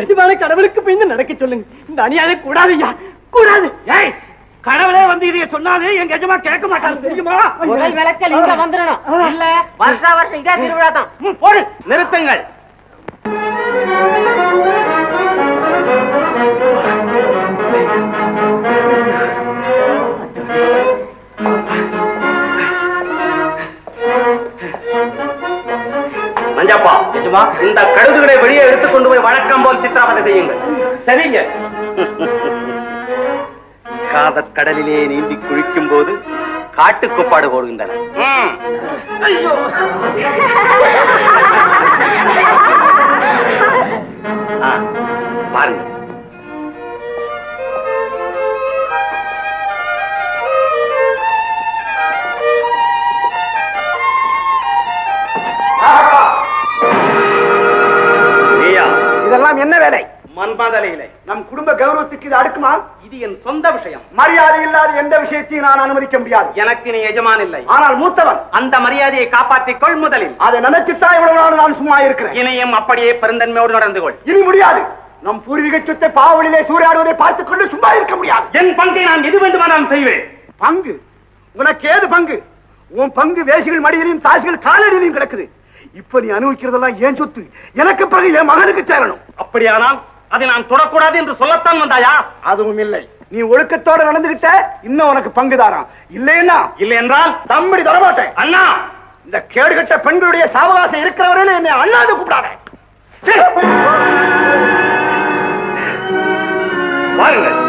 எஜமான கடவுளுக்கு பயந்து நடக்க சொல்லுங்க. இந்த அநியாயம் கூடாது ஐயா, கூடாது. ஏய், கடவுளே வந்து இதைய சொன்னாலே எங்க எஜமா கேட்க மாட்டாங்க தெரியுமா? முதல் விளைச்சல் இங்க வந்துடணும். இல்ல வருஷா வருஷம் இதே திருவிழா தான். போடு. நிறுத்துங்கள். மஞ்சப்பா, எஜமா, இந்த கழுதுகளை வெளியே எடுத்துக் கொண்டு போய் வழக்கம் போல் சித்திரவதை செய்யுங்கள். சரிங்க. காதற் கடலிலே நீந்தி குளிக்கும் போது காட்டுக்கொப்பாடு போடுகின்றன. பாருங்க. இதெல்லாம் என்ன வேலை? மண்பாதலையிலே நம் குடும்ப கௌரவத்துக்கு இது அடுக்குமா? இது என் சொந்த விஷயம். மரியாதை இல்லாத எந்த விஷயத்தையும் நான் அனுமதிக்க முடியாது. எனக்கு நீ எஜமான் இல்லை, ஆனால் மூத்தவன். அந்த மரியாதையை காப்பாற்றிக் கொள். முதலில் அதை நினைச்சுத்தான் இவ்வளவு நாள் நான் சும்மா இருக்கிறேன். இனியும் அப்படியே பெருந்தன்மையோடு நடந்து கொள். இனி முடியாது. நம் பூர்வீக சொத்தை பாவலிலே சூறையாடுவதை பார்த்துக் கொண்டு சும்மா இருக்க முடியாது. என் பங்கை நான் எது வேண்டுமானாலும் செய்வேன். பங்கு? உனக்கு ஏது பங்கு? உன் பங்கு வேசிகள் மடியிலையும் தாசிகள் காலடியிலையும் கிடக்குது. இப்ப நீ அனுபவிக்கிறதெல்லாம் ஏன் சொத்து? எனக்கு பிறகு என் மகனுக்கு சேரணும். அப்படியானால் அதை நான் தொடக்கூடாது என்று சொல்லத்தான் வந்தாயா? அதுவும் இல்லை. நீ ஒழுக்கத்தோட நடந்துகிட்ட இன்னும் உனக்கு பங்குதாரம். இல்லைன்னா இல்லை என்றால் தம்படி தரமாட்டேன். அண்ணா, இந்த கேடுகட்ட பெண்களுடைய சாவகாசம் இருக்கிறவரையில என்னை அண்ணாந்து கூப்பிடாத. வாருங்கள்.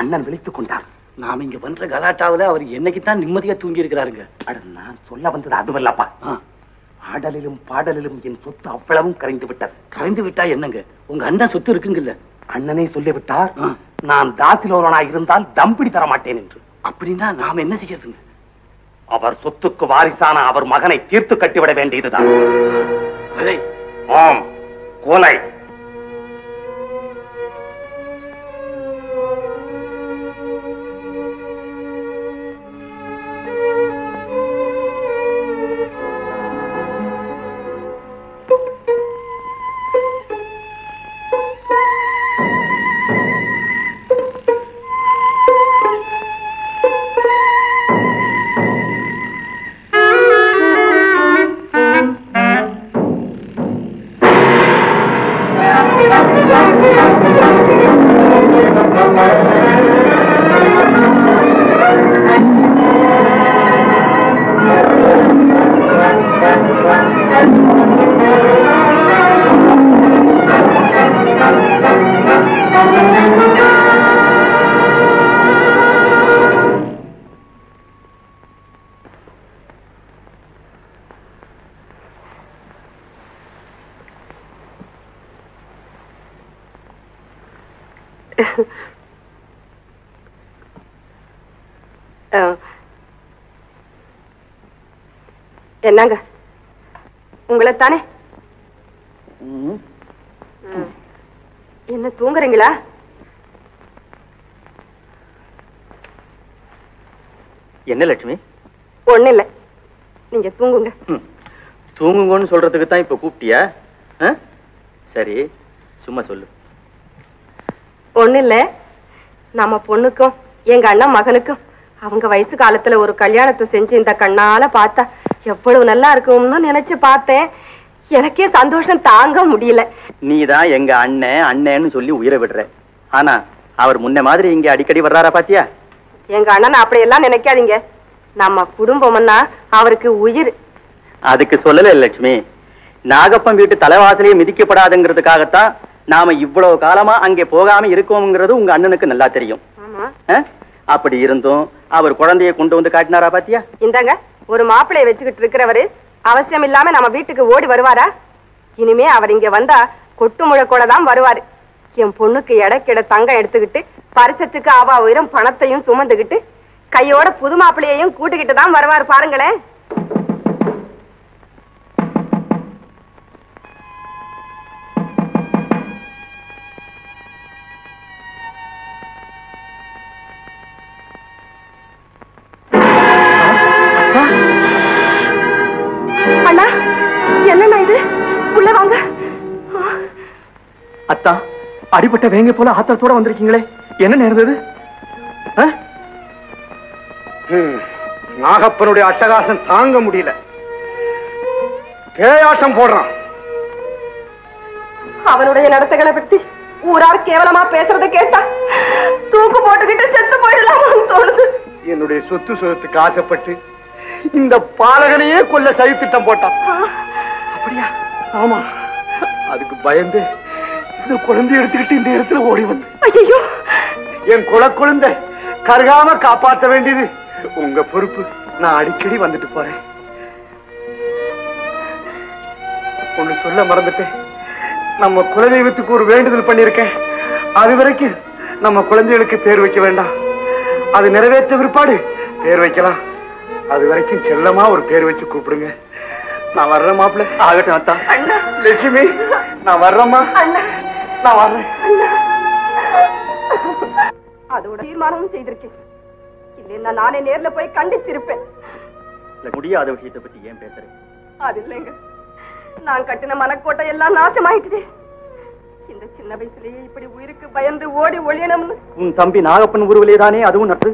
அண்ணன் விழித்துக் கொண்டார். நாம இங்க பண்ற கலாட்டாவில அவர் என்னைக்குத்தான் நிம்மதியா தூங்கி இருக்கிறாருங்க. நான் சொல்ல வந்தது அதுவல்லப்பா. ஆடலிலும் பாடலிலும் என் சொத்து அவ்வளவும் கரைந்து விட்டது. கரைந்து விட்டா என்னங்க? உங்க அண்ணன் சொத்து இருக்குங்கல்ல. அண்ணனே சொல்லிவிட்டார், நான் தாசிலோரனாக இருந்தால் தம்பிடி தர மாட்டேன் என்று. அப்படின்னா நாம என்ன செய்யறதுங்க? அவர் சொத்துக்கு வாரிசான அவர் மகனை தீர்த்து கட்டிவிட வேண்டியதுதான். ஆம், கொலை. என்னங்க, உங்களை தானே? என்ன தூங்குறீங்களா? என்ன லட்சுமி? ஒண்ணு இல்ல, நீங்க தூங்குங்க. தூங்குங்கன்னு சொல்றதுக்கு தான் இப்ப கூப்பிட்டியா? சரி, சும்மா சொல்லு. ஒண்ணு இல்ல, நம்ம பொண்ணுக்கும் எங்க அண்ணன் மகனுக்கும் அவங்க வயசு காலத்துல ஒரு கல்யாணத்தை செஞ்சு இந்த கண்ணால பார்த்தா எவ்வளவு நல்லா இருக்கும்னு நினைச்சு பார்த்தேன். எனக்கே சந்தோஷம் தாங்க முடியல. நீதான் எங்க அண்ணன்னு சொல்லி உயிரை விடுற. ஆனா அவர் முன்ன மாதிரி இங்க அடிக்கடி வர்றாரா பாத்தியா? எங்க அண்ணன் அப்படியெல்லாம் நினைக்காதீங்க. நம்ம குடும்பம்னா அவருக்கு உயிர். அதுக்கு சொல்லல லட்சுமி. நாகப்பன் வீட்டு தலைவாசலையே மிதிக்கப்படாதுங்கிறதுக்காகத்தான் நாம இவ்வளவு காலமா அங்கே போகாம இருக்கோம்ங்கிறது உங்க அண்ணனுக்கு நல்லா தெரியும். அப்படி இருந்தும் அவர் குழந்தைய கொண்டு வந்து காட்டினாரா பாத்தியா? இந்தாங்க, ஒரு மாப்பிள்ளைய வச்சுக்கிட்டு இருக்கிறவரு அவசியம் இல்லாம நம்ம வீட்டுக்கு ஓடி வருவாரா? இனிமே அவர் இங்க வந்தா கொட்டு முழக்கோட தான் வருவாரு. என் பொண்ணுக்கு எடைக்கிட தங்கம் எடுத்துக்கிட்டு பரிசத்துக்கு அவ உயிரம் பணத்தையும் சுமந்துகிட்டு கையோட புது மாப்பிள்ளையையும் கூட்டுக்கிட்டு தான் வருவாரு பாருங்களேன். அண்ணா, என்னண்ணா இது? உள்ள வாங்க. அத்தா, அடிபட்ட வேங்க போல ஆத்திரத்தோட வந்திருக்கீங்களே, என்ன நேர்ந்தது? நாகப்பனுடைய அட்டகாசம் தாங்க முடியல, பேயாட்டம் போடுறான். அவனுடைய நடத்தைகளை பற்றி ஊரார் கேவலமா பேசுறத கேட்டா தூக்கு போட்டுக்கிட்டு செத்து போயிடலாம் தோணுது. என்னுடைய சொத்து சொத்துக்கு ஆசைப்பட்டு இந்த பாலகனையே கொல்ல சதி திட்டம் போட்டான். அப்படியா? ஆமா. அதுக்கு பயந்து இந்த குழந்தை எடுத்துக்கிட்டு இந்த இடத்துல ஓடி வந்து, ஐயோ, என் குழந்தை கருகாம காப்பாற்ற வேண்டியது உங்க பொறுப்பு. நான் அடிக்கடி வந்துட்டு போறேன். ஒண்ணு சொல்ல மறந்துட்டேன். நம்ம குலதெய்வத்துக்கு ஒரு வேண்டுதல் பண்ணிருக்கேன். அது வரைக்கும் நம்ம குழந்தைகளுக்கு பேர் வைக்க வேண்டாம். அது நிறைவேற்ற பிற்பாடு பேர் வைக்கலாம். அது வரைக்கும் செல்லமா ஒரு பேர் வச்சு கூப்பிடுங்க. நான் வர்றேன் மாப்பிள்ள. ஆகட்டும் அத்தா. லட்சுமி, நான் வர்றேம்மா. நான் வர்றேன். அதோட தீர்மானமும் செய்திருக்கேன். இல்லைன்னா நானே நேர்ல போய் கண்டிச்சிருப்பேன். முடியாத விஷயத்தை பத்தி ஏன் பேசுறேன்? அது இல்லைங்க, நான் கட்டின மனக்கோட்டை எல்லாம் நாசமாயிட்டுது. இந்த சின்ன வயசுலயே இப்படி உயிருக்கு பயந்து ஓடி ஒளியணும்னு உன் தம்பி நாகப்பன் உருவிலே தானே அதுவும் நட்டு.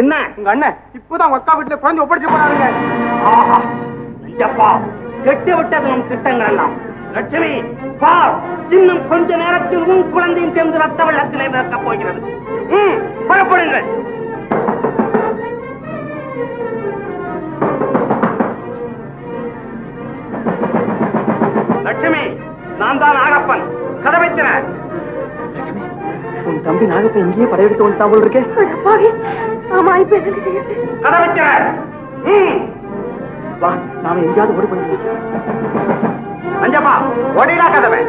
என்ன உங்க அண்ணன் இப்பதான் அக்கா வீட்டுல குழந்தை ஒப்படைச்சு போறாருங்க. கெட்டு விட்டது உன் திட்டங்கள் எல்லாம். லட்சுமி, பார், இன்னும் கொஞ்ச நேரத்தில் உன் குழந்தையும் சேர்ந்து ரத்த வெள்ளத்திலே மிதக்கப் போகிறது. புறப்படுங்கள். லட்சுமி, நான் தான் நாகப்பன். கதவை திற. லட்சுமி, உன் தம்பி நாகப்பன் இங்கேயே படையெடுத்து வந்துட்டான் போல் இருக்கே. ஆமா, இப்ப என்ன செய்யுது? கதவை திற. வா, நாம எங்கேயாவது ஓடி போயிடலாம். அஞ்சப்பா, ஓடிலா கதவை.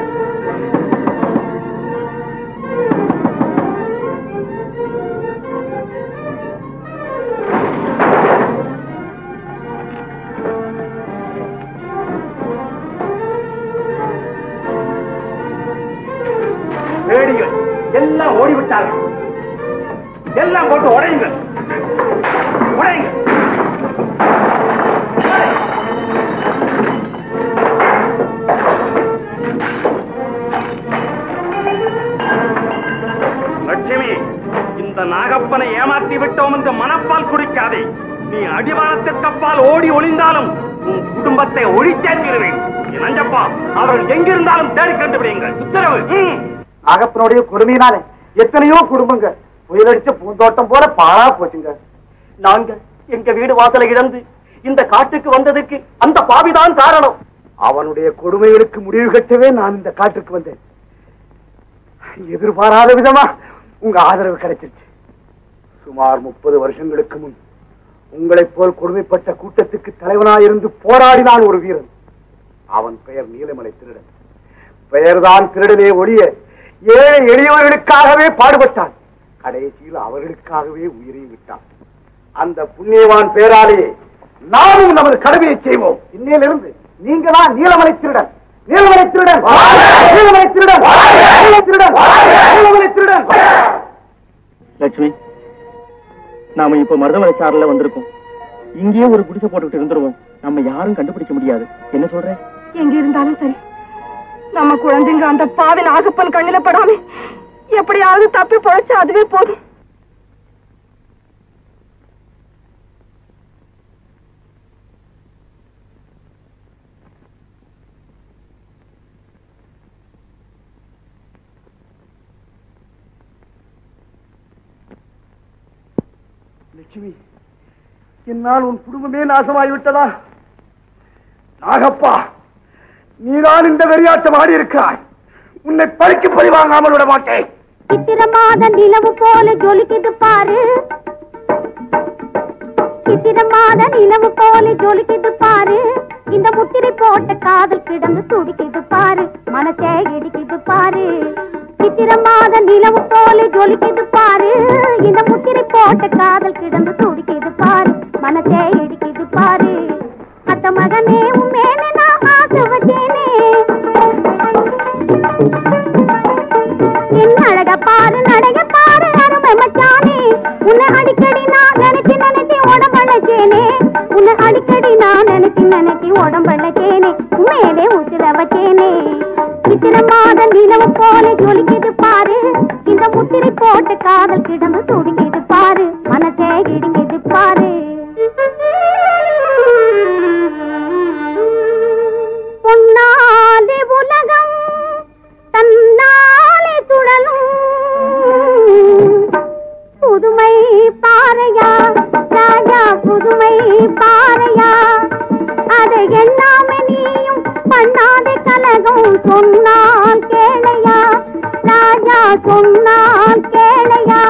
ரேடிகள் எல்லாம் ஓடிவிட்டார்கள். எல்லாம் போட்டு உடையுங்கள். உடையுங்கள். லட்சுமி, இந்த நாகப்பனை ஏமாற்றி விட்டோம் என்று மனப்பால் குடிக்காதே. நீ அடிவாரத்திற்கப்பால் ஓடி ஒளிந்தாலும் உன் குடும்பத்தை ஒழித்தே தீருவேன். நஞ்சப்பா, அவர்கள் எங்கிருந்தாலும் தேடி கண்டுபிடிங்கள். உத்தரவு. நாகப்பனுடைய கொடுமையினாலே எத்தனையோ குடும்பங்கள் புயலடிச்ச பூந்தோட்டம் போல பாழா போச்சுங்க. நாங்க எங்க வீடு வாசலை இழந்து இந்த காட்டுக்கு வந்ததுக்கு அந்த பாவிதான் காரணம். அவனுடைய கொடுமைகளுக்கு முடிவு கட்டவே நான் இந்த காட்டுக்கு வந்தேன். எதிர்பாராத விதமா உங்க ஆதரவு கிடைச்சிருச்சு. சுமார் 30 வருஷங்களுக்கு முன் உங்களைப் போல் கொடுமைப்பட்ட கூட்டத்துக்கு தலைவனாயிருந்து போராடினான் ஒரு வீரன். அவன் பெயர் நீலமலை திருடன். பெயர்தான் திருடனே ஒழிய ஏழை எளியவர்களுக்காகவே பாடுபட்டான். கடைசியில் அவர்களுக்காகவே உயிரை விட்டான். அந்த புண்ணியவான் பேராலே நாமும் நமது கடமையை செய்வோம். இன்னையிலிருந்து நீங்க தான் நீலமலை திருடன், நீலமலை திருடன், நீலமலை திருடன், நீலமலை திருடன், நீலமலை திருடன். லட்சுமி, நாம இப்ப மருதமலை சாரல வந்திருக்கோம். இங்கேயே ஒரு குடிசை போட்டுக்கிட்டு இருந்துருவோம். நம்ம யாரும் கண்டுபிடிக்க முடியாது. என்ன சொல்ற? எங்க இருந்தாலும் சரி, நம்ம குழந்தைங்க அந்த பாவி நாகப்பன் கண்ணில படாம எப்படியாவது தப்பி பொழைச்சு அதுவே போதும். லட்சுமி, என்னால் உன் குடும்பமே நாசமாகிவிட்டதா? நாகப்பா, நீதான் இந்த வெறியாட்டம் ஆடி இருக்கிறாய். உன்னை பறிக்கு பறிவாங்காமல் விட மாட்டேன். சித்திரமாத நிலவு போல ஜொலிக்குது பாரு, சித்திரமாத நிலவு போல ஜொலிக்குது பாரு. இந்த முத்திரை போட்ட காதல் கிடந்து துடிக்குது பாரு, மனசே இடிக்குது பாரு. சித்திரமாத நிலவு போல ஜொலிக்குது பாரு, இந்த முத்திரை போட்ட காதல் கிடந்து துடிக்குது பாரு, மனசே இடிக்குது பாரு. அத்த மகனே உன் மேலே நான் ஆசை வச்சேனே, என் அழக பாரு நடைய பாரு அருமை மச்சானே. உன்னை அடிக்கடி நான் நினைச்சு நினைச்சு உடம்பழச்சேனே, உன்னை அடிக்கடி நான் நினைச்சு நினைச்சு உடம்பழச்சேனே, மேலே உசிர வச்சேனே. சித்திரமாத நிலவு போல ஜொலிக்குது பாரு, இந்த முத்திரை போட்ட காதல் கிடந்து துடிக்குது பாரு, மனசே இடிக்குது பாரு. பொன்னாலே உலகம் தன்னாலே சுழலும், புதுமை பாறையா ராஜா, புதுமை பாறையா. அதை எண்ணாம நீயும் பண்ணாதே கலகம், சொன்னால் கேளையா ராஜா, சொன்னால் கேளையா.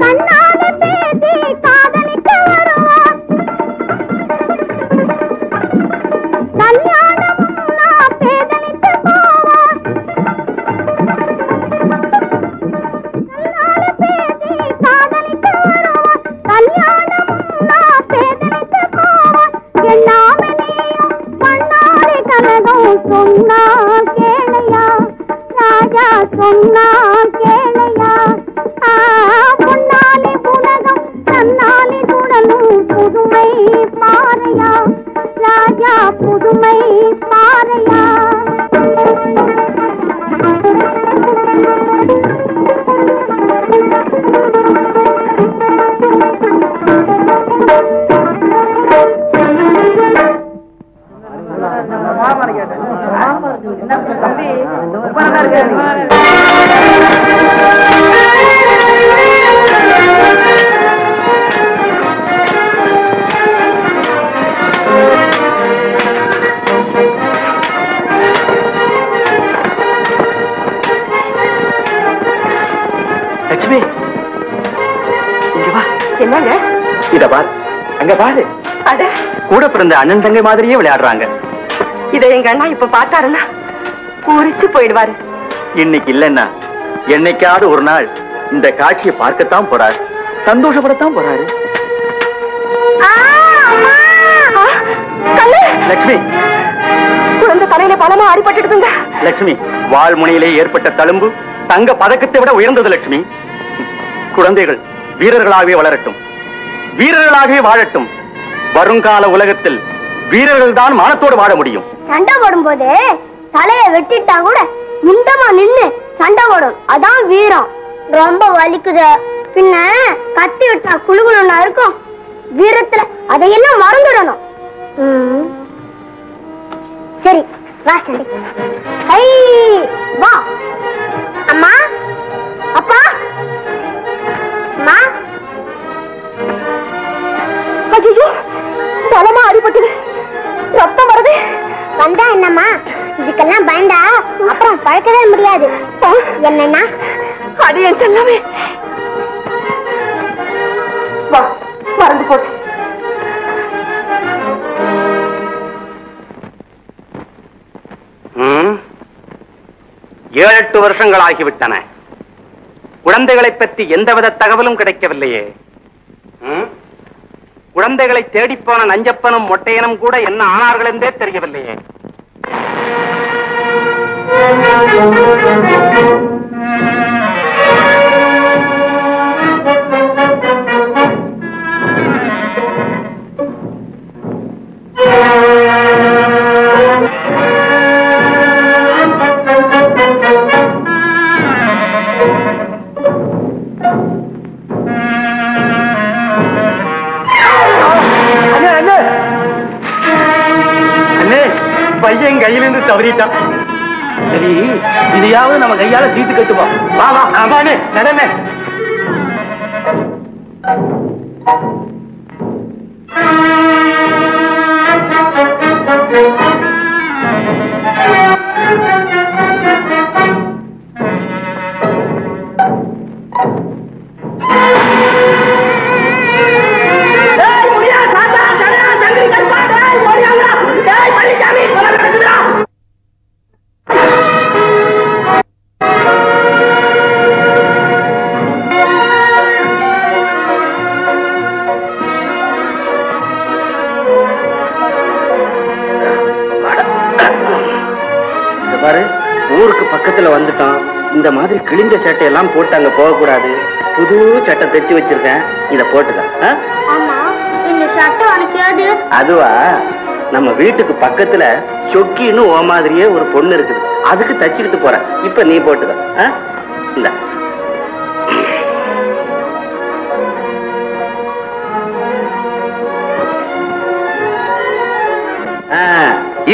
கண்ணாலே பேசி காதலிக்க வருவான், கல்யாணம் நான் பேதலித்து போவான். கண்ணாலே பேசி காதலிக்க வருவான், கல்யாணம் நான் பேதலித்து போவான். எண்ணாம நீயும் பண்ணாதே கலகம், சொன்னால் கேளையா ராஜா, சொன்னால் கேளையா. பொன்னாலே உலகம் தன்னாலே சுழலும், புதுமை பாறையா ராஜா, புதுமை பாறையா. லட்சுமி, இங்க வா. என்னங்க? இத பாரு, அங்க பாரு. அட, கூட பிறந்த அண்ணன் தங்கை மாதிரியே விளையாடுறாங்க. இதை எங்க அண்ணா இப்ப பார்த்தாருன்னா பூரிச்சு போயிடுவாரு. இன்னைக்கு இல்லைன்னா என்னைக்காவது ஒரு நாள் இந்த காட்சியை பார்க்கத்தான் போறாரு, சந்தோஷப்படத்தான் போறாரு. லட்சுமி, குழந்தை தலையில பலமா அடிபட்டுடுதுங்க. லட்சுமி, வாழ்முனையிலே ஏற்பட்ட தழும்பு தங்க பதக்கத்தை விட உயர்ந்தது. லட்சுமி, குழந்தைகள் வீரர்களாகவே வளரட்டும், வீரர்களாகவே வாழட்டும். வருங்கால உலகத்தில் வீரர்கள் தான் மானத்தோடு வாழ முடியும். சண்டை போடும்போது தலைய வெட்டிட்டா கூட முண்டமா நின்னு சண்டை போடும், அதான் வீரம். ரொம்ப வலிக்குது, பின்ன கத்தி விட்டா குழுகுழுன்னா இருக்கும். வீரத்துல அதையெல்லாம் மறந்துடணும். சரி வா சண்டை. ஐ வா. அம்மா, அப்பா, அம்மா. ஐயோ, பலமா அடிபட்டுது, ரத்தம் வருது. வந்தா என்னம்மா, இதுக்கெல்லாம் பயந்தா அப்புறம் பழக்கவே முடியாது. என்னன்னா அடியன் செல்லாமே, வா மறந்து போட்டு. 7-8 வருஷங்கள் ஆகிவிட்டன. குழந்தைகளை பற்றி எந்தவித தகவலும் கிடைக்கவில்லையே. குழந்தைகளை தேடிப்போன நஞ்சப்பனும் மொட்டையனும் கூட என்ன ஆனார்கள் என்றே தெரியவில்லையே. பையன் கையிலிருந்து தவறிட்டான். சரி, இதையாவது நம்ம கையால தீட்டு கட்டுவோம். வா வா. ஆமாண்ணே, நடனே. ஊருக்கு பக்கத்துல வந்துட்டோம். இந்த மாதிரி கிழிஞ்ச சட்டை எல்லாம் போட்டு அங்க போக கூடாது. புது சட்டை தைச்சு வச்சிருக்கேன், இத போட்டுதான். அதுவா, நம்ம வீட்டுக்கு பக்கத்துல சொக்கின்னு ஓ மாதிரியே ஒரு பொண்ணு இருக்குது, அதுக்கு தச்சுக்கிட்டு போறேன். இப்ப நீ போட்டுதான். இந்த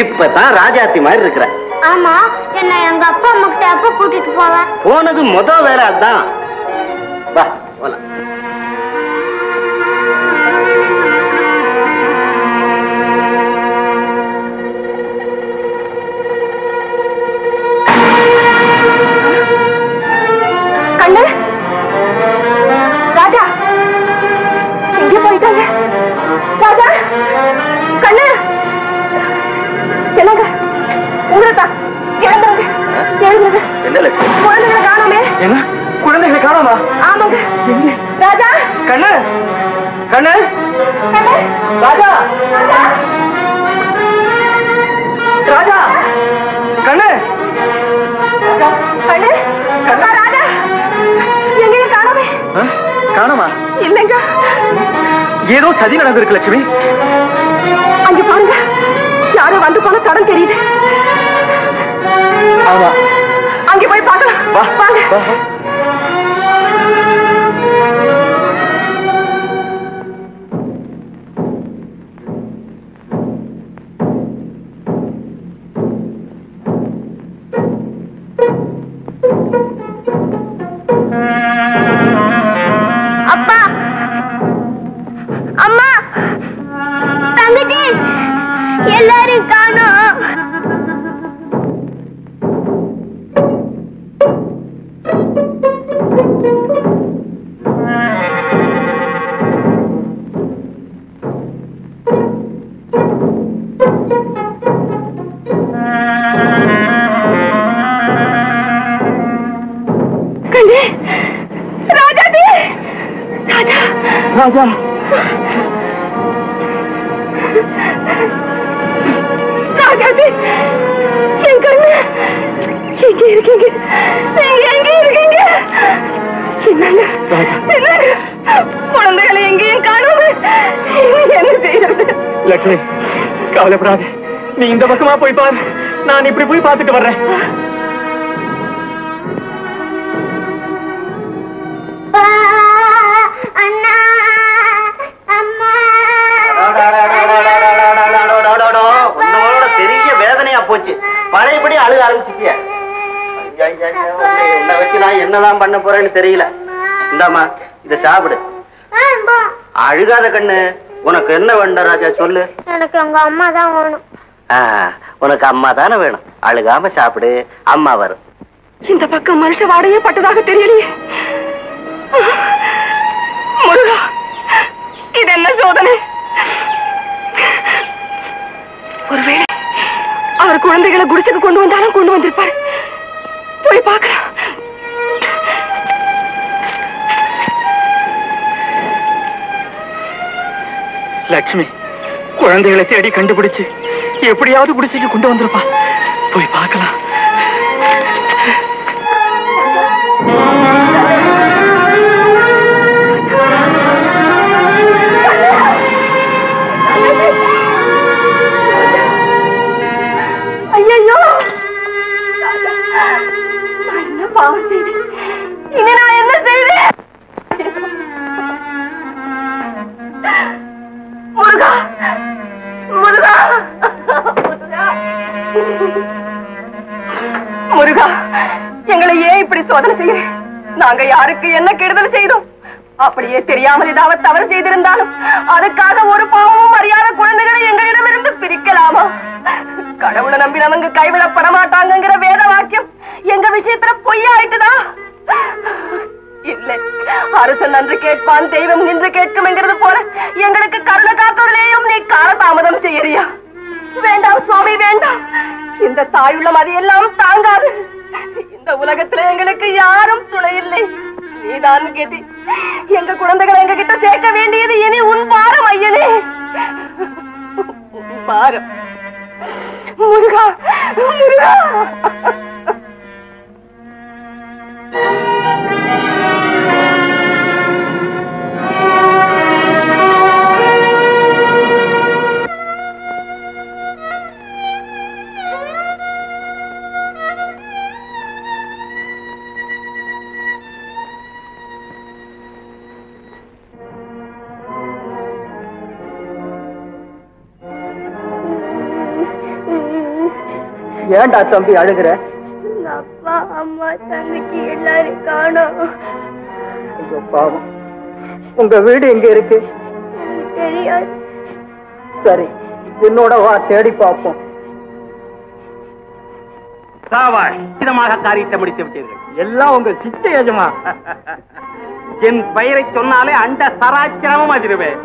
இப்பதான் ராஜாத்தி மாதிரி இருக்கிற. ஆமா, என்ன எங்க அப்பா அம்மா கிட்ட அப்ப கூட்டிட்டு போவேன். போனது முதல் வேலை அதான். வா போலாம். கண்ணு, ராஜா எங்கே போயிட்டாங்க? ராஜா, கண்ணு, என்னங்க உங்களதான் எழுந்துருங்க. என்ன லட்சுமி? குழந்தைகளை காணோமே. என்ன குழந்தைகளை காணோமா? ஆமாங்க. ராஜா, கண்ணு, கண்ணு, கண்ணு, ராஜா, ராஜா, கண்ணு, கண்ணு, ராஜா எங்கேயும் காணோமே. காணோமா? இல்லைங்க, ஏதோ சதி நடந்திருக்கு லட்சுமி. அங்க பாருங்க, யாரோ வந்து போன தடம் தெரியுது. ஆமா, அங்கே போய் பார்க்கலாம். வாங்க. அப்பா, அம்மா, தங்கச்சி எல்லாரும் காணோம். ராஜா, ராஜாதி, என் கண்ணு எங்க இருக்கீங்க? நீங்க எங்க இருக்கீங்க? என்னங்க குழந்தைகளை எங்கேயும் காணாம என்ன செய்யறது? லட்சுமி கவலைப்படாது, நீ இந்த பக்கமா போய் பாரு, நான் இப்படி போய் பார்த்துட்டு வர்றேன். பெரிய வேதனையா போச்சு, பழையபடி அழுக ஆரம்பிச்சுட்டிய. உன்னை வச்சு நான் என்னதான் பண்ண போறேன்னு தெரியல. இந்தாமா, இத சாப்பிடு. அழுகாத கண்ணு, உனக்கு என்ன வேண்டாம் ராஜா சொல்லு. எனக்கு எங்க அம்மா தான் வேணும். உனக்கு அம்மா தானே வேணும், அழுகாம சாப்பிடு, அம்மா வரும். இந்த பக்கம் மனுஷ வாடையே பட்டதாக தெரியலையே. முருகா, இது என்ன சோதனை? ஒருவேளை அவர் குழந்தைகளை குடிசைக்கு கொண்டு வந்தாலும் கொண்டு வந்திருப்பாரு. போய் பார்க்கலாம். லட்சுமி குழந்தைகளை தேடி கண்டுபிடிச்சு எப்படியாவது குடிசைக்கு கொண்டு வந்திருப்பா. போய் பார்க்கலாம். ஐயோ, நான் என்ன பாவம் செய்தேன்? இனி நான் என்ன செய்வேன்? முருகா, முருகா, முருகா, முருகா, எங்களை ஏன் இப்படி சோதனை செய்ய? நாங்க யாருக்கு என்ன கெடுதல் செய்தோம்? அப்படியே தெரியாமல் ஏதாவது தவறு செய்திருந்தாலும் அதுக்காக ஒரு பாவமும் அறியாத குழந்தைகளை எங்களிடமிருந்து பிரிக்கலாமா? கடவுளை நம்பி நமக்கு கைவிடப்பட மாட்டாங்கிற வேத வாக்கியம் எங்க விஷயத்துல பொய்யாயிட்டுதா? இல்லை, அரசன் நன்று கேட்பான், தெய்வம் நின்று கேட்கும் என்கிறது போல எங்களுக்கு கருணை காத்துவதிலேயும் நீ காலதாமதம் செய்யறியா? வேண்டாம் சுவாமி, வேண்டாம். இந்த தாயுள்ளம் அதையெல்லாம் தாங்காது. இந்த உலகத்துல எங்களுக்கு யாரும் துணை இல்லை. நீதான் கெதி. எங்க குழந்தைகளை எங்க கிட்ட சேர்க்க வேண்டியது இனி உன் பாரம் ஐயனே, உன் பாரம். முருகா, முருகா. ஏண்டா தம்பி அழுகிற? அப்பா அம்மா தங்கச்சி எல்லாரும் காணோம். ஐயோ பாவம். உங்க வீடு எங்க இருக்கு? தெரியாது. சரி, என்னோட வா, தேடி பார்ப்போம். சாவாய், இதமாக காரியத்தை முடித்து விட்டீர்கள். எல்லாம் உங்க சிச்சை எஜமா. என் பெயரை சொன்னாலே அண்ட சராச்சரமும் அதிருவேன்.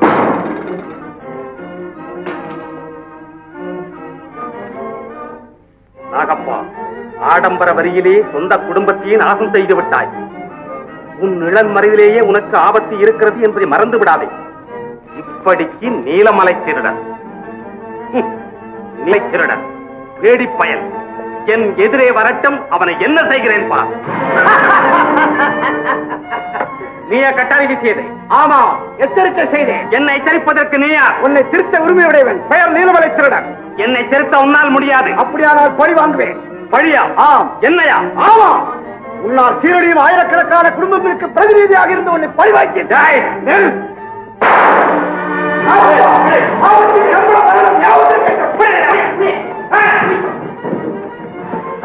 நாகப்பா, ஆடம்பர வரியிலே சொந்த குடும்பத்தையே நாசம் செய்து விட்டாய். உன் நிழல் மறைவிலேயே உனக்கு ஆபத்து இருக்கிறது என்பதை மறந்து விடாதே. இப்படிக்கு நீலமலை திருடன், நிலை திருடன், வேடிப்பயல் என் எதிரே வரட்டும், அவனை என்ன செய்கிறேன் பா. நீயா கட்டாரி வீசியது? ஆமா, எச்சரிக்கை செய்தேன். என்னை எச்சரிப்பதற்கு நீயா? உன்னை திருத்த உரிமையுடையவன், பெயர் நீலமலை திருடன். என்னை திருத்த உன்னால் முடியாது. அப்படியானால் பழி வாங்குவேன். பழியா? ஆம். என்னையா? ஆமா. உன்னால் சீரடியும் ஆயிரக்கணக்கான குடும்பங்களுக்கு பிரதிநிதியாக இருந்து உன்னை பழி வாங்கிட்டேன்.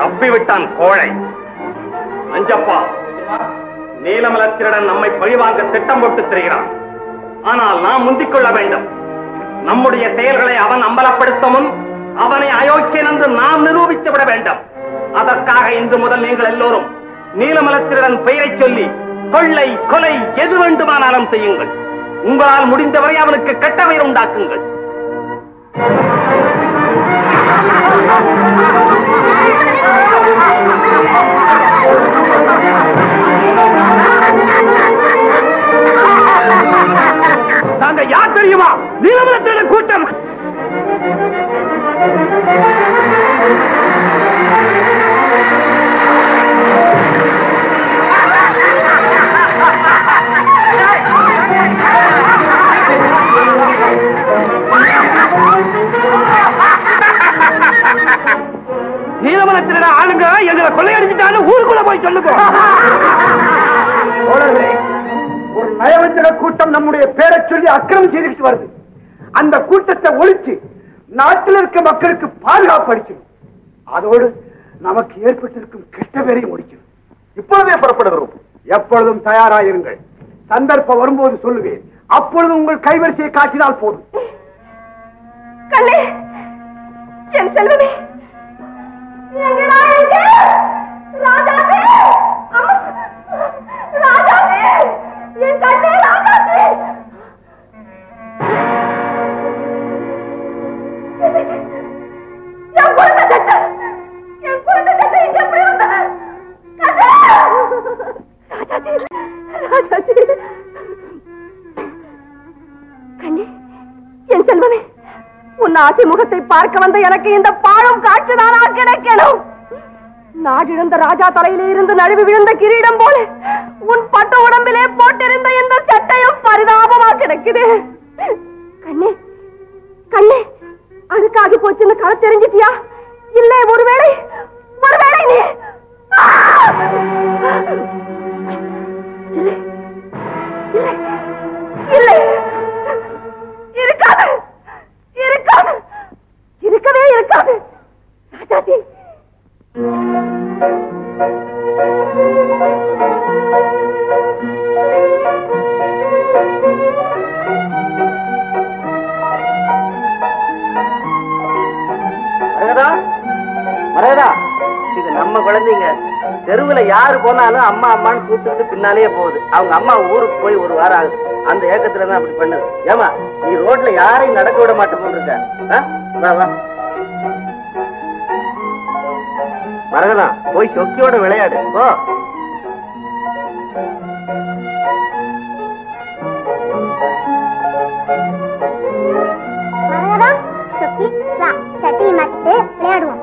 தப்பிவிட்டான் கோழை. அஞ்சப்பா, நீலமலத்திரடன் நம்மை பழிவாங்க திட்டம் போட்டு திரிகிறான். ஆனால் நாம் முந்திக் கொள்ள வேண்டும். நம்முடைய செயல்களை அவன் அம்பலப்படுத்த முன் அவனை அயோக்கியன் என்று நாம் நிரூபித்து விட வேண்டும். அதற்காக இன்று முதல் நீங்கள் எல்லோரும் நீலமலத்திரடன் பெயரை சொல்லி கொள்ளை, கொலை எது வேண்டுமானாலும் செய்யுங்கள். உங்களால் முடிந்தவரை அவனுக்கு கெட்ட பெயர் உண்டாக்குங்கள். நாங்க யார் தெரியுமா? நீலமலத்திரடன் கூட்டம். நீலமலத்திரட ஆளுங்க எங்களை கொள்ளையடிச்சுட்டாலும் ஊருக்குள்ள போய் சொல்லுங்க. ஒரு நயவஞ்சக கூட்டம் நம்முடைய பேரை சொல்லி அக்கிரமம் செய்துட்டு வருது. அந்த கூட்டத்தை ஒழிச்சு நாட்டில் இருக்க மக்களுக்கு பாதுகாப்பு அளிக்கணும். அதோடு நமக்கு ஏற்பட்டிருக்கும் கெட்ட பேரையும் முடிக்கணும். இப்பொழுதே புறப்படுகிறோம். எப்பொழுதும் தயாராயிருங்கள். சந்தர்ப்பம் வரும்போது சொல்லுவேன். அப்பொழுது உங்கள் கைவரிசையை காட்டினால் போதும். கண்ணே, என் செல்வமே, ராஜாவே, ராஜாவே, என் கண்ணே, ராஜாவே. என் குழந்தை இங்க எப்படி வந்த? உன் ஆசை முகத்தை பார்க்க வந்த எனக்கு இந்த பாழும் காட்சிதானா கிடைக்கணும்? நாடிழந்த ராஜா தலையிலே இருந்து நழுவி விழுந்த கிரீடம் போல உன் பட்டு உடம்பிலே போட்டிருந்த இந்த சட்டையும் பரிதாபமா கிடைக்குது. கண்ணே கண்ணே, அழுக்காகி போச்சுன்னு களை தெரிஞ்சிட்டியா? இல்லை, ஒருவேளை நீ இல்லை, இருக்காது, இருக்காது, இருக்கவே இருக்காது. ராஜாஜி, மரகதா, இது நம்ம குழந்தைங்க. தெருவுல யாரு போனாலும் அம்மா அம்மான்னு கூப்பிட்டு பின்னாலேயே போகுது. அவங்க அம்மா ஊருக்கு போய் ஒரு வாரம் ஆகுது. அந்த ஏக்கத்துலதான் அப்படி பண்ணுது. ஏமா, நீ ரோட்ல யாரையும் நடக்க விட மாட்டே போட்டிருக்க. வா வா மரகதா, போய் சொக்கியோட விளையாடு. போ. மரகதா, சொக்கி, வா, சட்டையை மாத்திட்டு விளையாடுவோம்.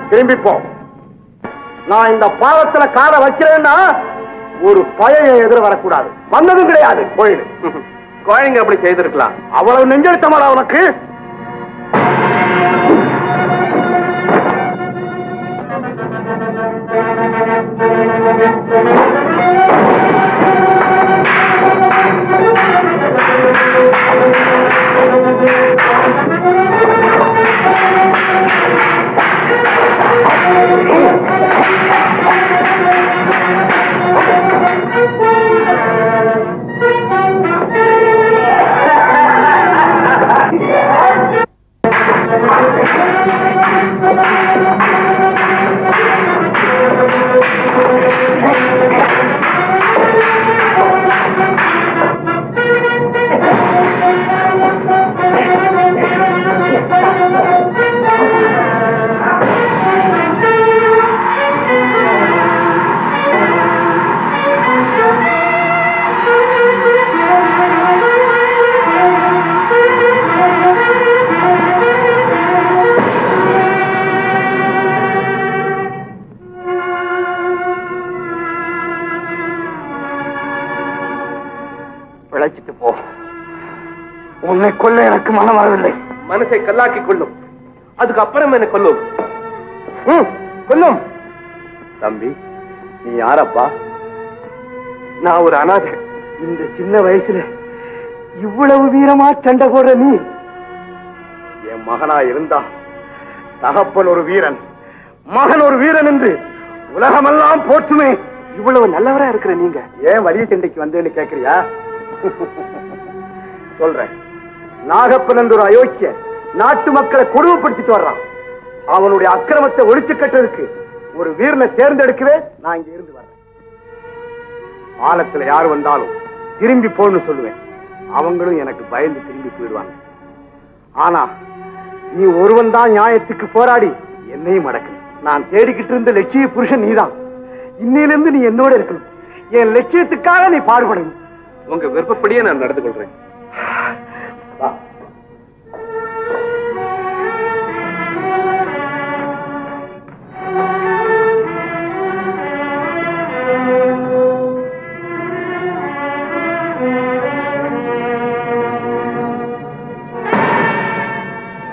திரும்பி போ. நான் இந்த பாவத்துல காலை வைக்கிறேன்னா ஒரு பழைய எதிர வரக்கூடாது. வந்ததும் கிடையாது கோயில். குழந்தைங்க அப்படி செய்திருக்கலாம். அவ்வளவு நெஞ்செழுத்தமாடா உனக்கு? உன்னை கொல்ல எனக்கு மனம் வரவில்லை. மனசை கல்லாக்கி கொள்ளும். அதுக்கப்புறம் என்ன கொல்லும். கொல்லும். தம்பி, நீ யாரப்பா? நான் ஒரு அனாதை. இந்த சின்ன வயசுல இவ்வளவு வீரமா சண்டை போடுற நீ என் மகனா இருந்தா தகப்பன் ஒரு வீரன், மகன் ஒரு வீரன் என்று உலகமெல்லாம் போற்றுமே. இவ்வளவு நல்லவரா இருக்கிற நீங்க ஏன் வலிய சண்டைக்கு வந்தேன்னு கேக்குறியா? சொல்றேன். நாகப்பன் என்ற ஒரு அயோக்கிய நாட்டு மக்களை கொடுமைப்படுத்திட்டு வர்றான். அவனுடைய அக்கிரமத்தை ஒழிச்சு கட்டுறதுக்கு ஒரு வீரனை தேர்ந்தெடுக்கவே நான் இங்க இருந்து வர்றேன். ஆலத்துல யார் வந்தாலும் திரும்பி போன்னு சொல்லுவேன். அவங்களும் எனக்கு பயந்து திரும்பி போயிடுவாங்க. ஆனா நீ ஒருவன் தான் நியாயத்துக்கு போராடி என்னையும் அடக்கு. நான் தேடிக்கிட்டு இருந்த லட்சிய புருஷன் நீதான். இன்னையிலிருந்து நீ என்னோட இருக்கணும். என் லட்சியத்துக்காக நீ பாடுபடணும். உங்க விருப்பப்படியே நான் நடந்து கொள்றேன்.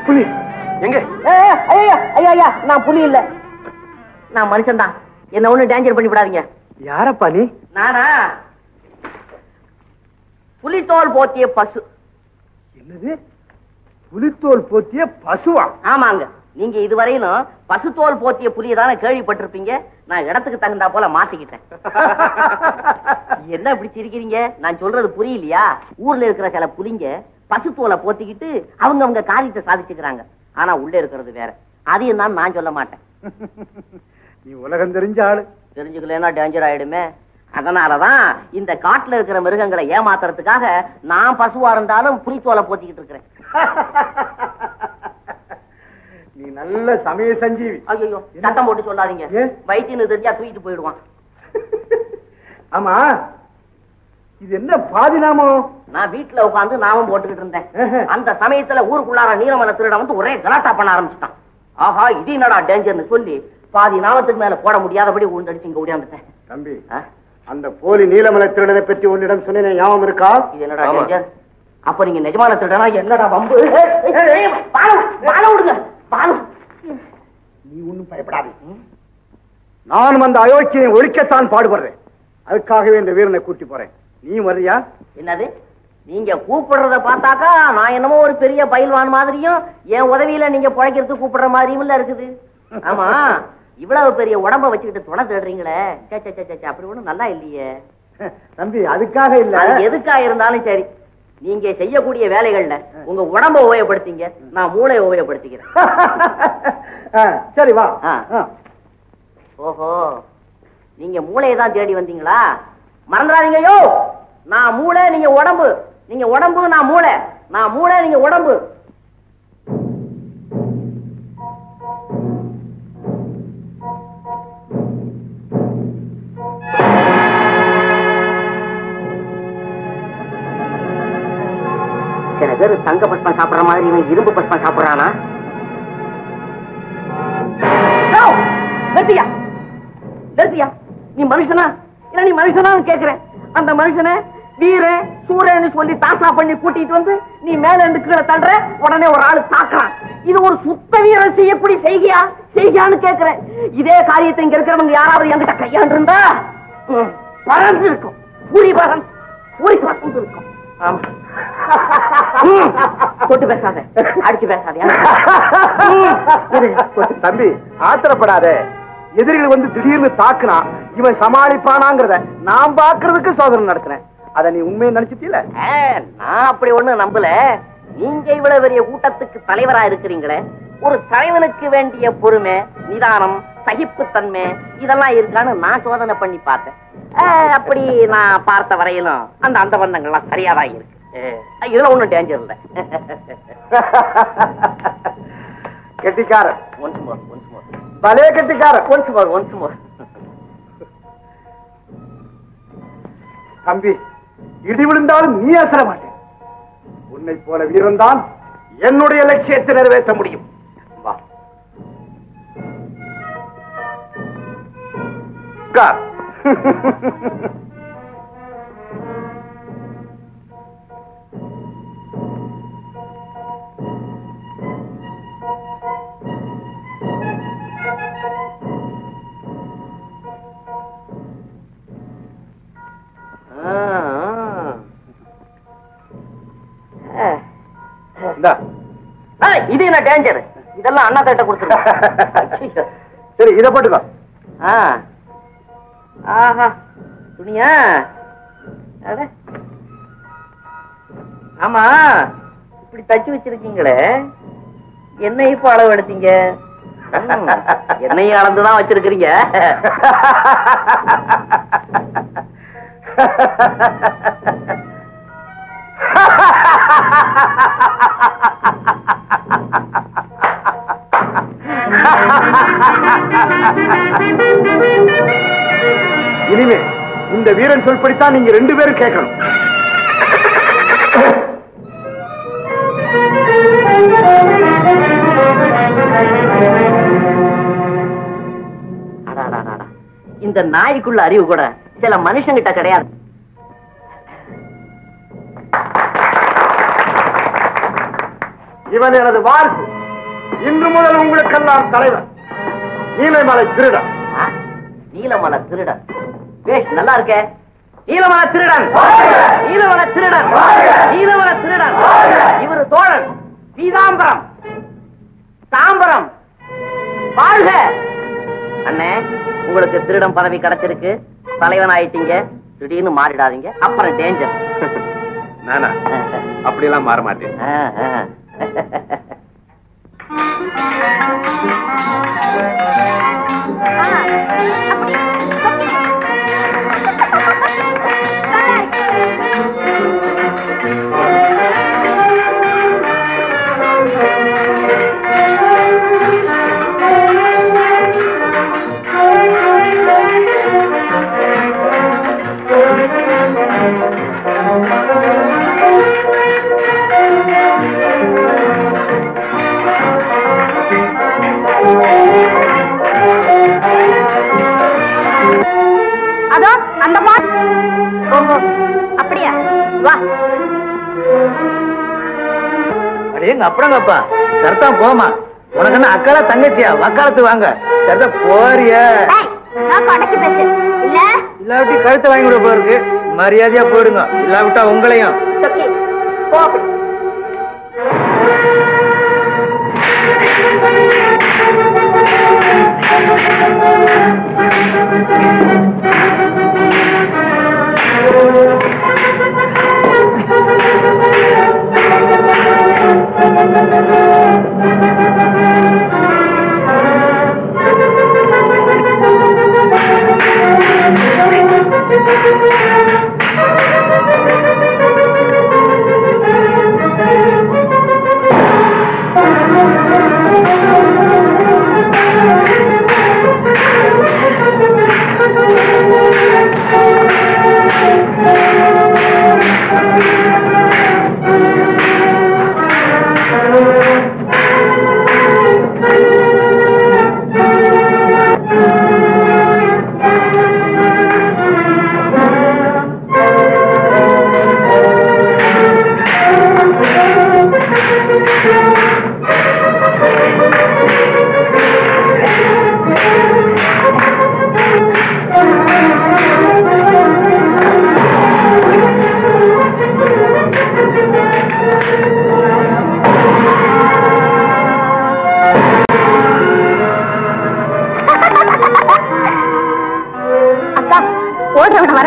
புலி எங்க? ஐயா நான் புலி இல்ல, நான் மனுஷன் தான். என்ன ஒண்ணு டேஞ்சர் பண்ணி விடாதீங்க. யாரப்பா நீ? நானா புலித்தோல் போத்திய பசு. என்னது? புலித்தோல் போத்திய பசுவா? ஆமாங்க. நீங்க இதுவரையிலும் பசுத்தோல் போத்திய புலியை தானே கேள்விப்பட்டிருப்பீங்க. நான் இடத்துக்கு தகுந்தா போல மாத்திக்கிட்டேன். என்ன இப்படி சிரிக்கிறீங்க? நான் சொல்றது புரியலையா? ஊர்ல இருக்கிற சில புலிங்க பசுத்தோலை போத்திக்கிட்டு அவங்க காரியத்தை சாதிச்சுக்கிறாங்க. ஆனா உள்ள இருக்கிறது வேற. அதையும் நான் சொல்ல மாட்டேன். நீ உலகம் தெரிஞ்ச ஆளு. தெரிஞ்சுக்கலன்னா டேஞ்சர் ஆயிடுமே. அதனாலதான் இந்த காட்டுல இருக்கிற மிருகங்களை ஏமாத்துறதுக்காக நான் பசுவா இருந்தாலும் புலித்தோலை போத்திக்கிட்டு இருக்கிறேன். நீ நல்ல சமய சஞ்சீவி. ஐயோ, சத்தம் போட்டு சொல்லாதீங்க. வைத்தியன்னு தெரிஞ்சா தூக்கிட்டு போயிடுவான். ஆமா, இது என்ன பாதி நாமம்? நான் வீட்டுல உட்காந்து நாமம் போட்டுக்கிட்டு இருந்தேன். அந்த சமயத்துல ஊருக்குள்ளார நீலமலை திருடன் வந்து ஒரே கலாட்டா பண்ண ஆரம்பிச்சுட்டான். ஆஹா, இது என்னடா டேஞ்சர்னு சொல்லி பாதி நாமத்துக்கு மேல போட முடியாதபடி உழுந்தடிச்சு இங்க ஓடியாந்துட்டேன். தம்பி, அந்த போலி நீலமலை திருடனை பற்றி உன்னிடம் சொன்னேன், ஞாபகம் இருக்கா? இது என்னடா டேஞ்சர்? அப்ப நீங்க நிஜமான திருடனா? என்னடா வம்பு? வாழ விடுங்க. நீ ஒண்ணும் பயப்படாது. நானும் அந்த அயோக்கியை ஒழிக்கத்தான் பாடுபடுறேன். அதுக்காகவே இந்த வீரனை கூட்டி போறேன். நீ வர்றியா? என்னது? நீங்க கூப்பிடுறத பார்த்தாக்கா நான் என்னமோ ஒரு பெரிய பயில்வான் மாதிரியும் என் உதவியில நீங்க பிழைக்கிறதுக்கு கூப்பிடுற மாதிரியும் இல்ல இருக்குது. ஆமா, இவ்வளவு பெரிய உடம்ப வச்சுக்கிட்டு துணை தேடுறீங்களே, அப்படி ஒண்ணும் நல்லா இல்லையே. தம்பி, அதுக்காக இல்ல. அது எதுக்கா இருந்தாலும் சரி, நீங்க செய்யக்கூடிய வேலைகள்ல உங்க உடம்ப உபயோகப்படுத்திங்க, நான் மூளையை உபயோகப்படுத்திக்கிறேன். சரி வா. ஓஹோ, நீங்க மூளையை தான் தேடி வந்தீங்களா? மறந்துடாதீங்க. யோ, நான் மூளை, நீங்க உடம்பு. நீங்க உடம்பு, நான் மூளை. நான் மூளை, நீங்க உடம்பு. சில பேர் தங்க பஸ்பம் சாப்பிடுற மாதிரி இவன் இரும்பு பஸ்பம் சாப்பிடுறானா? நிறுத்தியா நிறுத்தியா, நீ மனுஷனா இல்ல நீ மனுஷனா கேக்குறேன். அந்த மனுஷனை வீர சூரன்னு சொல்லி தாசா பண்ணி கூட்டிட்டு வந்து நீ மேல இருந்து கீழே தள்ளுற, உடனே ஒரு ஆளு தாக்குறான். இது ஒரு சுத்த வீரன் செய்யக்கூடிய செய்கியான்னு கேக்குறேன். இதே காரியத்தை இங்க இருக்கிறவங்க யாராவது என்கிட்ட கையாண்டு இருந்தா பறந்து இருக்கும், பூரி பறந்து இருக்கும். தொட்டு பேசாத, அடிச்சு பேசாத. தம்பி ஆத்திரப்படாத. எதிரிகள் வந்து திடீர்னு தாக்குனா இவன் சமாளிப்பானாங்கிறத நான் பாக்குறதுக்கு சோதனை நடத்தினேன். அத நீ உண்மையை நினைச்சிட்டீல? நான் அப்படி ஒண்ணு நம்பல. நீங்க இவ்வளவு பெரிய கூட்டத்துக்கு தலைவரா இருக்கிறீங்களே, ஒரு தலைவனுக்கு வேண்டிய பொறுமை, நிதானம், சகிப்புத்தன்மை இதெல்லாம் இருக்கான்னு நான் சோதனை பண்ணி பார்த்தேன். அப்படி நான் பார்த்த வரையிலும் அந்த அந்த வண்ணங்கள்லாம் சரியாதான் இருக்கு. இதுல ஒண்ணும் டேஞ்சர் இல்ல. கெட்டிக்காரன். ஒன்ஸ் மோர் பலே கெட்டிக்காரன். ஒன்ஸ் மோர் தம்பி, இடி விழுந்தாலும் நீ அசர மாட்டேன். உன்னை போல வீரன் தான் என்னுடைய லட்சியத்தை நிறைவேற்ற முடியும். வா. இது என்ன டேஞ்சர்? இதெல்லாம் அண்ணா கிட்ட கொடுத்துருக்க. சரி, இதை போட்டுக்கோ. ஆஹா, துணியா? ஆமா, இப்படி தச்சு வச்சிருக்கீங்களே, என்ன இப்ப அளவு எடுத்தீங்க? என்னையும் அளந்துதான் வச்சிருக்கிறீங்க. இனிமே இந்த வீரன் சொல்படித்தான் நீங்க 2 பேரும் கேட்கணும். இந்த நாய்க்குள்ள அறிவு கூட சில மனுஷங்கிட்ட கிடையாது. இவன் எனது வாரிசு. இன்று முதல் உங்களுக்கெல்லாம் தலைவர். நீலமலை திருடன். நீலமலை திருடன் பேஷ் நல்லா இருக்க. நீலமலை திருடன், நீலமலை திருடன், நீலமலை திருடன். இவரு தோழன் பீதாம்பரம் தாம்பரம். வாழ்க அண்ணே. உங்களுக்கு திருடன் பதவி கிடைச்சிருக்கு, தலைவன் ஆயிட்டீங்க. திடீர்னு மாறிடாதீங்க, அப்புறம் டேஞ்சர். நானா அப்படியெல்லாம் மாற மாட்டேன். அதோ அந்த ஓஹோ, அப்படியா? வா. எங்க அப்புறங்கப்பா சரத்தான் போமா. உனக்கு என்ன அக்கால தங்கச்சியா? வக்காலத்து வாங்க. சரதா போறிய நான் அடக்கி பேசு. இல்ல இல்லாவிட்டி கழுத்தை வாங்கி விட போயிருக்கு. மரியாதையா போயிடுங்க, இல்லாவிட்டா உங்களையும். போ.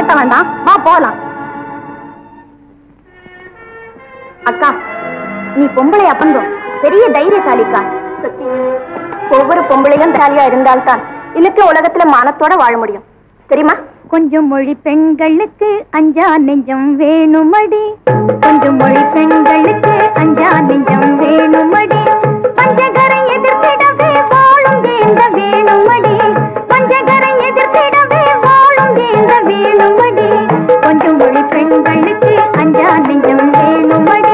கட்ட வேண்டாம், வா போலாம். அக்கா, நீ பொம்பளை அப்பந்தோம் பெரிய தைரியசாலிக்கா. ஒவ்வொரு பொம்பளையும் தைரியா இருந்தால்தான் இன்னைக்கு உலகத்துல மானத்தோட வாழ முடியும், தெரியுமா? கொஞ்சம் மொழி பெண்களுக்கு அஞ்சா நெஞ்சம் வேணுமடி, கொஞ்சம் மொழி பெண்களுக்கு அஞ்சா நெஞ்சம் வேணுமடி, பஞ்சகரை எதிர்த்திடவே வாழும் வேந்த வேணுமடி, பஞ்சகரை எதிர்த்திடவே வாழும் வேந்த வேணுமடி, கொஞ்சம் மொழி பெண்களுக்கு அஞ்சா நெஞ்சம் வேணுமடி.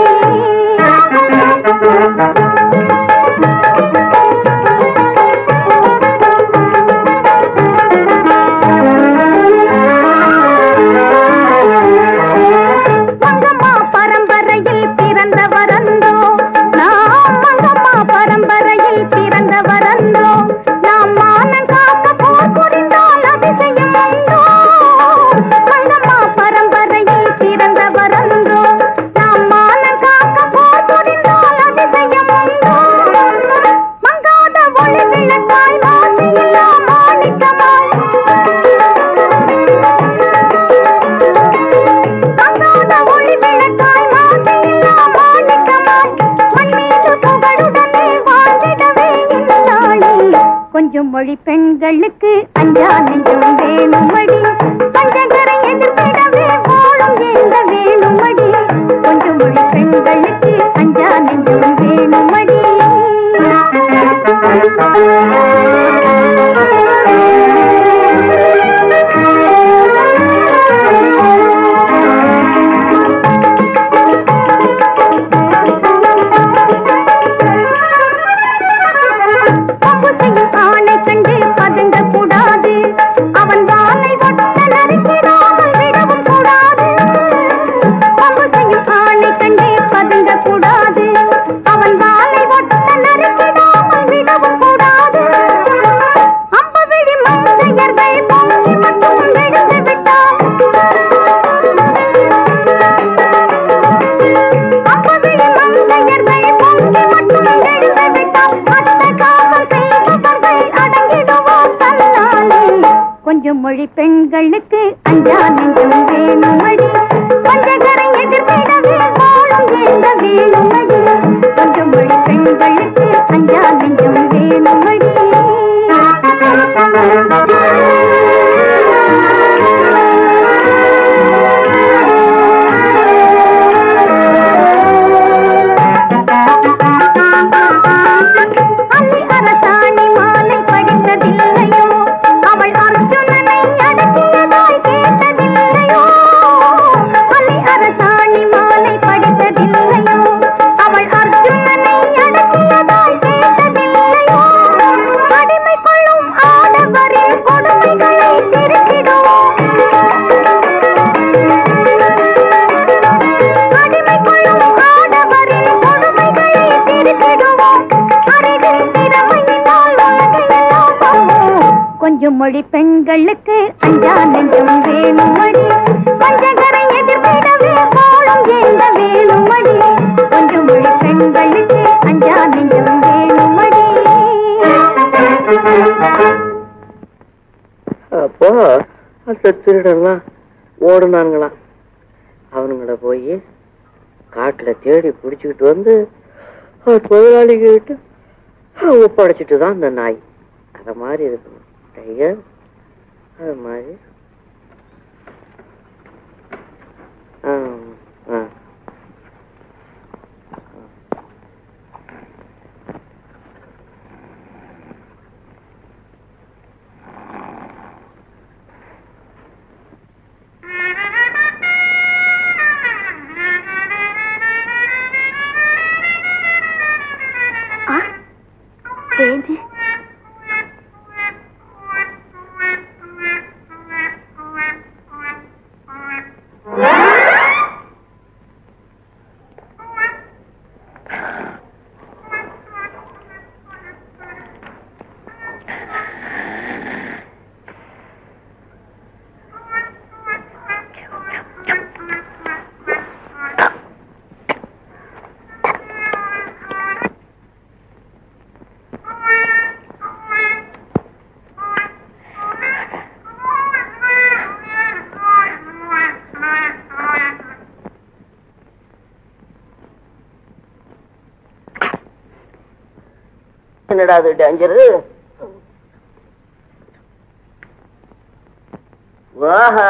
மொழி பெண்களுக்கு அஞ்சா நெஞ்சம் வேணுமடி, பஞ்சகரை எதிர்த்திடவே வாழும் வேந்த வேணுமடி, கொஞ்சம் மொழி பெண்களுக்கு அஞ்சா நெஞ்சம் வேணுமடி. கொஞ்சம் மொழி பெண்களுக்கு அஞ்சா நெஞ்சம் வேணுமடி, பஞ்சகரை எதிர்த்திடவே வாழும் வேந்த வேணுமடி, கொஞ்சம் மொழி பெண்களுக்கு அஞ்சா நெஞ்சம் வேணுமடி. அள்ளி அரசாணி மாலை படித்ததில்லையோ, அவள் அர்ஜுனனை அடக்கியதாய் கேட்டதில்லையோ, அள்ளி அரசாணி மாலை படித்ததில்லையோ, அவள் அர்ஜுனனை அடக்கியதாய் கேட்டதில்லையோ, அடிமை கொள்ளும் ஆடவரின் கொடுமைகளை திருத்திடுவோம், அடிமை கொள்ளும் ஆடவரின் கொடுமைகளை திருத்திடுவோம், அறிவின் திறமையினால் உலகையெல்லாம் போவோம். கொஞ்சம் மொழி பெண்களுக்கு அஞ்சா நெஞ்சம் வேணுமடி, பஞ்சகரை எதிர்த்திடவே வாழும் வேந்த வேணுமடி, கொஞ்சம் மொழி பெண்களுக்கு அஞ்சா நெஞ்சம் வேணுமடி. அப்போ அந்த திருடெல்லாம் ஓடுனானுங்களாம். அவனுங்கள போய் காட்டுல தேடி பிடிச்சிக்கிட்டு வந்து முதலாளிகிட்ட ஒப்படைச்சிட்டு தான் அந்த நாய். அத மாதிரி இருக்கணும் டைகர், அது மாதிரி. தேனி என்னடா அது டேஞ்சரு? ஓஹா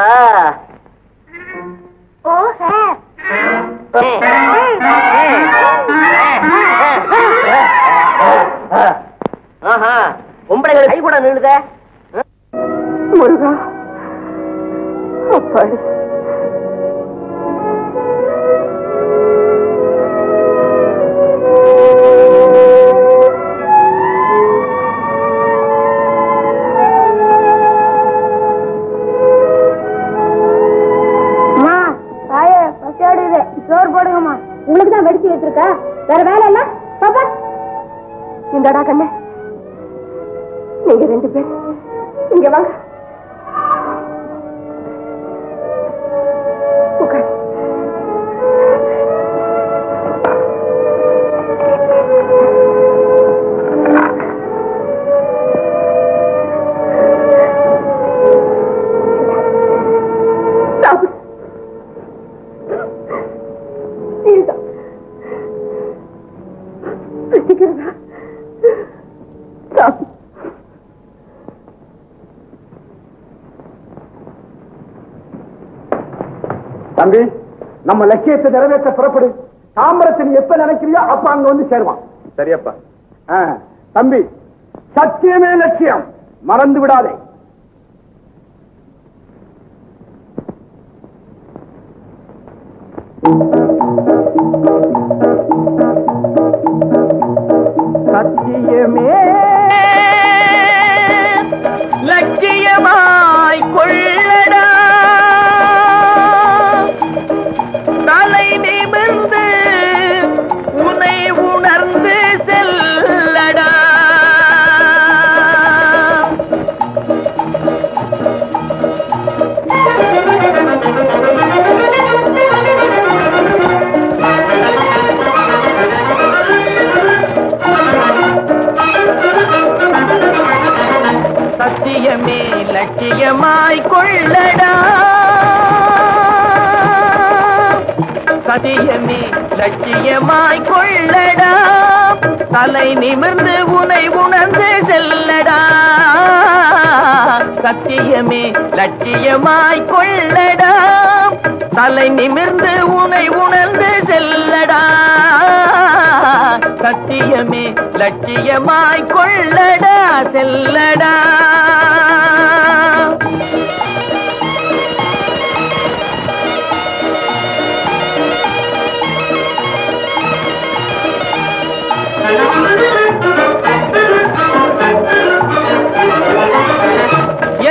ஆஹா, பொம்பளைகள் கை கூட நின்னுத. முருகா, அப்பாடி சோறு போடுங்கம்மா. உங்களுக்கு தான் வெடிச்சு வச்சிருக்க, வேற வேலை இல்ல. பாப்பா இந்தடா கண்ணே, நீங்க 2 பேர் இங்க வாங்க. தம்பி, நம்ம லட்சியத்தை நிறைவேற்ற புறப்படு. தாம்பரத்தை நீ எப்ப நினைக்கிறியோ அப்ப அங்க வந்து சேருவான். சரியப்பா. தம்பி, சத்தியமே லட்சியம், மறந்து விடாதே. சத்தியமே லட்சியமாய் கொள்ளடா, தலை நிமிர்ந்து உன்னை உணர்ந்து செல்லடா. சத்தியமே லட்சியமாய் கொள்ளடா, சத்தியமே லட்சியமாய் கொள்ளடா, தலை நிமிர்ந்து உன்னை உணர்ந்து செல்லடா. சத்தியமே லட்சியமாய் கொள்ளடா, தலை நிமிர்ந்து உன்னை உணர்ந்து செல்லடா. சத்தியமே லட்சியமாய் கொள்ளடா, செல்லடா.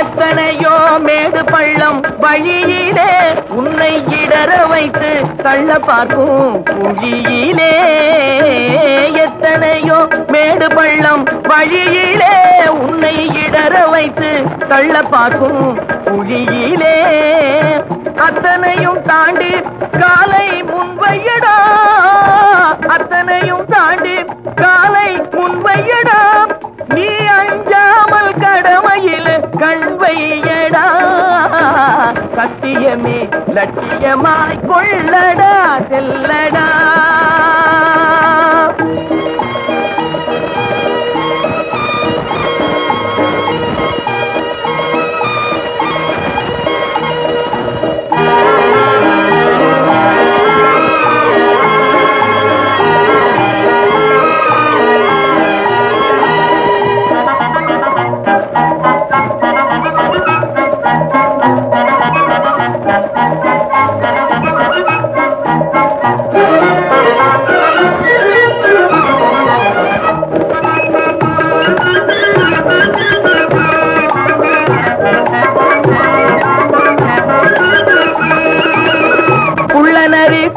எத்தனையோ மேடு பள்ளம் வழியிலே உன்னை இடற வைத்து தள்ள பார்க்கும் குழியிலே, எத்தனையோ மேடு பள்ளம் வழியிலே உன்னை இடற வைத்து தள்ள பார்க்கும் குழியிலே, அத்தனையும் தாண்டி காலை முன்வையடா, அத்தனையும் தாண்டி காலை முன்வையடா, நீ அஞ்சாமல் கடமையில் கண் வையடா. சத்தியமே லட்சியமாய் கொள்ளடா, செல்லடா.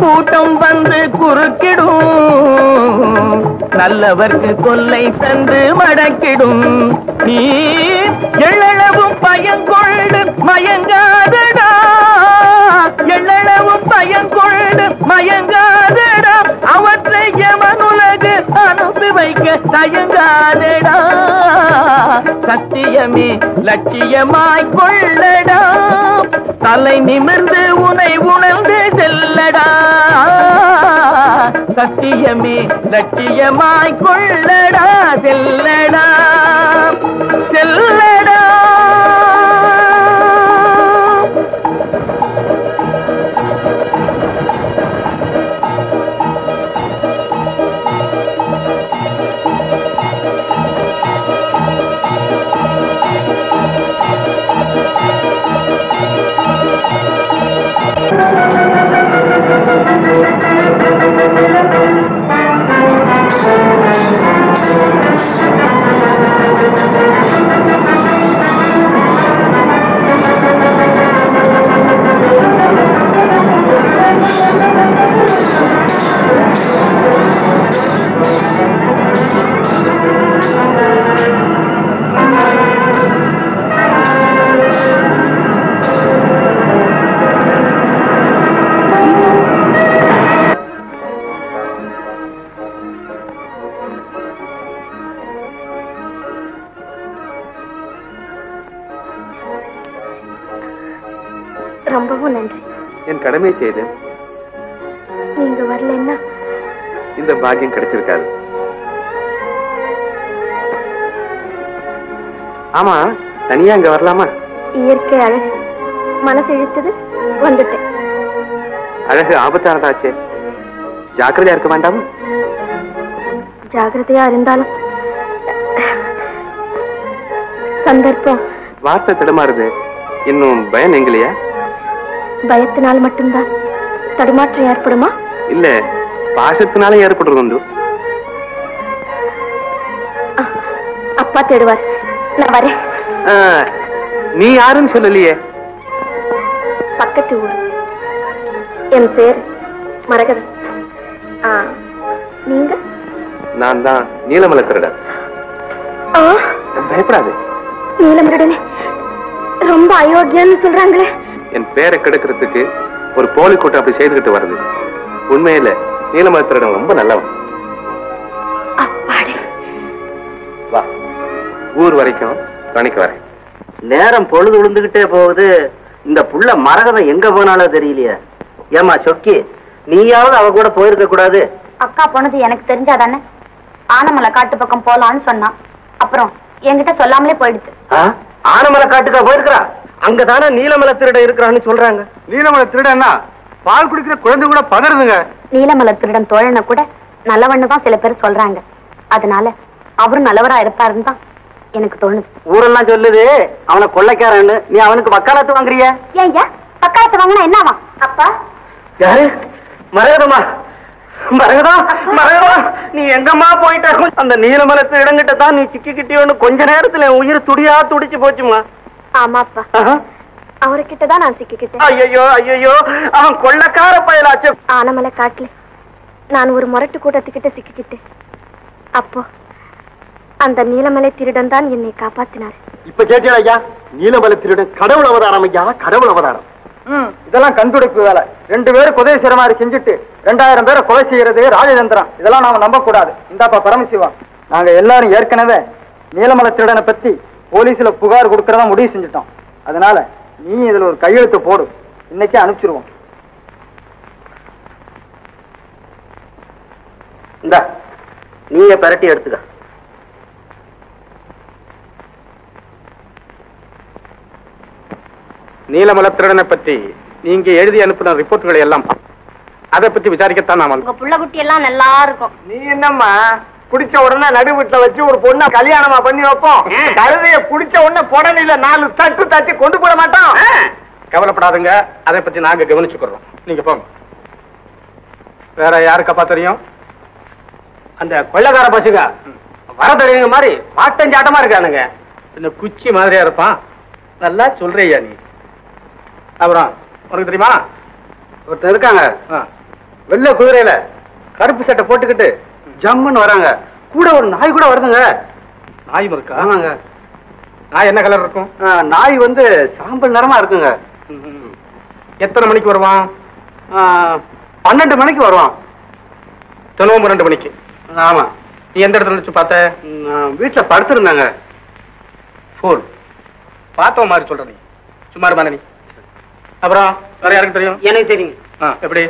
கூட்டம் வந்து குறுக்கிடும், நல்லவர்க்கு கொல்லை தந்து மடக்கிடும். நீ எள்ளளவும் பயங்கொண்டு மயங்காதடா, எள்ளளவும் பயங்கொண்டு மயங்காதடா, அவற்றை எமனுலகு அனுப்பி வைக்க தயங்காதடா. சத்தியமே லட்சியமாய் கொள்ளடா, தலை நிமிர்ந்து உன்னை உணர்ந்து செல்லடா. சத்தியமே லட்சியமாய் கொள்ளடா, செல்லடா. ரொம்பவும் நன்றி. என் கடமையை செய்தேன். நீங்க வரலன்னா இந்த பாக்கியம் கிடைச்சிருக்காது. ஆமா, தனியா அங்க வரலாமா? இயற்கை அழகு மனசு இழுத்தது, வந்துட்டேன். அழகு ஆபத்தானதாச்சே, ஜாக்கிரதையா இருக்க வேண்டாம்? ஜாகிரதையா இருந்தாலும் சந்தர்ப்பம். வார்த்தை தடுமாறுது. இன்னும் பயம் நீங்களையா? பயத்தினால் மட்டும்தான் தடுமாற்றம் ஏற்படுமா? இல்ல, பாசத்தினால ஏற்படுறது உண்டு. அப்பா தேடுவார், நான் வரேன். நீ யாருன்னு சொல்லலையே. பக்கத்து ஊர். என் பேர் மரகதன். நீங்க? நான் தான் நீலமலை திருடன். பயப்படாது. நீலமருடனே ரொம்ப அயோக்கியன்னு சொல்றாங்களே. என் பேரை கெடுக்கிறதுக்கு ஒரு போலி கூட்டம் அப்படி செய்துகிட்டு வருது. உண்மையில நீலமலை திருடன் ரொம்ப நல்லவன். வா, ஊர் வரைக்கும் துணைக்கு வரேன். நேரம் பொழுது விழுந்துகிட்டே போகுது. இந்த புள்ள மரகதம் எங்க போனாலும் தெரியலையே. ஏமா சொக்கி, நீயாவது அவ கூட போயிருக்க கூடாது? அக்கா போனது எனக்கு தெரிஞ்சாதானே. ஆனமலை காட்டு பக்கம் போலான்னு சொன்னான். அப்புறம் என்கிட்ட சொல்லாமலே போயிடுச்சு. ஆனமலை காட்டுக்கா போயிருக்கிறா? அங்கதானே நீலமலை திருடன் இருக்கிறான்னு சொல்றாங்க. நீலமலை திருடன்னா பால் குடிக்கிற குழந்தை கூட பதறுதுங்க. நீலமலை திருடன் தோழனை கூட நல்லவன்னு தான் சில பேர் சொல்றாங்க. அதனால அவரும் நல்லவரா இருப்பாருன்னு தான் எனக்கு தோணுது. ஊரெல்லாம் சொல்லுது அவனை கொள்ளைக்காரன்னு. நீ அவனுக்கு வக்காலத்து வாங்குறிய? ஏய்யா, வக்காலத்து வாங்கினா என்னவா? அப்பா யாரு? மரகதமா? மரகதா, மரகதா, நீ எங்கம்மா போயிட்ட? அந்த நீலமலை திருடங்கிட்ட தான் நீ சிக்கிக்கிட்டியோன்னு கொஞ்ச நேரத்துல உயிர் துடியா துடிச்சு போச்சுமா. ஆமாப்பா, அவர்கிட்டதான் நான் சிக்கிக்கிட்டேன். ஐயோ ஐயோ, அவன் கொள்ளைக்கார பயலாச்சு. ஆனமலை காட்டுல நான் ஒரு முரட்டு கூட்டத்துக்கிட்ட சிக்கிக்கிட்டேன். அப்போ அந்த நீலமலை திருடன் தான் என்னை காப்பாத்தினார். இப்ப கேட்டீங்களா ஐயா? நீலமலை திருடன் கடவுள் அவதாரம் ஐயா, கடவுள் அவதாரம். இதெல்லாம் கண்துடைப்பு வேலை. 2 பேரும் உதவி செய்யற மாதிரி செஞ்சுட்டு 2000 பேரை கொலை செய்யறது ராஜதந்திரம். இதெல்லாம் நாம நம்ப கூடாது. இந்தாப்பா பரமசிவா, நாங்க எல்லாரும் ஏற்கனவே நீலமலை திருடனை பத்தி போலீஸ்ல புகார் கொடுக்கறதா முடிவு செஞ்சுட்டோம். அதனால நீ இதுல ஒரு கையெழுத்து போடு, இன்னைக்கே அனுப்பிச்சிருவோம். இந்த நீயே பரட்டி எடுத்துக்க. நீலமலை திருடனை பத்தி நீங்க எழுதி அனுப்பின ரிப்போர்ட்டுகளை எல்லாம் அதை பத்தி விசாரிக்கத்தான் நாம. உங்க புள்ள குட்டி எல்லாம் நல்லா இருக்கும். நீ என்னம்மா குடிச்ச உடனே நடு வீட்டுல வச்சு ஒரு பொண்ணை கல்யாணமா பண்ணி வைப்போம். கழுதைய குடிச்ச உடனே புடனையில 4 தட்டு தட்டி கொண்டு போட மாட்டோம். கவலைப்படாதுங்க, அதை பத்தி நாங்க கவனிச்சுக்கிறோம். நீங்க போங்க. வேற யாருக்கப்பா தெரியும்? அந்த கொள்ளைக்கார பசுங்க வர தெரியுங்க மாதிரி பாட்டஞ்சாட்டமா இருக்கானுங்க. இந்த குச்சி மாதிரியா இருப்பான். நல்லா சொல்றியா நீ? அப்புறம் உனக்கு தெரியுமா? ஒருத்தர் இருக்காங்க, வெள்ளை குதிரையில கருப்பு சட்டை போட்டுக்கிட்டு ஜம்முன்னு வராங்க. கூட ஒரு நாய் கூட வருதுங்க. நாயும் இருக்கா? ஆமாங்க. நாய் என்ன கலர் இருக்கும்? நாய் வந்து சாம்பல் நிறமா இருக்குங்க. எத்தனை மணிக்கு வருவான்? 12 மணிக்கு வருவான். தினமும் 2 மணிக்கு. ஆமா. நீ எந்த இடத்துல வச்சு பார்த்த? வீட்டுல படுத்திருந்தாங்க. ஃபோன் பார்த்தவ மாதிரி சொல்ற நீ. சும்மா இருமா நீ. அப்புறம் வேற யாருக்கு தெரியும்? எனக்கு தெரியுங்க. எப்படி?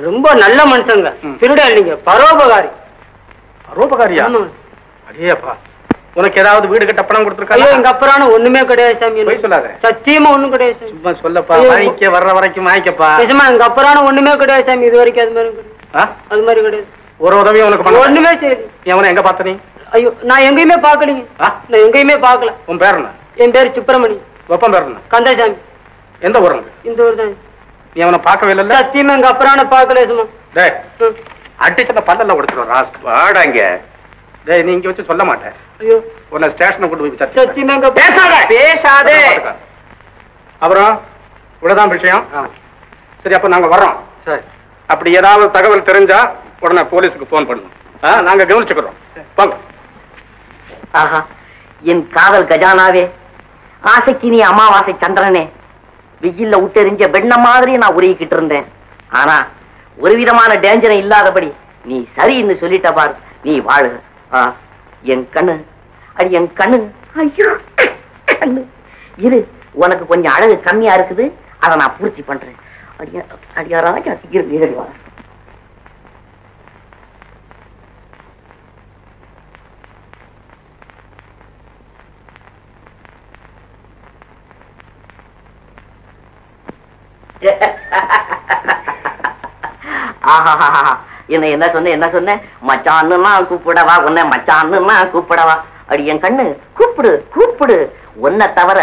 ரொம்ப நல்ல மனுஷங்க. திருட இல்லைங்க, பரோபகாரி. பரோபகாரியா? அடேப்பா, உனக்கு ஏதாவது வீடு கட்ட பணம் கொடுத்துருக்காங்க? எங்க அப்புறம் ஒண்ணுமே கிடையாது சாமி. போய் சொல்லாத. சத்தியமா ஒண்ணும் கிடையாது. சும்மா சொல்லப்பா. வாங்கிக்க, வர்ற வரைக்கும் வாங்கிக்கப்பா. நிஜமா எங்க அப்புறம் ஒண்ணுமே கிடையாது சாமி. இது வரைக்கும் அது மாதிரி கிடையாது. ஒரு உதவியும் உனக்கு பண்ண ஒண்ணுமே சரி. நீ அவனை எங்க பார்த்த? நீ? ஐயோ, நான் எங்கேயுமே பாக்கலீங்க. நான் எங்கேயுமே பாக்கல. உன் பேர் என்ன? என் பேரு சுப்பிரமணி. ஒப்பம் பேர் என்ன? கந்தசாமி. எந்த ஊருங்க? இந்த ஊர் தான். நீ அவனை பார்க்கவே இல்லை? சத்தியமா எங்க அப்புறம் பாக்கல சும்மா. டேய், அடிச்சத பல்லல உடைச்சிரும் ராஸ். வாடாங்க. டேய், நீ இங்க வச்சு சொல்ல மாட்டேன். ஐயோ, உன்னை ஸ்டேஷனை கொண்டு போய் விசாரிச்சு. சத்தியமா எங்க பேசாதே. அப்புறம் இவ்வளவுதான் விஷயம். சரி, அப்ப நாங்க வர்றோம். சரி. அப்படி ஏதாவது தகவல் தெரிஞ்சா உடனே போலீஸுக்கு போன் பண்ணணும். நாங்க கவனிச்சுக்கிறோம். போங்க. ஆஹா, என் காதல் கஜானாவே, ஆசைக்கு நீ அமாவாசை சந்திரனே, வெயில்ல விட்டெறிஞ்ச வெண்ண மாதிரி நான் உருகிக்கிட்டு இருந்தேன். ஆனா ஒரு விதமான டேஞ்சரை இல்லாதபடி நீ சரின்னு சொல்லிட்ட பாரு. நீ வாழு. என் கண்ணு, அடி என் கண்ணு. ஐயோ கண்ணு, இரு, உனக்கு கொஞ்சம் அழகு கம்மியா இருக்குது, அதை நான் பூர்த்தி பண்றேன். அடியா அடியா ராஜா சீக்கிரம் வா. என்ன சொன்ன மச்சான்னு நான் கூப்பிடவா, உன்னை மச்சான்னு நான் கூப்பிடவா. அடி என் கண்ணு கூப்பிடு கூப்பிடு. உன்னை தவிர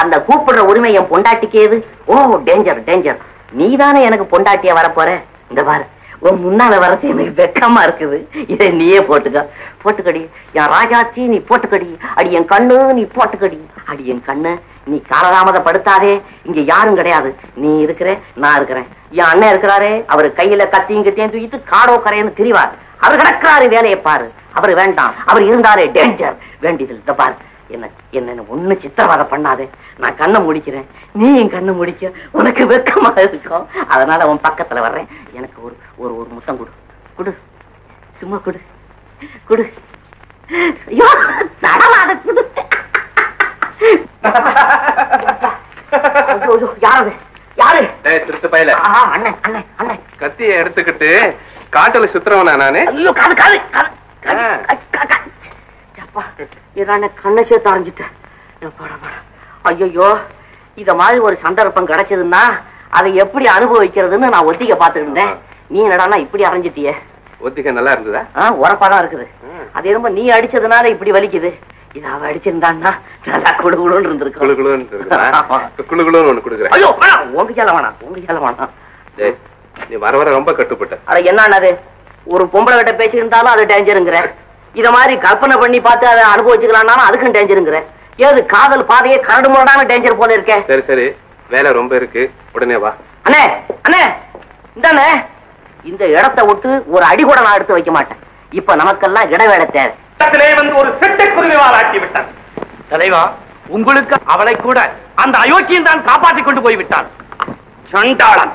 அந்த கூப்பிடுற உரிமை என் பொண்டாட்டிக்கேது. ஓ டேஞ்சர் டேஞ்சர். நீதானே எனக்கு பொண்டாட்டிய வரப்போற. இந்த பாரு, உன் முன்னால வரது எனக்கு வெக்கமா இருக்குது. இதை நீயே போட்டுக்கடி என் ராஜாச்சி, நீ போட்டுக்கடி. அடி என் கண்ணு நீ போட்டுக்கடி. அடி என் கண்ணு நீ காலதாமதப்படுத்தாதே. இங்க யாரும் கிடையாது, நீ இருக்கிற நான் இருக்கிறேன். என் அண்ணன் இருக்கிறாரே, அவரு கையில கத்தியும் கத்தியும் தூக்கிட்டு காடோ கரையன்னு திரிவார். அவர் கிடக்கிறாரு, வேலையை பாரு. அவரு வேண்டாம், அவர் இருந்தாரே டேஞ்சர். வேண்டியது இந்த பாரு, என்ன ஒண்ணு சித்திரவதை பண்ணாதே. நான் கண்ணை முடிக்கிறேன், நீ என் கண்ணை முடிக்க. உனக்கு வெக்கமா இருக்கும், அதனால உன் பக்கத்துல வர்றேன். எனக்கு ஒரு ஒரு முத்தம் கொடு கொடு, சும்மா கொடு கொடு. ஐயோ தடவாத கொடு. யாரு யாரு? திருட்டு பயல. அண்ணன் அண்ணன் அண்ணன் கத்திய எடுத்துக்கிட்டு காட்டுல சுத்துறவனா நானு? ஐயோ காது காது கண்ணை சேர்த்து அரைஞ்சிட்டேன். ஐயோ இத மாதிரி ஒரு சந்தர்ப்பம் கிடைச்சதுன்னா அதை எப்படி அனுபவிக்கிறதுன்னு நான் ஒத்திக்க பாத்துட்டு இருந்தேன். நீ என்னடா இப்படி அரைஞ்சிட்டிய? ஒத்திக்க நல்லா இருந்ததா? உரப்பாதான் இருக்குது. அது என்னமோ நீ அடிச்சதுனால இப்படி வலிக்குது. இது அவ அடிச்சிருந்தான்னா நல்லா குழுகுழுன்னு இருந்திருக்கு. குழுகுழுன்னு ஒண்ணு கொடுக்குறேன். ஐயோ உங்க சேல வேணாம், உங்க சேல வேணாம். நீ வர வர ரொம்ப கட்டுப்பட்ட. அட என்னது, ஒரு பொம்பளை கிட்ட பேசியிருந்தாலும் அது டேஞ்சருங்கிற. இத மாதிரி கற்பனை பண்ணி பார்த்து அதை அனுபவிச்சுக்கலாம்னாலும் அதுக்கும் டேஞ்சருங்கிற. ஏது காதல் பாதையே கரடு முரடான டேஞ்சர் போல இருக்கே. சரி சரி, வேலை ரொம்ப இருக்கு, உடனே வா. அண்ணே அண்ணே இந்தானே, இந்த இடத்தை விட்டு ஒரு அடி கூட நான் எடுத்து வைக்க மாட்டேன். இப்ப நமக்கெல்லாம் இடவேளை தேவை. வந்து ஒரு சிட்டுக்குருவிவால் ஆக்கி விட்டார். தலைவா, உங்களுக்கு அவளை கூட அந்த அயோக்கியன் தான் காப்பாற்றிக் கொண்டு போய்விட்டான். சண்டாளன்,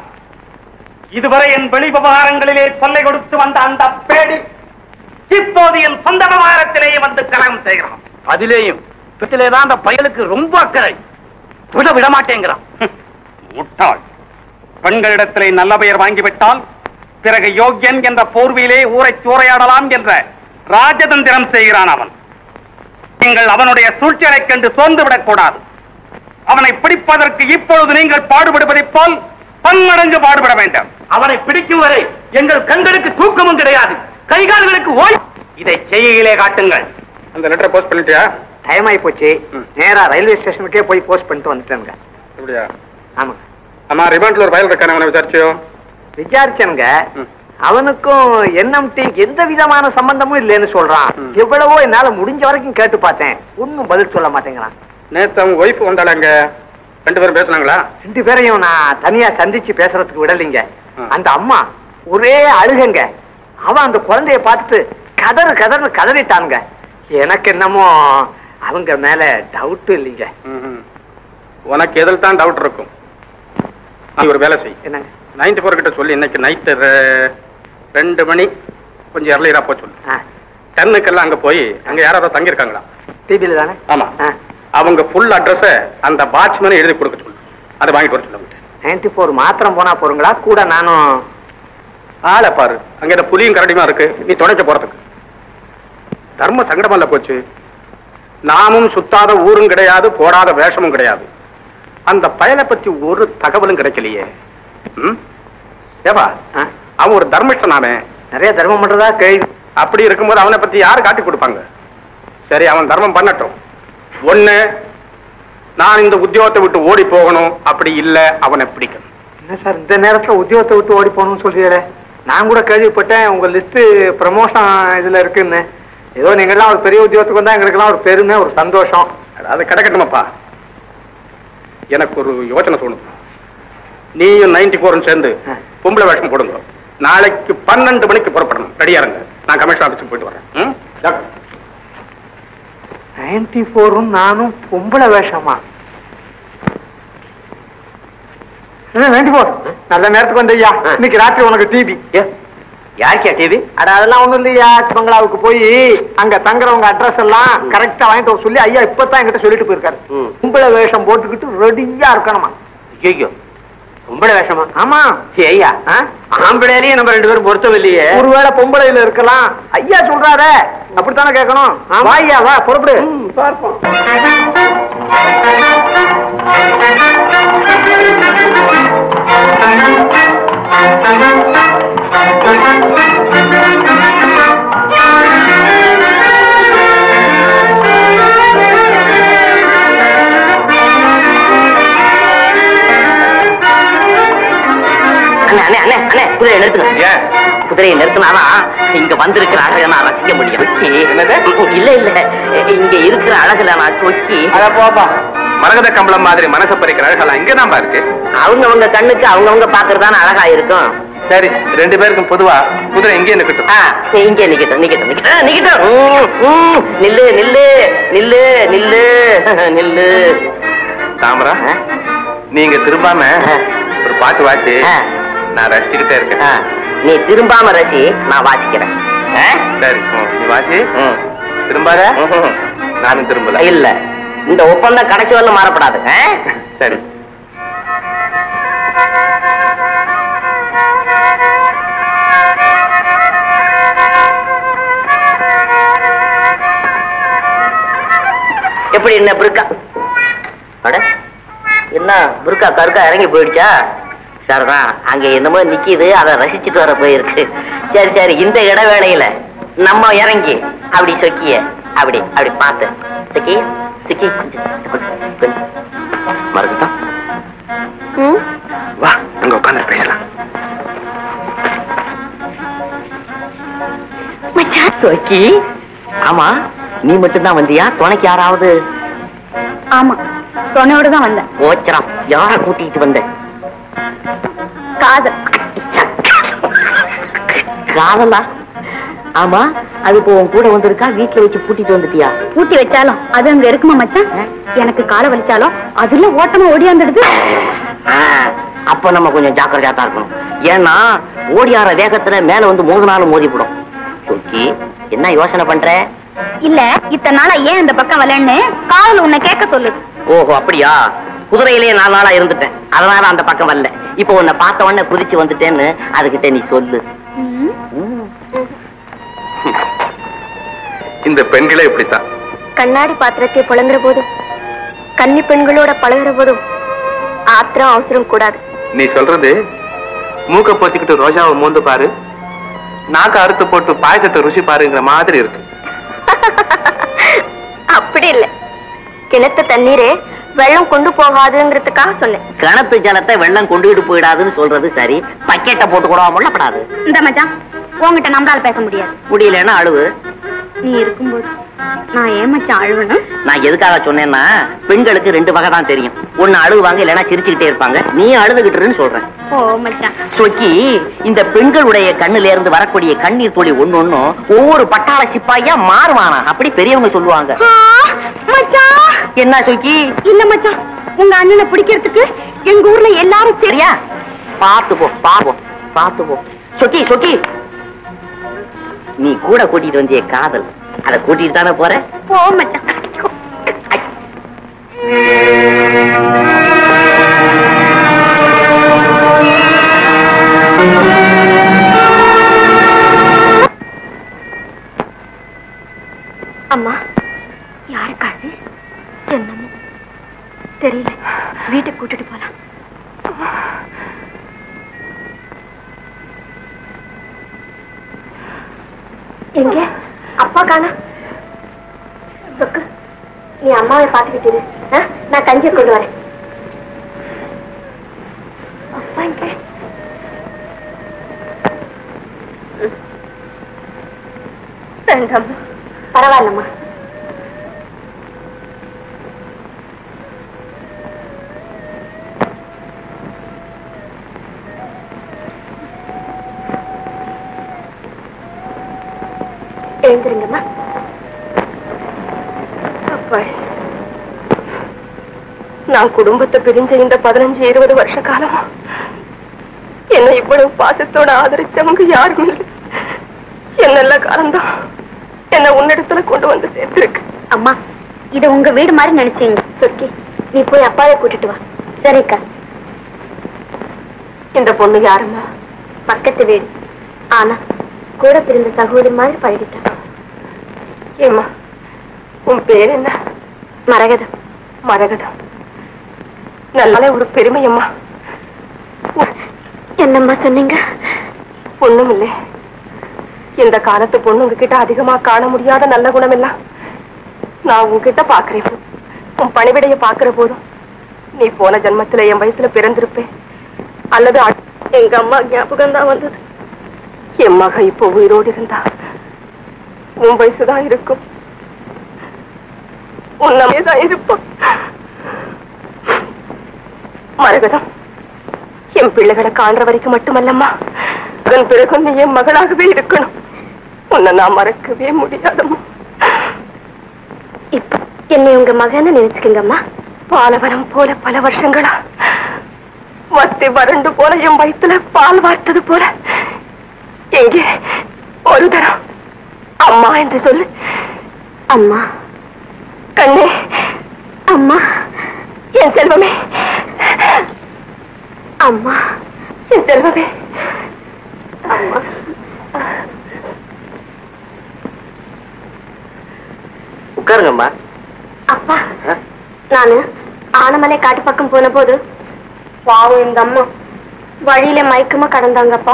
இதுவரை என் வெளி விவகாரங்களிலே தொல்லை கொடுத்து வந்த அந்த பேடி இப்போது என் சொந்த விவகாரத்திலேயே வந்து கலகம் செய்கிறான். அதிலேயும் வீட்டிலேதான் அந்த பயலுக்கு ரொம்ப அக்கறை. விட மாட்டேங்கிறான். முட்டாள். பெண்களிடத்திலே நல்ல பெயர் வாங்கிவிட்டால் பிறகு யோக்கியன் என்ற போர்வையிலே ஊரை சூறையாடலாம் என்ற ராஜதந்திரம் செய்கிறான் அவன். நீங்கள் அவனுடைய சூழ்ச்சியைக் கண்டு சோர்ந்து விடக்கூடாது. அவனை பிடிப்பதற்கு இப்பொழுது நீங்கள் பாடுபடுவதைப் போல் பன்மடங்கு பாடுபட வேண்டும். அவனை பிடிக்கும் வரை எங்கள் கண்களுக்கு தூக்கமும் கிடையாது, கைகால்களுக்கு ஓய். இதை செய்கையிலே காட்டுங்கள். அந்த லெட்டரை போஸ்ட் பண்ணிட்டியா? டைம் ஆகி போச்சு, நேரா ரயில்வே ஸ்டேஷனுக்கே போய் போஸ்ட் பண்ணிட்டு வந்துட்டேங்க. அப்படியா? ஆமாங்க. ஆமா, ரிமாண்ட்ல ஒரு பயல் இருக்கான, அவனை விசாரிச்சியோ? விசாரிச்சனுங்க. அவனுக்கும் என்எம்டி எந்த விதமான சம்பந்தமும் இல்லைன்னு சொல்றான். எவ்வளவோ என்னால முடிஞ்ச வரைக்கும் கேட்டு பார்த்தேன், ஒன்னும் பதில் சொல்ல மாட்டேங்கிறான். நேத்து அவங்க ஒய்ஃப் வந்தாங்க, ரெண்டு பேரும் பேசினாங்களா? ரெண்டு பேரையும் நான் தனியா சந்திச்சு பேசுறதுக்கு விடலைங்க. அந்த அம்மா ஒரே அழுகங்க. அவன் அந்த குழந்தைய பார்த்துட்டு கதறு கதர்னு கதறிட்டானுங்க. எனக்கு என்னமோ அவங்க மேல டவுட் இல்லைங்க. உனக்கு எதில் தான் டவுட் இருக்கும். நீ ஒரு வேலை செய். என்னங்க? 94 கிட்ட சொல்லி இன்னைக்கு நைட்டு 2 மணி கொஞ்சம் எர்லியரா போய் சொல்லு. 10க்கெல்லாம் அங்க போய் அங்க யாராவது தங்கியிருக்காங்களா? டிபில தானே? ஆமா. அவங்க ஃபுல் அட்ரஸ அந்த வாட்ச்மேன் எழுதி கொடுக்க சொல்லு. அதை வாங்கிட்டு வர சொல்லுங்க. 94 மாத்திரம் போனா போறீங்களா? கூட நானும் ஆளை பாரு. அங்க இந்த புலியும் கரடியுமா இருக்கு, நீ துணைக்க போறதுக்கு. தர்ம சங்கடமல்ல போச்சு. நாமும் சுத்தாத ஊரும் கிடையாது, போடாத வேஷமும் கிடையாது. அந்த பயலை பத்தி ஒரு தகவலும் கிடைக்கலையே. ஏவா, அவன் ஒரு தர்மிஷ்டனாமே, நிறைய தர்மம் பண்றதா கேள்வி. அப்படி இருக்கும்போது அவனை பத்தி யாரு காட்டி கொடுப்பாங்க? சரி, அவன் தர்மம் பண்ணட்டும். ஒண்ணு, நான் இந்த உத்தியோகத்தை விட்டு ஓடி போகணும். அப்படி இல்ல அவனை பிடிக்கணும். என்ன சார் இந்த நேரத்துல உத்தியோகத்தை விட்டு ஓடி போகணும்னு சொல்றீங்களே? நான் கூட கேள்விப்பட்டேன் உங்க லிஸ்ட் ப்ரமோஷன் இதுல இருக்குன்னு. ஏதோ நீங்கெல்லாம் ஒரு பெரிய உத்தியோகத்துக்கு வந்தா எங்களுக்கெல்லாம் ஒரு பெருமை, ஒரு சந்தோஷம். அது கிடைக்கட்டுமாப்பா. எனக்கு ஒரு யோசனை தோணும். நீயும் 94 சேர்ந்து பொம்பளை வேஷம் போடுங்க. நாளைக்கு 12 மணிக்கு புறப்படணும். ரெடியா இருங்க. நான் கமிஷன் ஆபீஸுக்கு போயிட்டு வரேன். 94 நானும் பொம்பளை வேஷமா? 94 நல்ல நேரத்துக்கு வந்தையா. இன்னைக்கு ராத்திரி உனக்கு டிவி. யாருக்கா டிவி? அட அதெல்லாம் ஒண்ணும் இல்லையா, பங்களாவுக்கு போய் அங்க தங்குறவங்க அட்ரஸ் எல்லாம் கரெக்டா வாங்கிட்டு வர சொல்லி ஐயா இப்பதான் என்கிட்ட சொல்லிட்டு போயிருக்காரு. பொம்பளை வேஷம் போட்டுக்கிட்டு ரெடியா இருக்கணுமா. ஐயோ, பொம்பளை வேஷமா? ஆமா. ஐயா ஆம்பளையிலேயே நம்ம 2 பேரும் பொருத்தம் இல்லையே. ஒருவேளை பொம்பளையில இருக்கலாம். ஐயா சொல்றாரு, அப்படித்தானே கேட்கணும். வா ஐயா, வா புறப்படு. பார்ப்போம். குதிரையை நிறுத்துங்க. குதிரையை நிறுத்தினாதான் இங்க வந்திருக்கிற அழகை நான் ரசிக்க முடியும். இல்ல இல்ல, இங்க இருக்கிற அழகுல நான் சொக்கி. போப்பா, மரகத கம்பளம் மாதிரி மனசை பறிக்கிற அழகெல்லாம் இங்கதான் இருக்கு. அவங்க கண்ணுக்கு அவங்கவுங்க பாக்குறதான அழகா இருக்கும். சரி, 2 பேருக்கும் பொதுவா குதிரை எங்கே நிக்கட்டும்? இங்கே நிக்கட்டும். நில்லு நில்லு நில்லு நில்லு நில்லு. தாமரா, நீங்க திரும்பாம ஒரு பாட்டு வாசி, நான் ரசிச்சுக்கிட்டே இருக்கேன். நீ திரும்பாம ரசி, நான் வாசிக்கிறேன். சரி, நீ வாசி. திரும்பாத. நானும் திரும்பல. இல்ல, இந்த ஒப்பந்தம் கடைசி வரல மாறப்படாது. சரி. எப்படி என்ன புருக்கா? என்ன புருக்கா கருக்கா இறங்கி போயிடுச்சா? சரிதான், அங்க என்னமோ நிக்கிது, அதை ரசிச்சுட்டு வர போயிருக்கு. சரி சரி, இந்த இடைவேளையில நம்ம இறங்கி அப்படி சொக்கிய அப்படி அப்படி பார்த்து சொக்கி சொக்கி மறந்துதான். வா, அங்க உட்காந்து பேசலாம். சொக்கி, ஆமா நீ மட்டும்தான் வந்தியா? துணைக்கு யாராவது? ஆமா, துணையோட தான் வந்தேன். ஓச்சரம், யார கூட்டிட்டு வந்த? காதல். காதலா? ஆமா, அது இப்போ உன் கூட வந்திருக்கா, வீட்டுல வச்சு பூட்டிட்டு வந்துட்டியா? பூட்டி வச்சாலும் அது அங்க இருக்குமா மச்சான்? எனக்கு காலை வலிச்சாலும் அதுல ஓட்டமா ஓடியாந்துடுது. அப்ப நம்ம கொஞ்சம் ஜாக்கிரதையா தான் இருக்கணும். ஏன்னா ஓடியார வேகத்துல மேல வந்து மோதினாலும் மோதிவிடும். சொக்கி, என்ன யோசனை பண்ற? இல்ல, இத்தனை நாளா ஏன் இந்த பக்கம் வரலன்னு காதல் உன்னை கேட்க சொல்லு. ஓஹோ, அப்படியா? குதிரையிலேயே 4 நாளா இருந்துட்டேன், அதனால அந்த பக்கம் வரல. இப்ப உன்னை பார்த்த உடனே குதிச்சு வந்துட்டேன்னு அதுகிட்ட நீ சொல்லு. இந்த பெண்களே இப்படித்தான். கண்ணாடி பாத்திரத்தை புலங்குற போதும் கன்னி பெண்களோட பழகுற போதும் ஆத்திரம் அவசரம் கூடாது. நீ சொல்றது மூக்க பொத்திக்கிட்டு ரோஜாவை மோந்து பாரு, நாக்க அறுத்து போட்டு பாயசத்தை ருசி பாருங்கிற மாதிரி இருக்கு. அப்படி இல்ல, கிணத்து தண்ணீரே வெள்ளம் கொண்டு போகாதுங்கிறதுக்காக சொன்னேன். கிணத்து ஜலத்தை வெள்ளம் கொண்டுகிட்டு போயிடாதுன்னு சொல்றது சரி, பக்கெட்டை போட்டு கூட முள்ளப்படாது. இந்த மச்சான், உங்ககிட்ட நம்மளால பேச முடியாது. முடியலன்னா அழுவு. நீ இருக்கும்போது நான் ஏன் மச்சான் அழுவணும்? நான் எதுக்காக சொன்னேன்னா, பெண்களுக்கு 2 வகை தான் தெரியும். ஒண்ணு அழுவாங்க, இல்லைன்னா சிரிச்சுக்கிட்டே இருப்பாங்க. நீ அழுதுகிட்டுன்னு சொல்றேன். ஓ மச்சான். சொக்கி, இந்த பெண்களுடைய கண்ணுல இருந்து வரக்கூடிய கண்ணீர் துளி ஒன்னொன்னும் ஒவ்வொரு பட்டாள சிப்பாயா மாறுவானா, அப்படி பெரியவங்க சொல்லுவாங்க. மச்சான். என்ன சொக்கி? இல்ல மச்சான், உங்க அண்ணனை பிடிக்கிறதுக்கு எங்க ஊர்ல எல்லாரும் சரியா? பாத்து போ, பாப்போம், பாத்து போ. சொக்கி சொக்கி, நீ கூட கூட்டிட்டு வந்திய காதல், அதை கூட்டிட்டு தானே போற? போ மச்சான். அம்மா, யாருக்காது? என்னமோ தெரியல, வீட்டுக்கு கூட்டிட்டு போலாம். எங்க அப்பா காணா? சொக்கு, நீ அம்மாவை பாத்துக்கிட்டு, நான் கஞ்சியை கொண்டு வரேன். அப்பா எங்க? வேண்டாம், பரவாயில்லம்மா. எழுந்திருங்கம்மா. அப்பா, நான் குடும்பத்தை பிரிஞ்ச இந்த 15-20 வருஷ காலமா என்னை இவ்வளவு பாசத்தோட ஆதரிச்சவங்க யாரும் இல்லை. என் நல்ல காலம்தான் என்ன உன்னிடத்துல கொண்டு வந்து சேர்த்திருக்கு. அம்மா, இத உங்க வீடு மாதிரி நினைச்சீங்க. சொக்கி, நீ போய் அப்பாவை கூட்டிட்டு வா. சரிக்கா. இந்த பொண்ணு யாருமா? பக்கத்து வீடு. ஆனா கூட பிறந்த சகோதரி மாதிரி பழகிட்டான். ஏம்மா, உன் பேர் என்ன? மரகதம். மரகதம். நல்ல ஒரு பெருமையம்மா. என்னம்மா சொன்னீங்க? ஒண்ணும் இல்லை. இந்த காலத்து பொண்ணு உங்ககிட்ட அதிகமா காண முடியாத நல்ல குணம் எல்லாம் நான் உங்ககிட்ட பாக்குறேன். உன் பணிவிடைய பாக்குற போதும் நீ போன ஜென்மத்துல என் வயசுல பிறந்திருப்பேன், அல்லது எங்க அம்மா ஞாபகம் தான் வந்தது. என் மக இப்போ உயிரோடு இருந்தா உன் வயசுதான் இருக்கும், உன்னமேதான் இருப்போம். மரகதம், என் பிள்ளைகளை காண்ற வரைக்கும் மட்டுமல்லம்மா, அதன் பிறகு நீ என் மகளாகவே இருக்கணும். உன்னை நான் மறக்கவே முடியாதம்மா. இப்ப என்னை உங்க மகன்னு நினைச்சுக்கங்கம்மா. பாலவரம் போல பல வருஷங்களா வத்தி வறண்டு போல என் வயிற்றுல பால் வார்த்தது போல எங்கே ஒரு தரம் அம்மா என்று சொல்லு. அம்மா. கண்ணே. அம்மா. என் செல்வமே. அம்மா. என் செல்வமே. அம்மா. உட்காருங்கம்மா. அப்பா, நானு ஆனமலை காட்டு பக்கம் போன போது பாவம் இந்த அம்மா வழியில மயக்கமா கடந்தாங்கப்பா.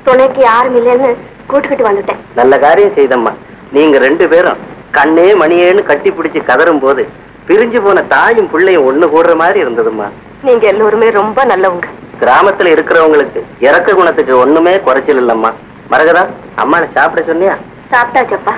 துணைக்கு யாரும் இல்லைன்னு கூட்டுக்கிட்டு வந்துட்டேன். நல்ல காரியம் செய்தம்மா. நீங்க 2 பேரும் கண்ணே மணியேன்னு கட்டி பிடிச்சு கதறும் போது பிரிஞ்சு போன தாயும் பிள்ளையும் ஒண்ணு கூடுற மாதிரி இருந்ததும்மா. நீங்க எல்லோருமே ரொம்ப நல்லவங்க. கிராமத்துல இருக்கிறவங்களுக்கு இறக்க குணத்துக்கு ஒண்ணுமே குறைச்சல் இல்லம்மா. மரகதா, அம்மாவை சாப்பிட சொன்னியா? சாப்பிட்டாச்சப்பா.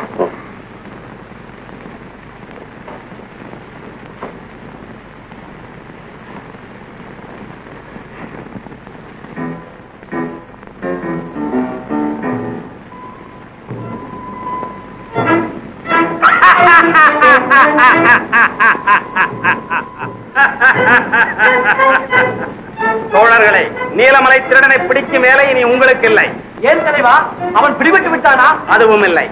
தோழர்களே, நீலமலை திருடனை பிடிக்கும் வேலை இனி உங்களுக்கு இல்லை. ஏன் தலைவா, அவன் பிடிபட்டு விட்டானா? அதுவும் இல்லை.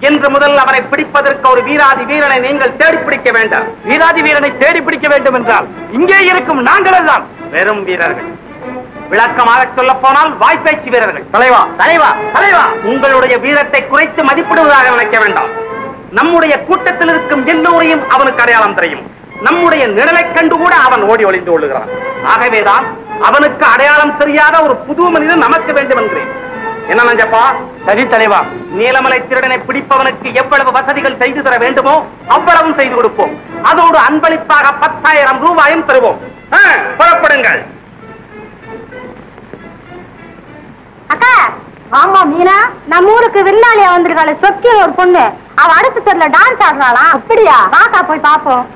இன்று முதல் அவனை பிடிப்பதற்கு ஒரு வீராதி வீரனை நீங்கள் தேடி பிடிக்க வேண்டாம். வீராதி வீரனை தேடி பிடிக்க வேண்டும் என்றால் இங்கே இருக்கும் நாங்கள் தான் வெறும் வீரர்கள். விளக்கமாக சொல்ல போனால் வாய்ப்பேச்சு வீரர்கள். தலைவா, தலைவா, தலைவா, உங்களுடைய வீரத்தை குறைத்து மதிப்பிடுவதாக நினைக்க வேண்டாம். நம்முடைய கூட்டத்தில் இருக்கும் எல்லோரையும் அவனுக்கு அடையாளம் தெரியும். நம்முடைய நிழலை கண்டு கூட அவன் ஓடி ஒளிந்து கொள்ளுகிறான். ஆகவேதான் அவனுக்கு அடையாளம் தெரியாத ஒரு புது மனிதன் நமக்கு வேண்டும் என்கிறேன். என்ன நஞ்சப்பா? சரி தலைவா. நீலமலை திருடனை பிடிப்பவனுக்கு எவ்வளவு வசதிகள் செய்து தர வேண்டுமோ அவ்வளவும் செய்து கொடுப்போம். அதோடு அன்பளிப்பாக 10,000 ரூபாயும் தருவோம். புறப்படுங்கள். அக்கா. ஆமா மீனா, நம்ம ஊருக்கு விருந்தாளியா வந்திருக்காளே சொக்கி ஒரு பொண்ணு. அவ அடுத்த தெருல டான்ஸ் ஆடுறாளா? அப்படியா? வாக்கா போய் பாப்போம்.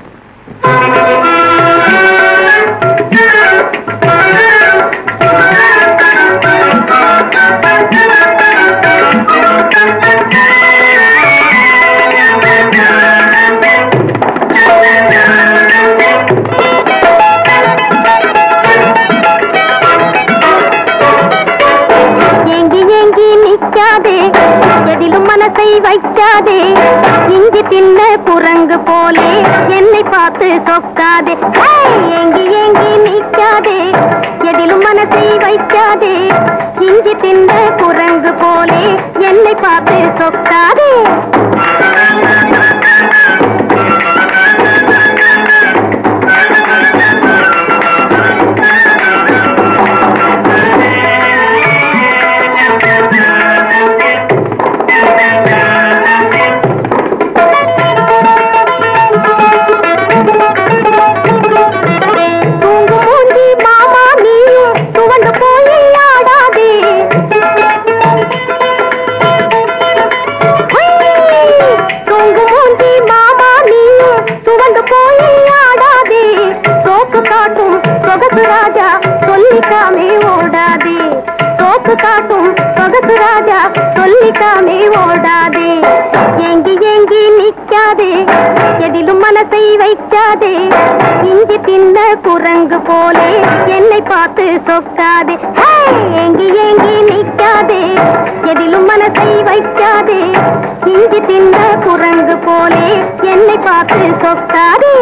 எதிலும் மனசை வைக்காதே, இஞ்சி தின்ன குரங்கு போலே என்னை பார்த்து சொக்காதே. ஏங்கி ஏங்கி நிற்காதே, எதிலும் மனசை வைக்காதே, இஞ்சி தின்ன குரங்கு போலே என்னை பார்த்து சொக்காதே. ராஜா சொல்லிக்காமே ஓடாதே, சோப்பு காட்டும் சொகசு ராஜா சொல்லிக்காமே ஓடாதே. ஏங்கி ஏங்கி நிக்காதே, எதிலும் மனசை வைக்காதே, இஞ்சி தின்ன குரங்கு போலே என்னை பார்த்து சொக்காதே. ஏங்கி ஏங்கி நிக்காதே, எதிலும் மனசை வைக்காதே, இஞ்சி தின்ன குரங்கு போலே என்னை பார்த்து சொக்காதே.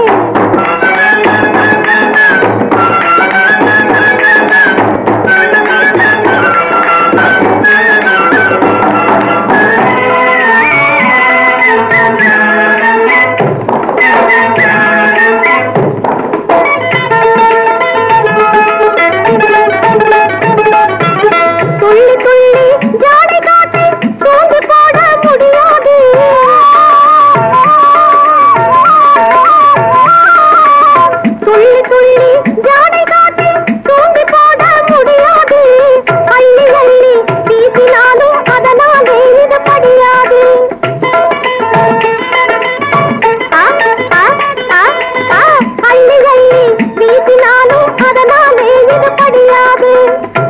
படியாது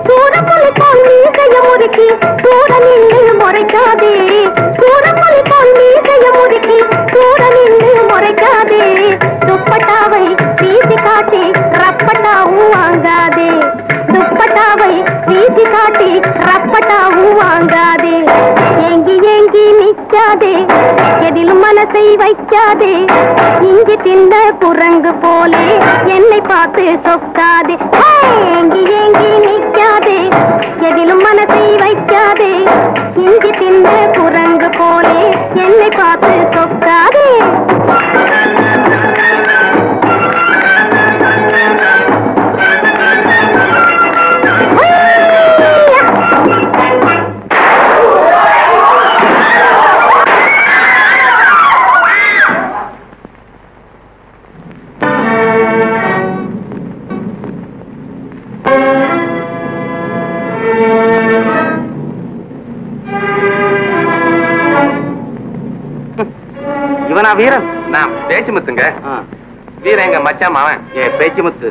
சூரமொழி போல் மீசைய முறுக்கி தூர நின்று முறைக்காதே சூரமொழி போல் மீசைய முறுக்கி தூர நின்று முறைக்காதே துப்பட்டாவை வீசி காட்டி ரப்பட்டாவும் வாங்காதே துப்பட்டாவை வீசி காட்டி ரப்பட்டாவும் வாங்காதே ஏங்கி ஏங்கி நிற்காதே எதிலும் மனசை வைக்காதே இஞ்சி திந்த குரங்கு போலே என்னை பார்த்து சொக்காதே ஏங்கி ஏங்கி நிற்காதே எதிலும் மனசை வைக்காதே இஞ்சி திந்த குரங்கு போலே என்னை பார்த்து சொக்காதே இவனா வீரன்? நான் பேச்சுமுத்துங்க. வீரன் எங்க மச்சான் அவன். பேச்சுமுத்து,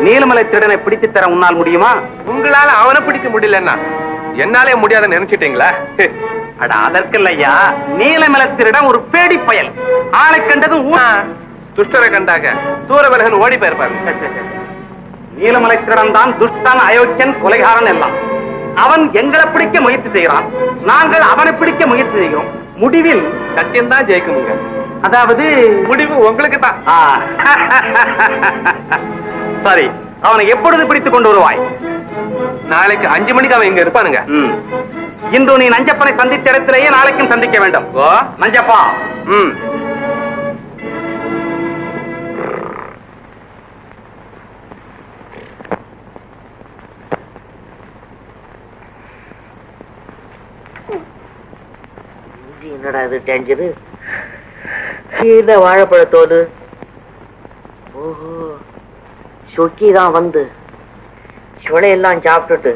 நீலமலை திருடனை பிடித்து தர உன்னால் முடியுமா? உங்களால அவனை பிடிக்க முடியலன்னா என்னாலே முடியாத நினைச்சிட்டீங்களா? அட அதற்கில்லையா, நீலமலை திருடன் ஒரு பேடி பயல். ஆளை கண்டதும் துஷ்டரை கண்டாக தூர விலகன் ஓடி போயிருப்பாரு. நீலமலை திருடன் தான் துஷ்டன், அயோக்கியன், கொலைகாரன் எல்லாம். அவன் எங்களை பிடிக்க முயற்சி செய்கிறான், நாங்கள் அவனை பிடிக்க முயற்சி செய்கிறோம். முடிவில் சத்தியம் தான் ஜெயிக்குமுங்க. அதாவது முடிவு உங்களுக்கு தான். சரி, அவனை எப்பொழுது பிடித்துக் கொண்டு வருவாய்? நாளைக்கு 5 மணிக்கு அவன் இங்க இருப்பானுங்க. இன்று நீ நஞ்சப்பனை சந்தித்த இடத்திலேயே நாளைக்கும் சந்திக்க வேண்டும். நஞ்சப்பா. என்னடா இது டேஞ்சரு? கீழே வாழைப்பழத்தோடு. ஓஹோ, சொக்கிதான் வந்து சுளையெல்லாம் சாப்பிட்டுட்டு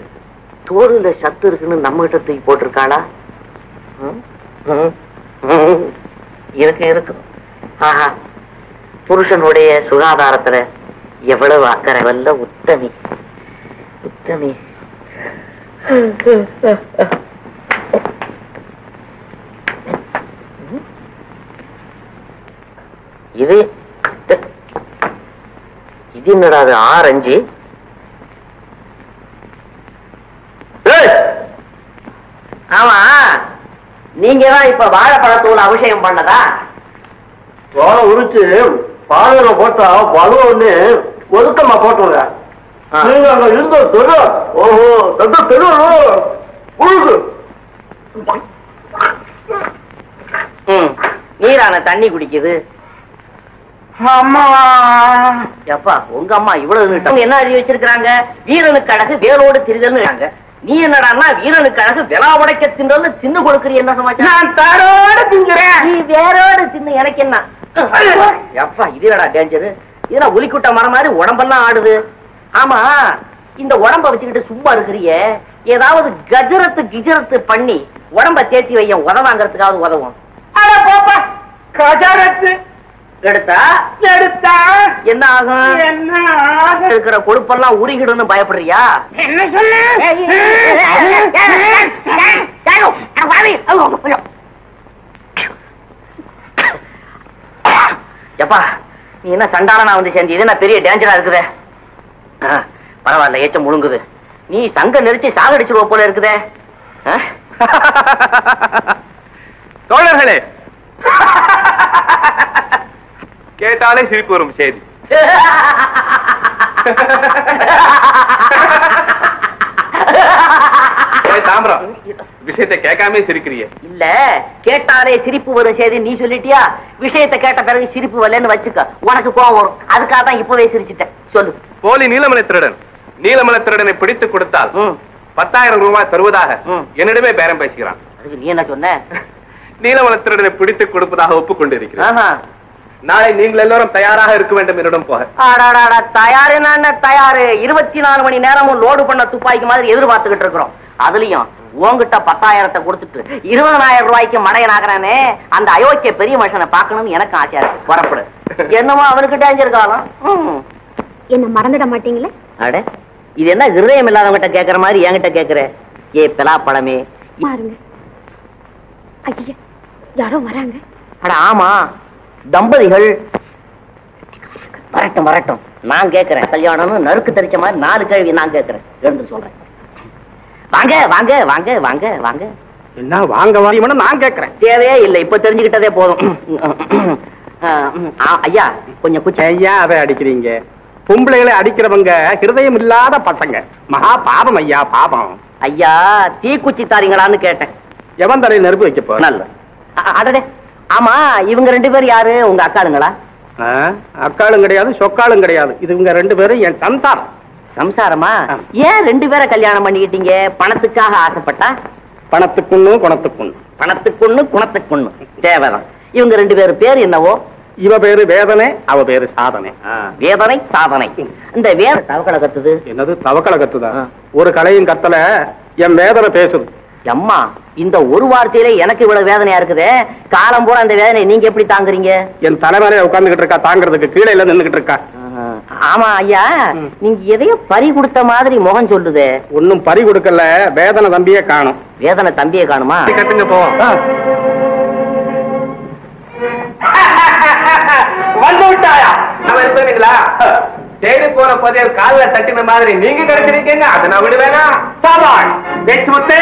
தோடுல சத்து இருக்குன்னு நம்ம கிட்ட தூக்கி போட்டிருக்காளா? இருக்கு. ஆஹா, புருஷனுடைய சுகாதாரத்துல எவ்வளவு அக்கறை வல்ல உத்தமி. உத்தமி. இது என்னடா அது? ஆரஞ்சு. ஆமா, நீங்க தான் இப்ப வாழைப்பழத்தூள் அபிஷேகம் பண்ணதா? வாழை உரிச்சு பாலையில போட்டா வலுவன்னு ஒதுக்கமா போட்டுங்க. நீங்க அங்க இருந்த தெரு. ஓஹோ, தெரு உழுது. நீரான தண்ணி குடிக்குது. அம்மா, எப்பா உங்க அம்மா இவ்வளவு என்ன அறிவி வச்சிருக்காங்க? வீரனுக்கு அழகு வேரோடு திரிதல்னு. நீ என்னடான்னா வீரனுக்கு அழகு விலா உடைக்க தின்றல தின்னு கொடுக்குறீ. என்ன சமாச்சாரம்? நான் தாரோட திங்குறேன். நீ வேரோடு தின்னு எனக்கு என்ன? எப்பா இதுடா டேஞ்சரு. இதெல்லாம் ஒலிக்குட்ட மரம் மாதிரி உடம்பெல்லாம் ஆடுது. ஆமா, இந்த உடம்ப வச்சுக்கிட்டு சும்மா இருக்கிறிய, ஏதாவது கிஜரத்து பண்ணி உடம்ப தேத்தி வைய, உதவாங்கிறதுக்காவது உதவும். அட போப்பா, கஜரத்து எடுத்தா என்ன ஆகும்? இருக்கிற கொழுப்பெல்லாம் உருகிடுன்னு பயப்படுறியா? என்ன சொல்லு? எப்பா நீ என்ன சண்டாளனா வந்து சேர்ந்து? இது என்ன பெரிய டேஞ்சரா இருக்குதே. பரவாயில்ல, ஏச்சம் முழுங்குது. நீ சங்க நெரிச்சு சாகடிச்சிருவ போல இருக்குதே. தோழர்களே, கேட்டாலே சிரிப்பு வரும் செய்தி. தாம்பரம், விஷயத்தை கேட்காம சிரிக்கிறிய? இல்ல, கேட்டாலே சிரிப்பு வரும் செய்தி நீ சொல்லிட்டியா? விஷயத்தை கேட்ட பிறகு சிரிப்பு வரலன்னு வச்சுக்க, உனக்கு கோவம் வரும். அதுக்காக தான் இப்பவே சிரிச்சிட்டேன். சொல்லு. போலி நீலமலை திருடன் நீலமலை திருடனை பிடித்து கொடுத்தால் 10,000 ரூபாய் தருவதாக என்னிடமே பேரம் பேசுகிறான். அதுக்கு நீ என்ன சொன்ன? நீலமலை திருடனை பிடித்து கொடுப்பதாக ஒப்புக்கொண்டிருக்கிறேன். நாளை நீங்கள் எல்லாரும் தயாராக இருக்க வேண்டும் என்னிடம் போக. தயாரு தயாரு. 24 மணி நேரமும் லோடு பண்ண துப்பாக்கி மாதிரி எதிர்பார்த்துக்கிட்டு இருக்கிறோம். அதுலயும் உங்ககிட்ட 10,000 கொடுத்துட்டு 20,000 ரூபாய்க்கு மடையன் ஆகிறானே, அந்த அயோக்கிய பெரிய மனுஷனை பார்க்கணும்னு எனக்கு ஆசையா இருக்கு. புறப்படு. என்னமோ அவனுக்கு டேஞ்சர் காலம். என்ன மறந்துட மாட்டீங்களே? அட, இது என்ன ஹிருதயம் இல்லாதவங்கிட்ட கேக்குற மாதிரி என்கிட்ட கேக்குற? ஏ பெலா பழமே. பாருங்க ஐயா, யாரோ வராங்க. அட ஆமா, தம்பதிகள். வரட்டும் வரட்டும், நான் கேக்குறேன். கல்யாணம்னு நறுக்கு தெரிச்ச மாதிரி 4 கேள்வி நான் கேக்குறேன். எழுந்து சொல்றேன். வாங்க வாங்க வாங்க வாங்க வாங்க. என்ன வாங்க வாங்க நான் கேட்கிறேன். தேவையே இல்லை, இப்ப தெரிஞ்சுக்கிட்டதே போதும். ஐயா கொஞ்சம் குச்ச. ஐயா அதை அடிக்கிறீங்க? பொம்பளைகளை அடிக்கிறவங்க ஹிருதயம் இல்லாத பசங்க. மகா பாபம் ஐயா, பாபம். ஐயா தீக்குச்சி தாரீங்களான்னு கேட்டேன். எவன் தரையில் நெருப்பு வைக்க போற? நல்ல. அடடே, ஆமா இவங்க 2 பேரும் யாரு? உங்க அக்காளுங்களா? அக்காளும் கிடையாது, சொக்காளும் கிடையாது. இது இவங்க 2 பேரும் என் சம்சாரம். சம்சாரமா? ஏன் 2 பேரை கல்யாணம் பண்ணிக்கிட்டீங்க? பணத்துக்காக ஆசைப்பட்டா? பணத்துக்குன்னு குணத்துக்குன்னு. பணத்துக்குன்னு குணத்துக்குன்னு தேவைதான். இவங்க 2 பேரு பேர் என்னவோ? இவ பேரு வேதனை, அவ பேரு சாதனை. வேதனை சாதனை. இந்த வேத தவக்கலை கத்துது. என்னது தவக்கலை கத்துதா? ஒரு கலையும் கத்தல, என் வேதனை பேசுது. அம்மா, இந்த ஒரு வார்த்தையில எனக்கு இவ்வளவு வேதனையா இருக்குது. காலம் பூரா அந்த வேதனை நீங்க எப்படி தாங்குறீங்க? என் தலைமையில உட்கார்ந்துகிட்டு இருக்கா, தாங்கிறதுக்கு கீழே இல்ல நின்னுகிட்டு இருக்கா. ஆமா ஐயா, நீங்க எதையோ பறி கொடுத்த மாதிரி முகம் சொல்லுது. ஒன்னும் பறி கொடுக்கல, வேதனை தம்பியே காணும். வேதனை தம்பியே காணுமா? கட்டுங்க போ. வந்து விட்டாயா? நம்ம இருப்பீங்களா? தேடி போற பதில் காலில் தட்டின மாதிரி நீங்க கிடைச்சிருக்கீங்க. அதை நான் விடுவேனா? சாபாஷ். வெச்சு முத்து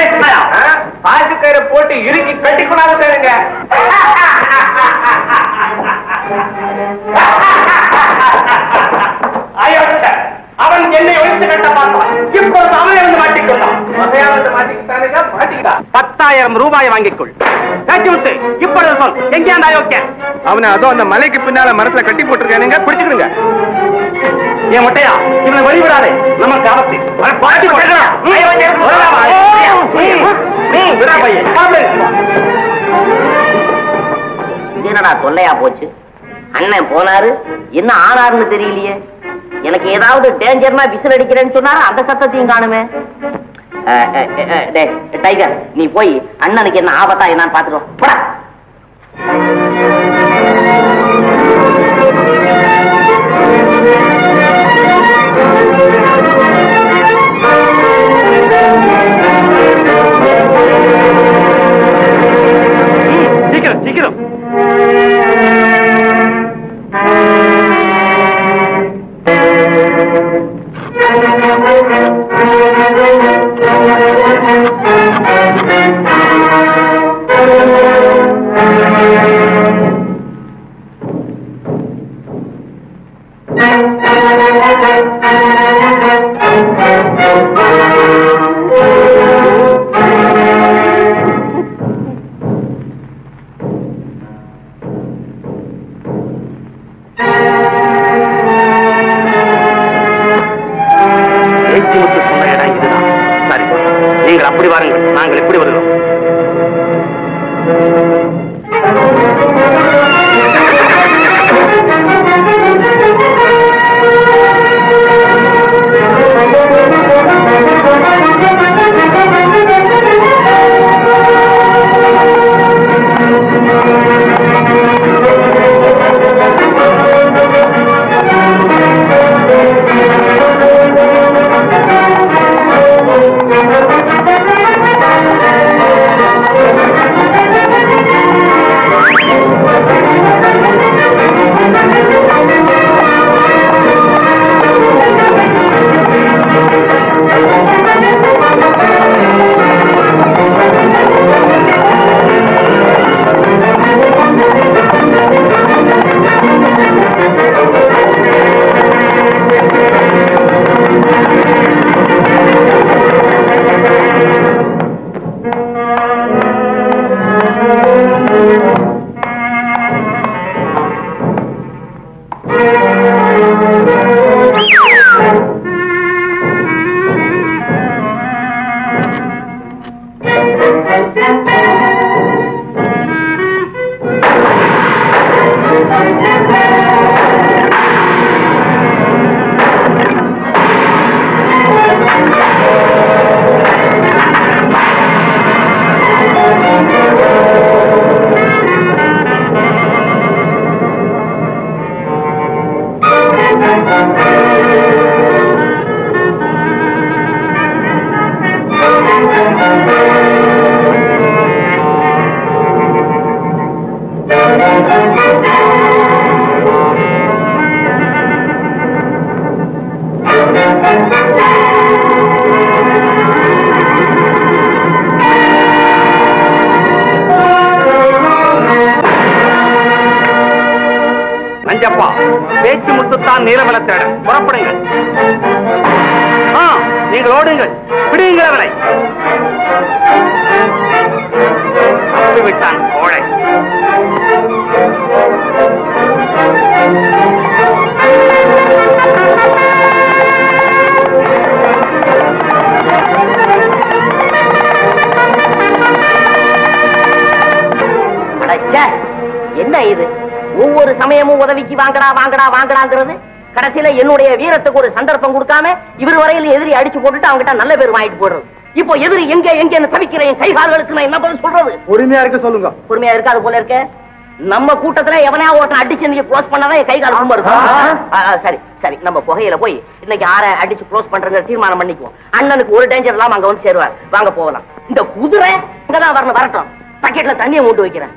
பாட்டு கயிறு போட்டு இறுக்கி கட்டி கொண்டாந்து தேடுங்க. அவன் என்னை ஒழித்து கட்ட பார்த்தான். இப்போது அவனை வந்து மாட்டிக்கொண்டான். மாட்டிக்கிட்டான். 10,000 ரூபாயை வாங்கிக்கொள். இப்பொழுது சொல், எங்கே அந்த அயோக்கியன்? அவனை அதோ அந்த மலைக்கு பின்னால மரத்துல கட்டி போட்டிருக்கானுங்க, பிடிச்சுக்கிடுங்க. என் மொட்டையா, இவனை வழிவிடாதே, நமக்கு ஆபத்து. என்னடா தொல்லையா போச்சு? அண்ணன் போனாரு, என்ன ஆனாருன்னு தெரியலையே. எனக்கு ஏதாவது டேஞ்சர்னா விசில் அடிக்கிறேன்னு சொன்னா அந்த சத்தத்தையும் காணுமே. டைகர், நீ போய் அண்ணனுக்கு என்ன ஆபத்தா என்னன்னு பாத்துக்கோ. போடா. சீக்கிரம் சீக்கிரம். நீங்கள் அப்படி வாருங்கள், நாங்கள் எப்படி வருகிறோம்? சின்னஞ்சப்பா, பேச்சு முத்துத்தான் நீலமல தேடன். புறப்படுங்கள். நீங்கள் ஓடுங்கள், பிடியுங்கள் அவனை. விட்டான் கோழை. என்ன இது? ஒவ்வொரு சமயமும் உதவிக்கு வாங்கடா வாங்கடா வாங்கடாங்கிறது. கடைசியில என்னுடைய வீரத்துக்கு ஒரு சந்தர்ப்பம் கொடுக்காம இவர் வரையில எதிரி அடிச்சு போட்டுட்டு அவங்ககிட்ட நல்ல பேர் வாங்கிட்டு போடுறது. இப்போ எதிரி எங்க எங்க தவிக்கிற என் கைகால்களுக்கு நான் என்ன பதில் சொல்றது? பொறுமையா இருக்க சொல்லுங்க. பொறுமையா இருக்காது போல இருக்க. நம்ம கூட்டத்துல எவனையா ஒருத்தன் அடிச்சு நீங்க க்ளோஸ் பண்ணாதான் என் கைகால் ரொம்ப இருக்கும். சரி சரி, நம்ம புகையில போய் இன்னைக்கு யாரை அடிச்சு க்ளோஸ் பண்றதுங்கிற தீர்மானம் பண்ணிக்குவோம். அண்ணனுக்கு ஒரு டேஞ்சர் இல்லாம அங்க வந்து சேருவார். வாங்க போகலாம். இந்த குதிரை இங்கதான் வரணும், வரட்டும். பக்கெட்ல தண்ணியை மூட்டு வைக்கிறேன்.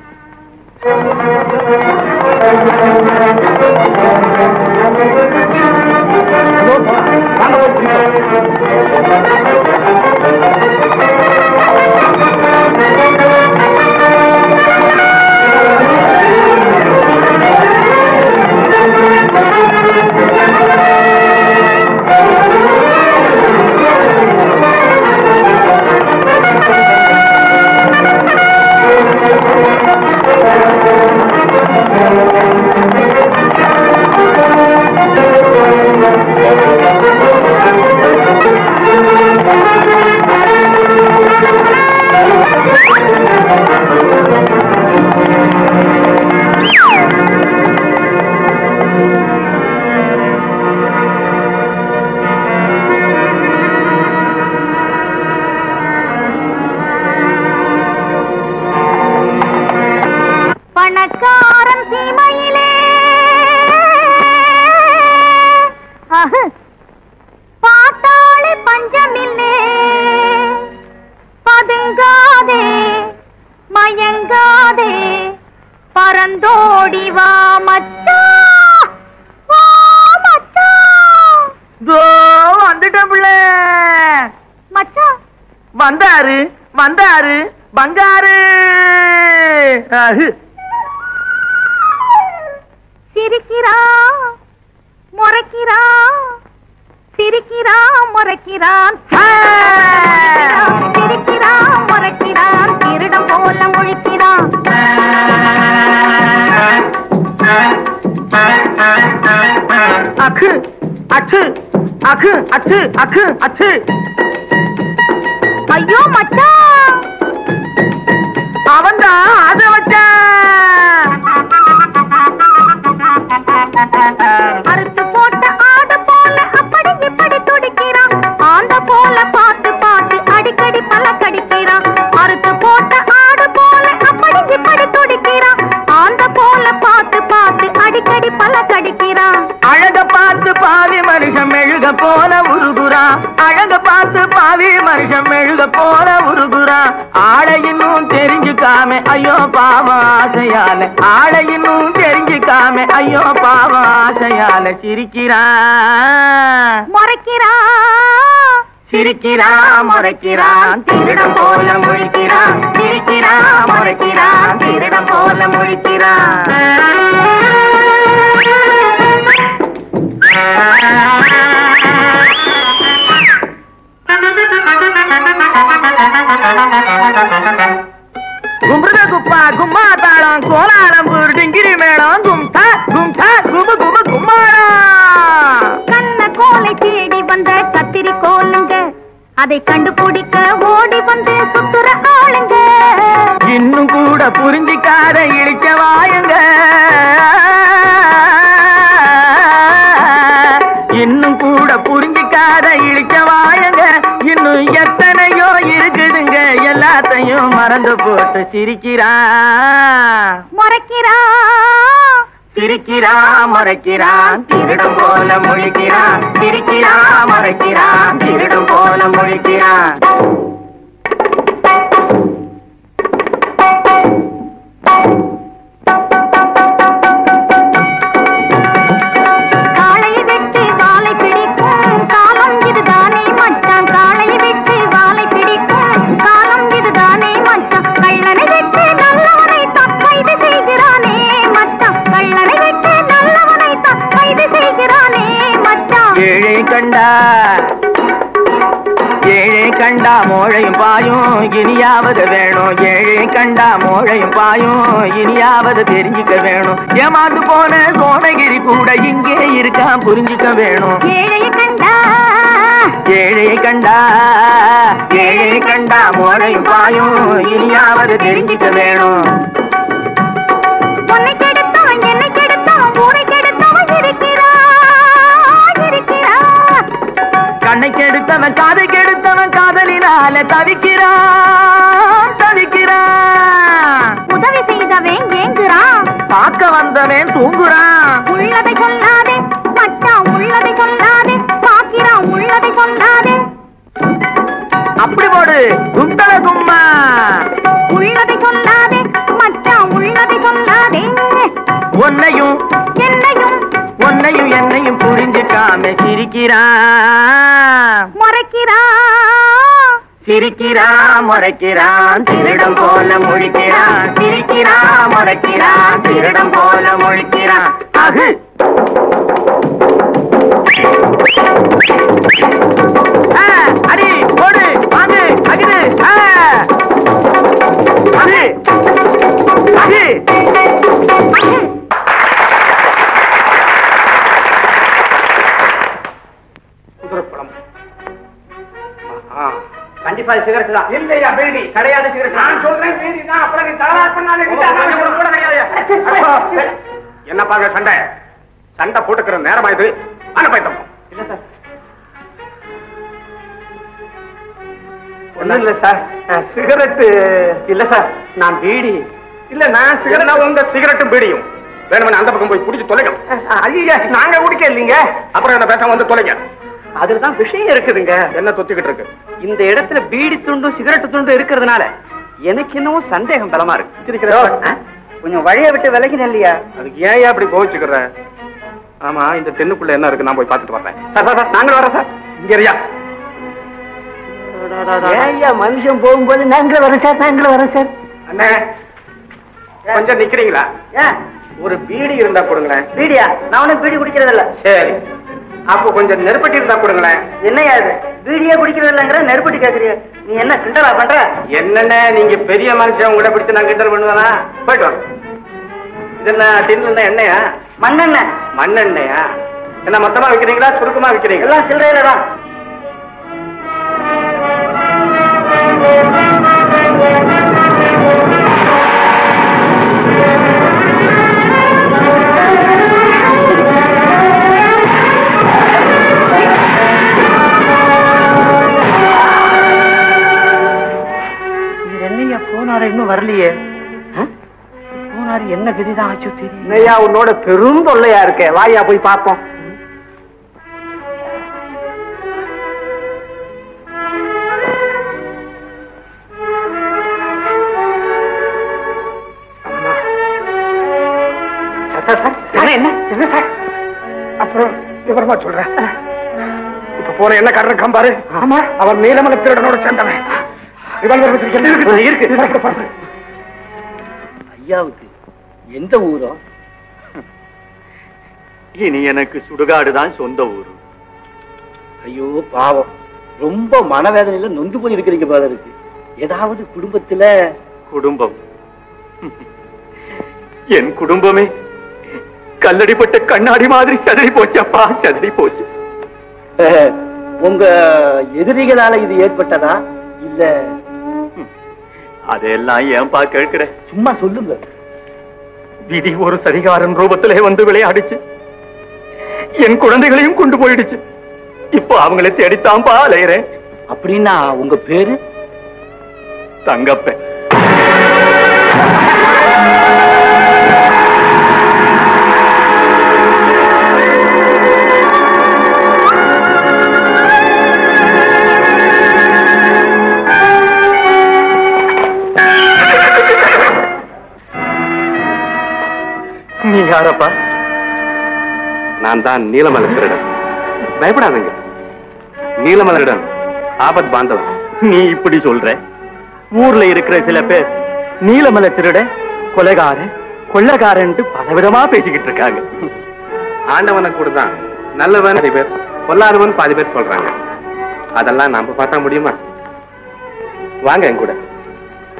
பாத்தாளி பஞ்சமில்லே, பதுங்காதே மயங்காதே, பரந்தோடி வா மச்சா, வா மச்சா. வந்துட்டேன் பிள்ளை. மச்சா வந்தாரு வந்தாரு பங்காரு. சிரிக்கிறா முறைக்கிறா, சிரிக்கிறா முறைக்கிறான், சிரிக்கிறா முறைக்கிறான், திருடம் போல முழிக்கிறான். அக்கு அச்சு அக்கு அச்சு அக்கு அச்சு. ஐயோ மச்சா, அவன்தான் அத வச்சான். அறுத்து போட்ட ஆடு போல அப்படி இப்படி துடிக்கிறான், ஆண்ட போல பார்த்து பார்த்து அடிக்கடி பல கடிக்கிறான். அறுத்து போட்ட ஆடு போல அப்படி இப்படி துடிக்கிறான், ஆண்ட போல பார்த்து பார்த்து அடிக்கடி பல கடிக்கிறான். அழக பார்த்து பாவி மனுஷன் மெழுக போல உருகுறா, அழக பார்த்து பாவி மனுஷன் மெழுக போல உருகுறா. ஆளை இன்னும் தெரிஞ்சுக்காம ஐயோ பாவம் ஆசையால, ஆளை இன்னும் தெரிஞ்சுக்காம ஐயோ பாவம் ஆசையால சிரிக்கிறா முறைக்கிறா, சிரிக்கிறா முறைக்கிறான், திருடம் போல முழிக்கிறான், சிரிக்கிறா முறைக்கிறான், திருடம் போல முழிக்கிறான். கும்பிடுத குப்பா கும்மா தாளம் கோலாலம் டிங்கிரி மேளம் கும்டா கும்டா குபு குபு கும்மாளம். கண்ண கோலை தேடி வந்த கத்திரி கோலுங்க, அதை கண்டுபிடிக்க ஓடி வந்து சுத்துற ஆளுங்க. இன்னும் கூட புரிஞ்சிக்காத இழிச்ச வாயுங்க, இன்னும் கூட புரிஞ்சிக்காத இழிச்ச வாயுங்க. இன்னும் எத்தனையோ இருக்குதுங்க, எல்லாத்தையும் மறந்து போட்டு சிரிக்கிறா முறைக்கிறா, சிரிக்கிறா முறைக்கிறான், திருடம் போல முழிக்கிறான், சிரிக்கிறா முறைக்கிறான், திருடம் போல முழிக்கிறான். காளையை வெட்டு வாளை பிடிக்கும் காலம் இதுதானே மச்சான், காளையை வெட்டு வாளை பிடிக்கும் காலம் இதுதானே மச்சான். கள்ளனை வெட்டு நல்லவனை கைது செய்கிறானே மச்சான், கள்ளனை வெட்டு நல்லவனை ஏழை கண்டா மோழையும் பாயும் இனியாவது வேணும். ஏழை கண்டா மோழையும் பாயும் இனியாவது தெரிஞ்சுக்க வேணும். ஏமாந்து போன சோனகிரி கூட இங்கே இருக்கான் புரிஞ்சுக்க வேணும். ஏழை கண்டா மோழையும் பாயும் இனியாவது தெரிஞ்சுக்க வேணும். கண்ணை கெடுத்தவன் காதை கெடுத்தவன் காதலினால தவிக்கிறான். உதவி செய்தவன் ஏங்குறான், பார்க்க வந்தவன் தூங்குறான். உள்ளதை சொல்லாதே மச்சான், உள்ளதை சொல்லாதே, பார்க்கிறான் உள்ளதை சொல்லாதே. அப்படி போடு குண்டல கும்மா. உள்ளதை சொல்லாதே மச்சான், உள்ளதை சொல்லாதே. உன்னையும் என்னையும் புரிஞ்சுக்காம சிரிக்கிறான் முறைக்கிறான் திருடம் போல முழிக்கிறான். சிரிக்கிறான் முறைக்கிறான் திருடம் போல முழிக்கிறான். அகு அடி போடு வாங்கு அகிது அகு கண்டிப்பா சிகரெட் தான். இல்லையா பீடி கிடையாது சிகரெட். நான் சொல்றேன் பீடி தான். அப்புறம் நீ தகராறு பண்ணாலே என்ன பாருங்க சண்டை போட்டுக்கிற நேரமா இது? அனுப்பைத்தம் இல்ல சார், ஒண்ணும் இல்ல சார். சிகரெட் இல்ல சார், நான் பீடி இல்ல. நான் சிகரெட் உங்க சிகரெட்டும் பீடியும் வேணும்னு அந்த பக்கம் போய் குடிச்சு தொலைங்க. ஐயா நாங்க குடிக்க இல்லைங்க. அப்புறம் என்ன பேசாம வந்து தொலைங்க. அதுலதான் விஷயம் இருக்குதுங்க. என்ன தொத்திக்கிட்டு இருக்கு? இந்த இடத்துல பீடி துண்டும் சிகரெட் துண்டும் இருக்கிறதுனால எனக்கு என்னவோ சந்தேகம் பலமா இருக்கு. கொஞ்சம் வழியை விட்டு விலகி இல்லையா? அதுக்கு ஏன் அப்படி போச்சுக்கிற? ஆமா, இந்த தென்னுக்குள்ள என்ன இருக்கு நான் போய் பார்த்துட்டு வரேன். சார் சார் நாங்களும் வரோம் சார். இங்க ஐயா மனுஷன் போகும்போது நாங்களும் வரோம் சார். அண்ணே கொஞ்சம் நிக்கிறீங்களா? ஒரு பீடி இருந்தா கொடுங்களேன். பீடியா? நான் ஒன்னும் பீடி குடிக்கிறது இல்ல. சரி, அப்போ கொஞ்சம் நெருப்பட்டி இருந்தா கொடுங்களேன். என்னையா இது பீடியே குடிக்கிறது இல்லங்கிற நெருப்பட்டி கேக்குறீங்க? நீ என்ன கிண்டலா பண்ற? என்னண்ணே நீங்க பெரிய மனுஷன், உங்களை பிடிச்சு நான் கிண்டல் பண்ணுவேனா? போயிட்டு வாங்க. இது என்ன டின்ல எண்ணெயா? மண்ணெண்ணெயா? என்ன மொத்தமா விக்கிறீங்களா சுருக்கமா விக்கிறீங்களா? எல்லாம் சில்லறையில தான். இன்னும் வரலையே. போனாரு என்ன கதிதான் ஆச்சு தெரியும். உன்னோட பெரும் தொல்லையா இருக்க. வாயா போய் பார்ப்போம். என்ன சார்? அப்புறம் விவரமா சொல்றேன். இப்ப போன என்ன காரணம் கம்பாரு? ஆமா, அவன் நீலமலை திருடனோட சேர்ந்தவன். ஐயாவுக்கு எந்த ஊரோ? இனி எனக்கு சுடுகாடுதான் சொந்த ஊரு. ஐயோ பாவம், ரொம்ப மனவேதனையில நொந்து போய் இருக்கிறீங்க போல இருக்கு. ஏதாவது குடும்பத்துல? குடும்பம்? என் குடும்பமே கல்லடிப்பட்ட கண்ணாடி மாதிரி சதறி போச்சப்பா, சதறி போச்சு. உங்க எதிரிகளால இது ஏற்பட்டதா இல்ல? அதெல்லாம் ஏன்பா கேட்கிற? சும்மா சொல்லுங்க. விதி ஒரு சரிகாரன் ரூபத்திலே வந்து விளையாடிச்சு. என் குழந்தைகளையும் கொண்டு போயிடுச்சு. இப்போ அவங்களை தேடித்தான்பா அலையிறேன். அப்படின்னா உங்க பேரு? தங்கப்பன். நீ யாரப்பா? நான் தான் நீலமலை திருடன். பயப்படாதீங்க, நீலமலரிடம் ஆபத் பாந்தவன். நீ இப்படி சொல்ற? ஊர்ல இருக்கிற சில பேர் நீலமலை திருட, கொலைகாரன், கொள்ளக்காரன் பலவிதமா பேசிக்கிட்டு இருக்காங்க. ஆண்டவனை கூட தான் நல்லவன் பேர். பொல்லாதவன் பாதி பேர் சொல்றாங்க. அதெல்லாம் நாம பார்த்தா முடியுமா? வாங்க என் கூட.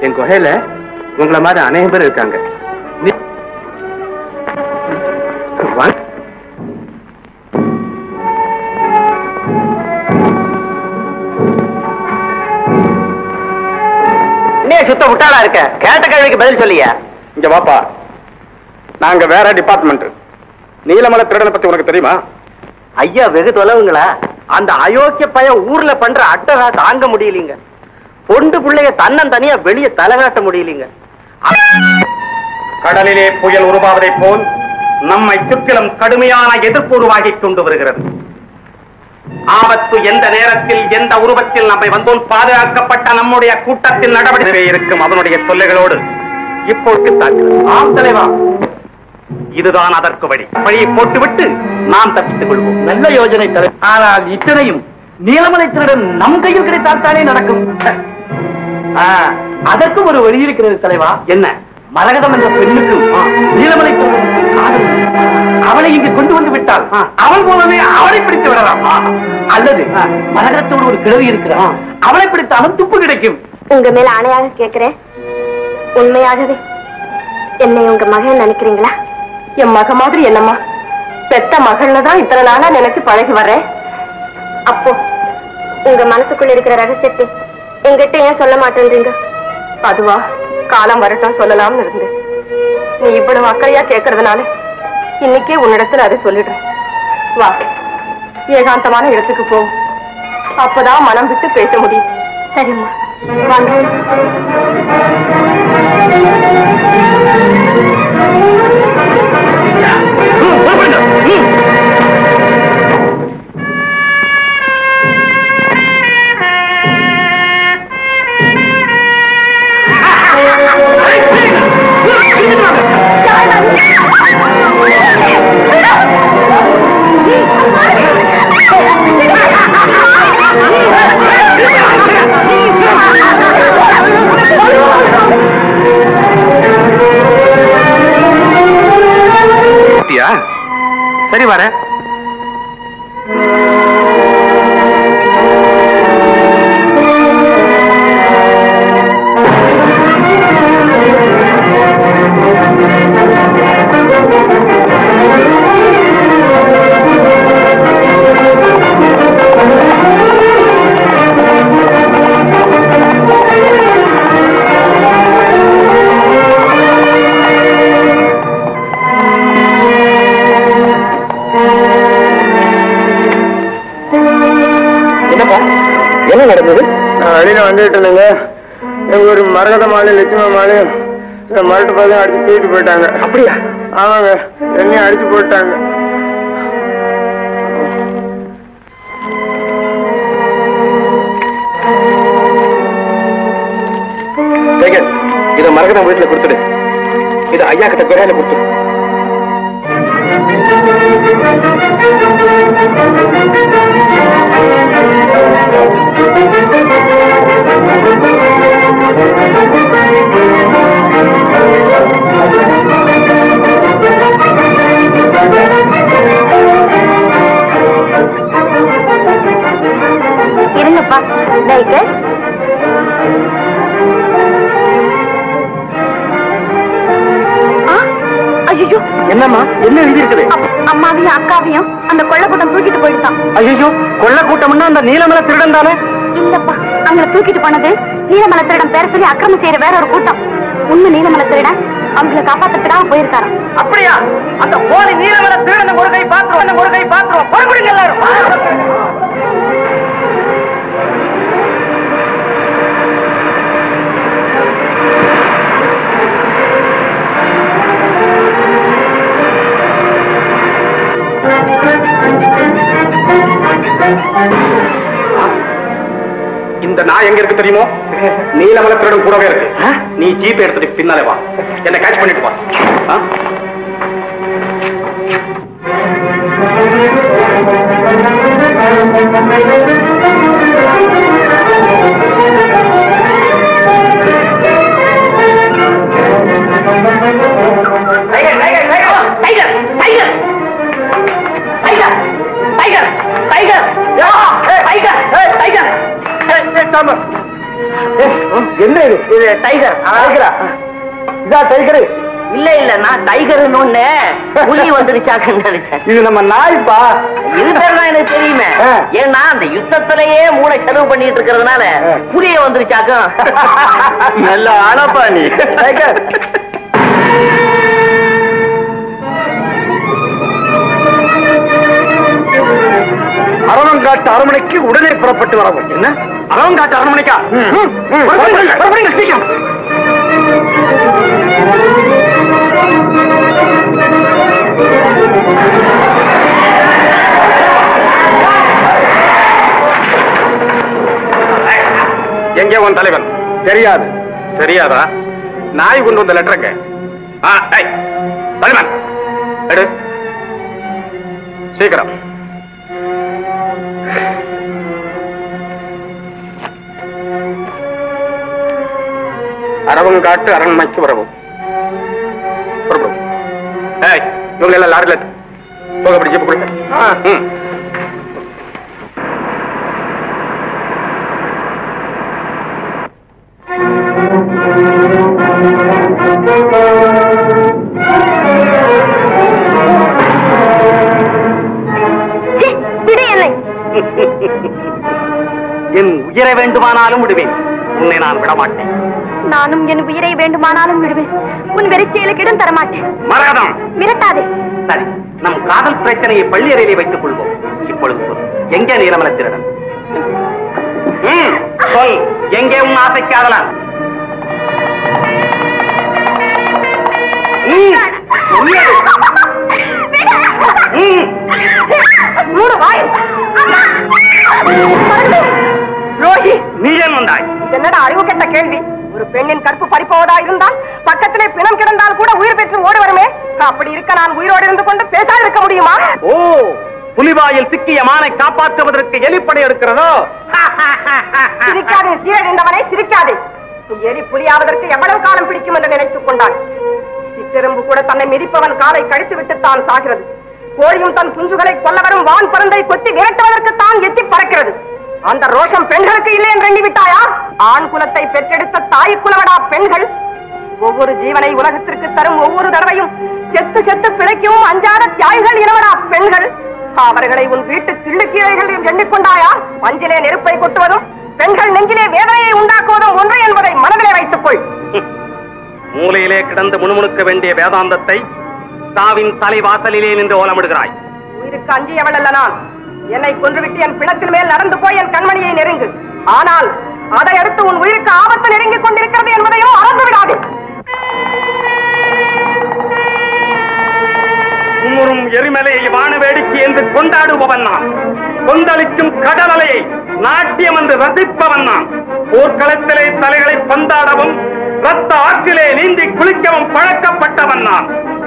என் குகையில உங்களை மாதிரி அநேக பேர் இருக்காங்க. சுத்த முட்டாளா இருக்க. கேட்ட கேள்விக்கு பதில் சொல்லியா? இங்க வாப்பா. நாங்க வேற டிபார்ட்மெண்ட். நீலமலை திருடனை பத்தி உனக்கு தெரியுமா? ஐயா வெகு தொலைவுங்களா? அந்த அயோக்கிய பைய ஊர்ல பண்ற அட்டகா தாங்க முடியலீங்க. பொண்டு பிள்ளைங்க தன்னன் தனியா வெளியே தலைகாட்ட முடியலீங்க. கடலிலே புயல் உருவாவதை போல் நம்மை சுற்றிலும் கடுமையான எதிர்ப்பு உருவாகி கொண்டு வருகிறது. ஆபத்து எந்த நேரத்தில் எந்த உருவத்தில் நம்மை வந்தோம் பாதுகாக்கப்பட்ட நம்முடைய கூட்டத்தில் நடவடிக்கை இருக்கும் அவனுடைய தொல்லைகளோடு இப்போது ஆம் தலைவா, இதுதான் அதற்கு வழியை போட்டுவிட்டு நாம் தப்பித்துக் கொள்வோம். நல்ல யோஜனை தர. ஆனால் இத்தனையும் நீலமலை திருடன் நம் கையில் கிடைத்தால்தானே நடக்கும். அதற்கு ஒரு வழி இருக்கிறது தலைவா. என்ன? மரகதம் என்ற பெண்ணுக்கும் நீலமலை அவளை இங்கு கொண்டு வந்து விட்டால் அவள் மூலமே அவளை பிடித்து விடலாம். அல்லது மரகதத்தோடு ஒரு கிழவி இருக்கிறான், அவளை பிடித்தாலும் துப்பு கிடைக்கும். உங்க மேல ஆணையாக கேட்கிறேன், உண்மையாகவே என்னை உங்க மகன் நினைக்கிறீங்களா? என் மக மாதிரி என்னம்மா, பெத்த மகள்ல தான் இத்தனை நாளா நினைச்சு பழகி வர்றேன். அப்போ உங்க மனசுக்குள்ள இருக்கிற ரகசியத்தை என்கிட்ட ஏன் சொல்ல மாட்டேன்றீங்க? அதுவா, காலம் வரட்டும் சொல்லலாம்னு இருந்தேன். நீ இவ்வளவு அக்கறையா கேட்கறதுனால இன்னைக்கே உன்னிடத்துல அதை சொல்லிடுறேன். வா, ஏகாந்தமான இடத்துக்கு போ, அப்பதான் மனம் விட்டு பேச முடியும். சரிம்மா, வாங்க. சரி வர. என்ன நடந்தது? வெளியில வந்துட்டு இருந்தேங்க. எங்க ஒரு மரகத மாலை லட்சுமி மாலை மரட்டு பார்த்து அடிச்சு தூக்கிட்டு போயிட்டாங்க. அப்படியா? ஆமாங்க, என்னையும் அடிச்சு போட்டாங்க. இத மரகதம் வீட்டுல கொடுத்துடு. இது ஐயா கிட்ட குறையில கொடுத்துடு. இருங்கப்பா, ரைட்டு. ஐயோ, என்னம்மா, என்ன எழுதி இருக்குது? அம்மாவையும் அக்காவையும் அந்த கொள்ளக்கூட்டம் தூக்கிட்டு போயிட்டான். ஐயோ, கொள்ள கூட்டம்னா அந்த நீலமலை திருடன் தானே? இல்லப்பா, அவங்களை தூக்கிட்டு போனது நீலமலை திருடன் பேர சொல்லி அக்கிரமம் செய்யற வேற ஒரு கூட்டம். உண்மை நீலமலை திருடன் அவங்களை காப்பாத்துறதுக்காக போயிருக்காராம். அப்படியா? அந்த போலி நீலமலை திருடன் ஒரு கை பாத்துருவோம், ஒரு கை பாத்துருவோம். பொறுப்படுங்க எல்லாரும். இந்த நாய் எங்க இருக்கு தெரியுமோ? நீலமலை திருடன் கூடவே இருக்கு. நீ ஜீப் எடுத்துட்டு பின்னாலே வா, என்ன கேட்ச் பண்ணிட்டு வா. Tiger tiger tiger tiger tiger தாம என்ன இது? இது டைகர். டைகரா? இதா டைகரு? இல்ல இல்ல, நான் டைகர்னு ஒண்ணு புலி வந்துருச்சாக்குன்னு நினைச்சேன். இது நம்ம நாய்ப்பா. இது பேர் தான் எனக்கு தெரியுமே. ஏன்னா அந்த யுத்தத்திலேயே மூளை செலவு பண்ணிட்டு இருக்கிறதுனால புலிய வந்துருச்சாக்கும். நல்ல ஆளப்பா நீ. டைகர் அரவங்காட்டு அரண்மனைக்கு உடனே புறப்பட்டு வரவும். என்ன அரவங்காட்டு அரண்மனைக்கா? சீக்கிரம். எங்கே உன் தலைவன்? தெரியாது. தெரியாதா? நாய் கொண்டு வந்த லெட்டருங்க. தலைவன் எடு சீக்கிரம். அரவங்காட்டு அரண்மனைக்கு வரவும். இவங்க எல்லாம் லாரில போக அப்படி ஜிப்பு கொடுக்க. என் உயிரை வேண்டுமானாலும் விடுவேன், உன்னை நான் விடமாட்டேன். நானும் என் உயிரை வேண்டுமானாலும் விடுவேன், உன் வெறிச்செயலுக்கு இடம் தரமாட்டேன். மரகதம், மிரட்டாதே. சரி, நம் காதல் பிரச்சனையை பள்ளி அறையிலே வைத்துக் கொள்வோம். இப்பொழுது சொல், எங்கே நீலமல திருடன்? சொல், எங்கே உன் ஆசை காதலன்? நீ ஏன் வந்தாய்? என்னடா அறிவு கெட்ட கேள்வி. ஒரு பெண்ணின் கற்பு பறிப்போவதா இருந்தால் பக்கத்திலே பிணம் கிடந்தால் கூட உயிர் பெற்று ஓடி வருமே. அப்படி இருக்க நான் உயிரோடு இருந்து கொண்டு பேசாது இருக்க முடியுமா? ஓ, புலிவாயில் சிக்கிய மானை காப்பாற்றுவதற்கு எலிப்படை இருக்கிறதோ? சிரிக்காதே சீரழிந்தவனை, சிரிக்காதே. எலி புலியாவதற்கு எவ்வளவு காலம் பிடிக்கும் என்று நினைத்துக் கொண்டான். சிற்றெரும்பு கூட தன்னை மிதிப்பவன் காலை கழித்து விட்டு தான் சாகிறது. கோழியும் தன் குஞ்சுகளை கொல்ல வரும் வான் பருந்தை கொத்தி விரட்டுவதற்கு தான் எத்தி பறக்கிறது. அந்த ரோஷம் பெண்களுக்கு இல்லை என்று எண்ணிவிட்டாயா? ஆண் குலத்தை பெற்றெடுத்த தாய் குலவடா பெண்கள். ஒவ்வொரு ஜீவனை உலகத்திற்கு தரும் ஒவ்வொரு தடவையும் செத்து செத்து பிழைக்கவும் அஞ்சாத தியாகிகள் இனவடா பெண்கள். அவர்களை உன் வீட்டு கிள்ளுக்கீரைகள் எண்ணிக்கொண்டாயா? மஞ்சிலே நெருப்பை கொட்டுவதும் பெண்கள் நெஞ்சிலே வேதனையை உண்டாக்குவதும் ஒன்று என்பதை மனதிலே வைத்துக் கொள். மூலையிலே கிடந்து முணுமுணுக்க வேண்டிய வேதாந்தத்தை சாவின் தலைவாசலிலே நின்று ஓலமிடுகிறாய். உயிருக்கு அஞ்சியவள் அல்ல நான். என்னை கொன்றுவிட்டு என் பிணத்தின் மேல் நடந்து போய் என் கண்மணியை நெருங்கு. ஆனால் அதை அடுத்து உன் உயிருக்கு ஆபத்து நெருங்கிக் கொண்டிருக்கிறது என்பதையும் மறந்து விடாது. குமுறும் எரிமலையை வான வேடிக்கை என்று கொண்டாடுபவன் நான். கொந்தளிக்கும் கடல் அலையை நாட்டியம் என்று ரசிப்பவன் நான். போர்க்களத்திலே தலைகளை பந்தாடவும் ரத்த ஆற்றிலே நீந்தி குளிக்கவும் பழக்கப்பட்டவன் நான்.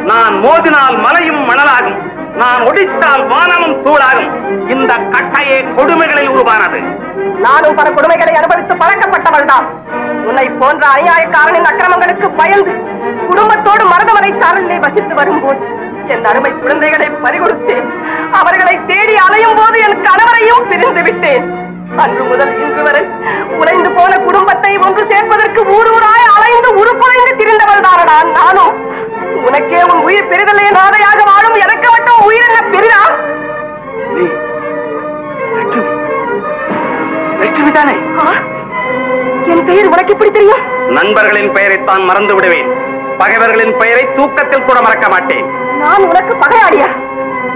நான் மோதினால் மலையும் மணலாகும், நான் ஒடித்தால் வானமும் தூளாகும். இந்த கட்டையே கொடுமைகளில் உருவானது. நானும் பல கொடுமைகளை அனுபவித்து பழக்கப்பட்டவள் தான். உன்னை போன்ற அநியாயக்காரனின் அக்கிரமங்களுக்கு பயந்து குடும்பத்தோடு மருதமலை சாரலிலே வசித்து வரும்போது என் அருமை குழந்தைகளை பறிகொடுத்தேன். அவர்களை தேடி அலையும் போது என் கணவரையும் பிரிந்து விட்டேன். அன்று முதல் இன்று வரை உறைந்து போன குடும்பத்தை ஒன்று சேர்ப்பதற்கு ஊரூராய் அலைந்து உருக்குலைந்து திரிந்தவள் தானடா நானும். உனக்கே உன் உயிர் பெரிதலே நாதையாக வாழும் எனக்கு மட்டும் உயிர் என்ன பெரிதா? லட்சுமிதானே? என் பெயர் உனக்கு எப்படி தெரியும்? நண்பர்களின் பெயரைத்தான் மறந்து விடுவேன், பகைவர்களின் பெயரை தூக்கத்தில் கூட மறக்க மாட்டேன். நான் உனக்கு பகையாளியா?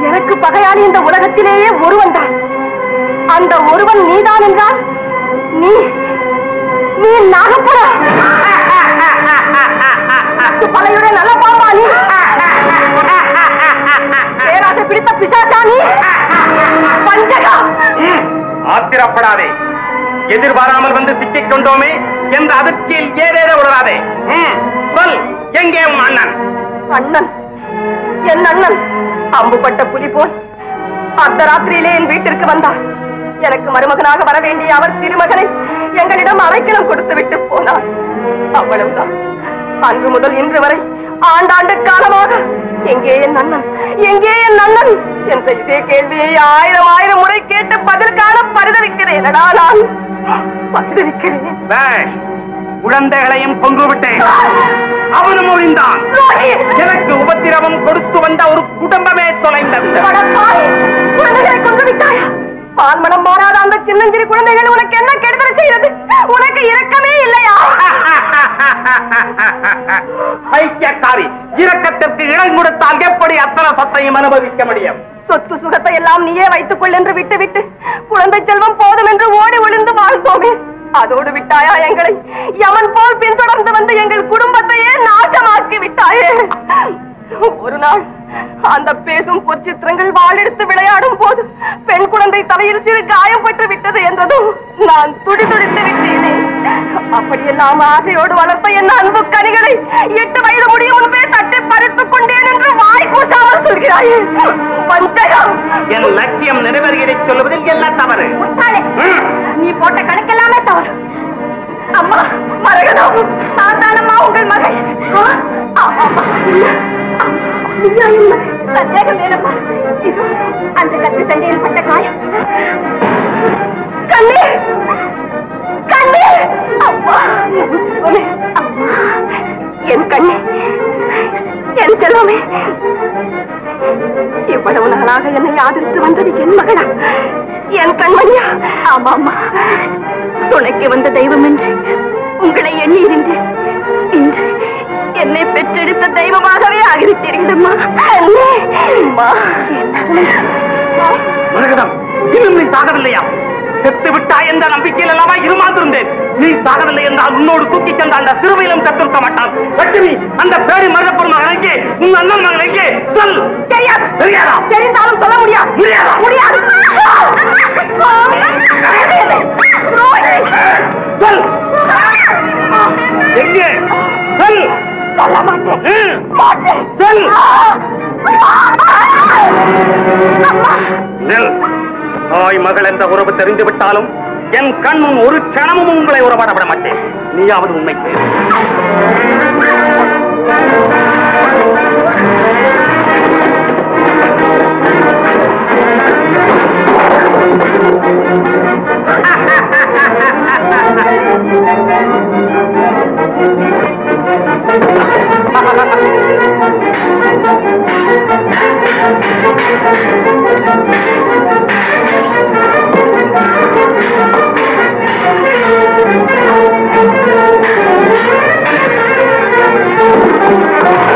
எனக்கு பகையாளி இந்த உலகத்திலேயே ஒருவன் தான். அந்த ஒருவன் நீதான் என்றால் நீ நாகப்படா பழையுடைய நல்ல பாம்பா நீ? பேராசை பிடித்த பிசாசா நீ? பஞ்சகா! ஆத்திரப்படாதே, எதிர்பாராமல் வந்து சிக்கிக் கொண்டோமே என்ற அதிர்ச்சியில் ஏதேத உணராதே. சொல், எங்கே உன் அண்ணன்? அண்ணன்? என் அண்ணன் அம்புப்பட்ட புலி போல் அர்த்தராத்திரியிலே என் வீட்டிற்கு வந்தார். எனக்கு மருமகனாக வர வேண்டிய அவர் திருமகனை எங்களிடம் அடைக்கலம் கொடுத்து விட்டு போனார். அவ்வளவுதான். அன்று முதல் இன்று வரை ஆண்டாண்டு காலமாக எங்கே என் அண்ணன், எங்கே என் அண்ணன் என்ற இதே கேள்வியை 1000 முறை கேட்டு பதில் காண பரிதவிக்கிறேனடா நான். பரிதவிக்கிறேன். குழந்தைகளையும் கொன்று விட்டேன். அவனும் ஒழிந்தான். எனக்கு உபத்திரவம் கொடுத்து வந்த ஒரு குடும்பமே தொலைந்தது. குழந்தைகளை கொன்று விட்டாயா? பால்மனம் மாறாத அந்த சின்னஞ்சிறு குழந்தைகள் உனக்கு என்ன கெடுதல் செய்யறது? உனக்கு இரக்கமே இல்லையா? ஐக்கியக்காரி, இரக்கத்திற்கு இடம் கொடுத்தால் எப்படி அத்தனை சொத்தையும் அனுபவிக்க முடியும்? சொத்து சுகத்தை எல்லாம் நீயே வைத்துக் கொள் என்று விட்டு விட்டு குழந்தை செல்வம் போதும் என்று ஓடி ஒளிந்து வாழ்ந்தோமே, அதோடு விட்டாயா எங்களை? யமன் போல் பின்தொடர்ந்து வந்து எங்கள் குடும்பத்தையே நாசமாக்கி விட்டாயே. ஒரு நாள் அந்த பேசும் பொற்சித்திரங்கள் வாளெடுத்து விளையாடும் போது பெண் குழந்தை தலையில் சிறு காயம் பட்டு விட்டது என்றதும் நான் துடிதுடித்து விட்டேனே. அப்படியெல்லாம் ஆசையோடு வளர்த்த என் அன்பு கனிகளை 8 வயது முடியும் முன்பே தட்டி பறித்துக் கொண்டேன் என்று வாய் கூட்டாமல் சொல்கிறாயே. என் லட்சியம் நிறைவேறுகிறதை சொல்லுவதில் என்ன தவறு? நீ போட்ட கணக்கெல்லாமே தவறு. அம்மா மரகதம், நான் தானம்மா உங்கள் மகள். சந்தேகம் வேணப்பா. இது அந்த கத்து சண்டையில் பட்ட காயம். கண்ணே கண்ணே, அப்பா, அம்மா, என் கண்ணே, என் செல்வமே, இவ்வளவு நாளாக என்னை ஆதரித்து வந்தது என் மகளா, என் கண்மணியா? ஆமாம்மா, துணைக்கு வந்த தெய்வம் என்று உங்களை எண்ணி இருந்தேன். இன்று என்னை பெற்றெடுத்த தெய்வமாகவே ஆகிவிட்டீர்களம்மா. மரகதம், இன்னும் நீ சாகவில்லையா? செத்து விட்டாய் என்ற நம்பிக்கையில் எல்லாமா இருமாந்திருந்தேன். நீ சாகவில்லை என்றால் உன்னோடு தூக்கி சென்ற அந்த சிறுவையிலும் செத்திருக்க மாட்டான். லட்சுமி, அந்த பேரி மருதப்பெரும் மகன் எங்கே? உன் அண்ணன் மகன் எங்கே? சொல். தெரியாது. தெரியாதா? தெரிந்தாலும் சொல்ல முடியாது. முடியாதா? முடியாது. சொல். எங்கே? சொல். சொல்ல மாட்டேன். சொல். தாய் மகள் என்ற உறவு தெரிந்து விட்டாலும் என் கண்ணும் ஒரு கணமும் உங்களை உறவாட விட மாட்டேன். நீயாவது உண்மை Thank you.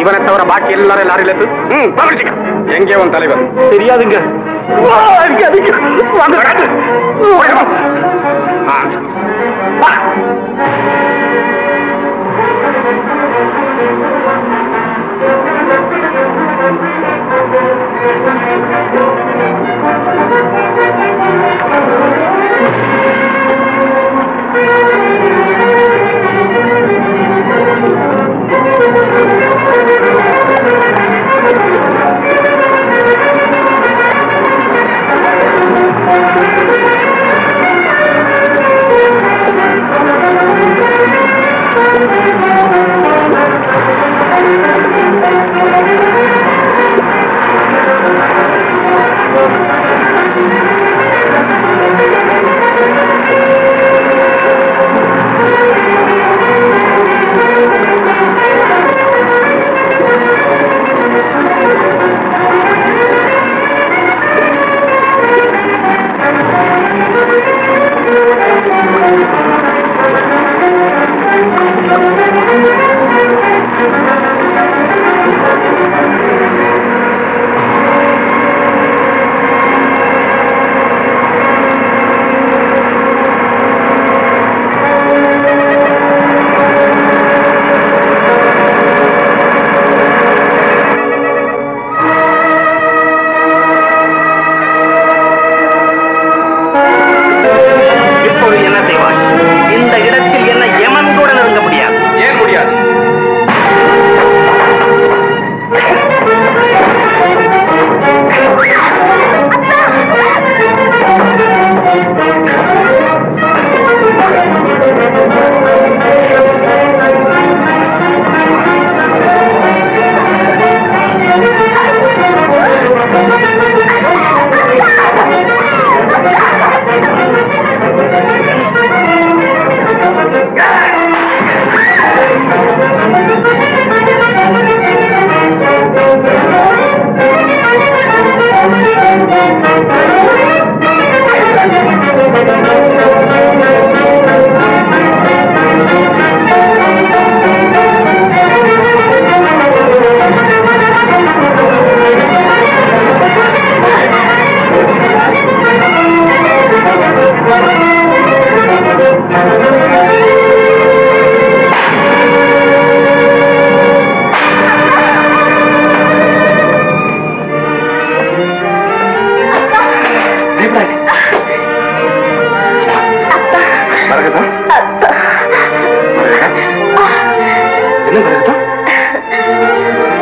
இவனை தவிர பாக்கி எல்லாரும் லாரியில இருந்து எங்கே உன் தலைவர் தெரியாதுங்க.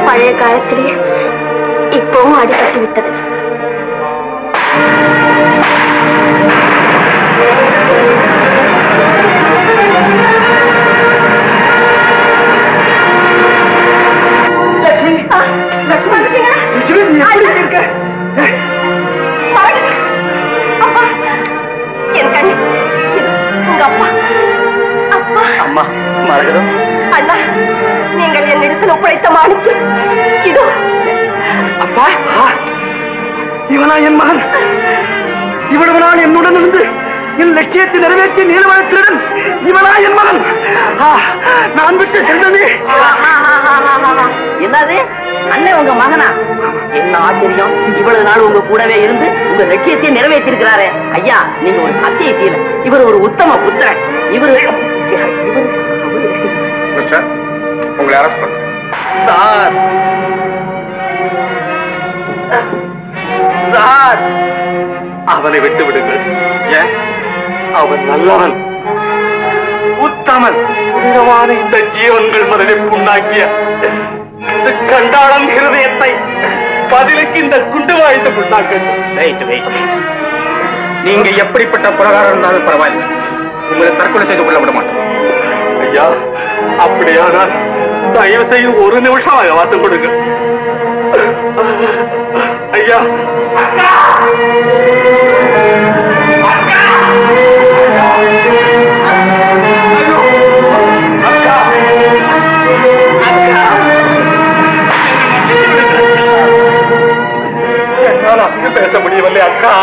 பழைய காலத்திலேயே இப்பவும் அடிபட்டு விட்டது. அம்மா மரகதம், அண்ணா, நீங்கள் என்னிடத்தில் ஒப்படைத்த மாணிக்கம் இதோ. அப்பா, இவனா என் மகன்? இவ்வளவு நாள் என்னுடன் இருந்து என் லட்சியத்தை நிறைவேற்றிய நீலவனத்திடம் இவனா என் மகன்? நான் விட்டு செல்வமே. என்னது அண்ணன் உங்க மகனா? என்ன ஆச்சரியம்! இவ்வளவு நாள் உங்க கூடவே இருந்து உங்க லட்சியத்தை நிறைவேற்றிருக்கிறாரே. ஐயா, நீங்க ஒரு சத்தியசீலன். இவர் ஒரு உத்தம புத்திரன். இவரு மிஸ்டர், உங்களை அரெஸ்ட் பண்றேன். சார் சார், அவனை விட்டு விடுங்கள். ஏன்? அவன் நல்லவன், உத்தமன். புனிதமான இந்த ஜீவன்கள் மனதை புண்ணாக்கிய இந்த கண்டாளன் இருதயத்தை பதிலுக்கு இந்த குண்டு வாய்ந்து புண்ணாக்க. வெயிட் வெயிட், நீங்க எப்படிப்பட்ட பிரகாரம் இருந்தாலும் பரவாயில்லை, உங்களை தற்கொலை செய்து கொள்ள விட மாட்டேன். ஐயா, அப்படியானால் தயவு செய்து ஒரு நிமிஷம் வாத்து கொடுங்க. ஐயா, என்னால் அங்கு பேச முடியவில்லை அக்கா.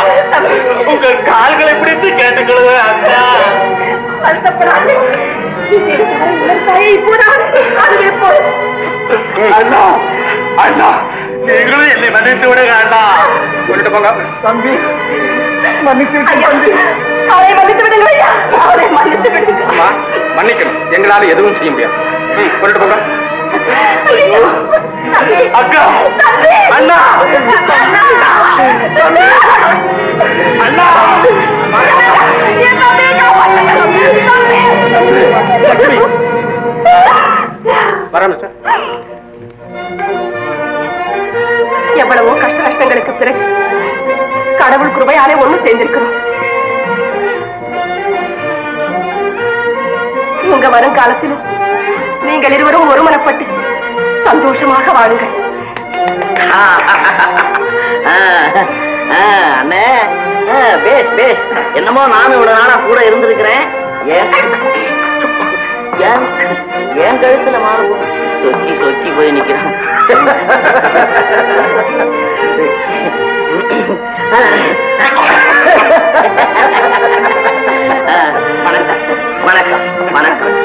உங்கள் கால்களை பிடித்து கேட்டுக்கொள்ளுங்க அக்கா. அண்ணா அண்ணா, நீங்களும் என்னை மன்னித்து விடுங்க அண்ணா. சொல்லிட்டு போங்க. தம்பி மன்னிச்சு தம்பி. அவரை மன்னித்து விடுங்க ஐயா, அவரை மன்னித்து விடுங்க. அம்மா, மன்னிக்கணும், எங்களால எதுவும் செய்ய முடியாது. சொல்லிட்டு போங்க. அக்கா, அண்ணா, அண்ணா, வரேன் மிஸ்டர். எவ்வளவோ கஷ்ட நஷ்டங்களுக்கு பிறகு கடவுள் கிருபையாலே ஒண்ணு சேர்ந்திருக்கிறோம். உங்க வருங்காலத்திலும் நீங்கள் இருவரும் ஒருமனப்பட்டு சந்தோஷமாக வாழுங்கள். அண்ணே, பேஷ் பேஷ். என்னமோ நானும் இவ்வளவு நாளா கூட இருந்திருக்கிறேன். ஏன் கழுத்துல மாறு சொக்கி சொக்கி போய் நிக்கிறேன். வணக்கம் வணக்கம் வணக்கம்.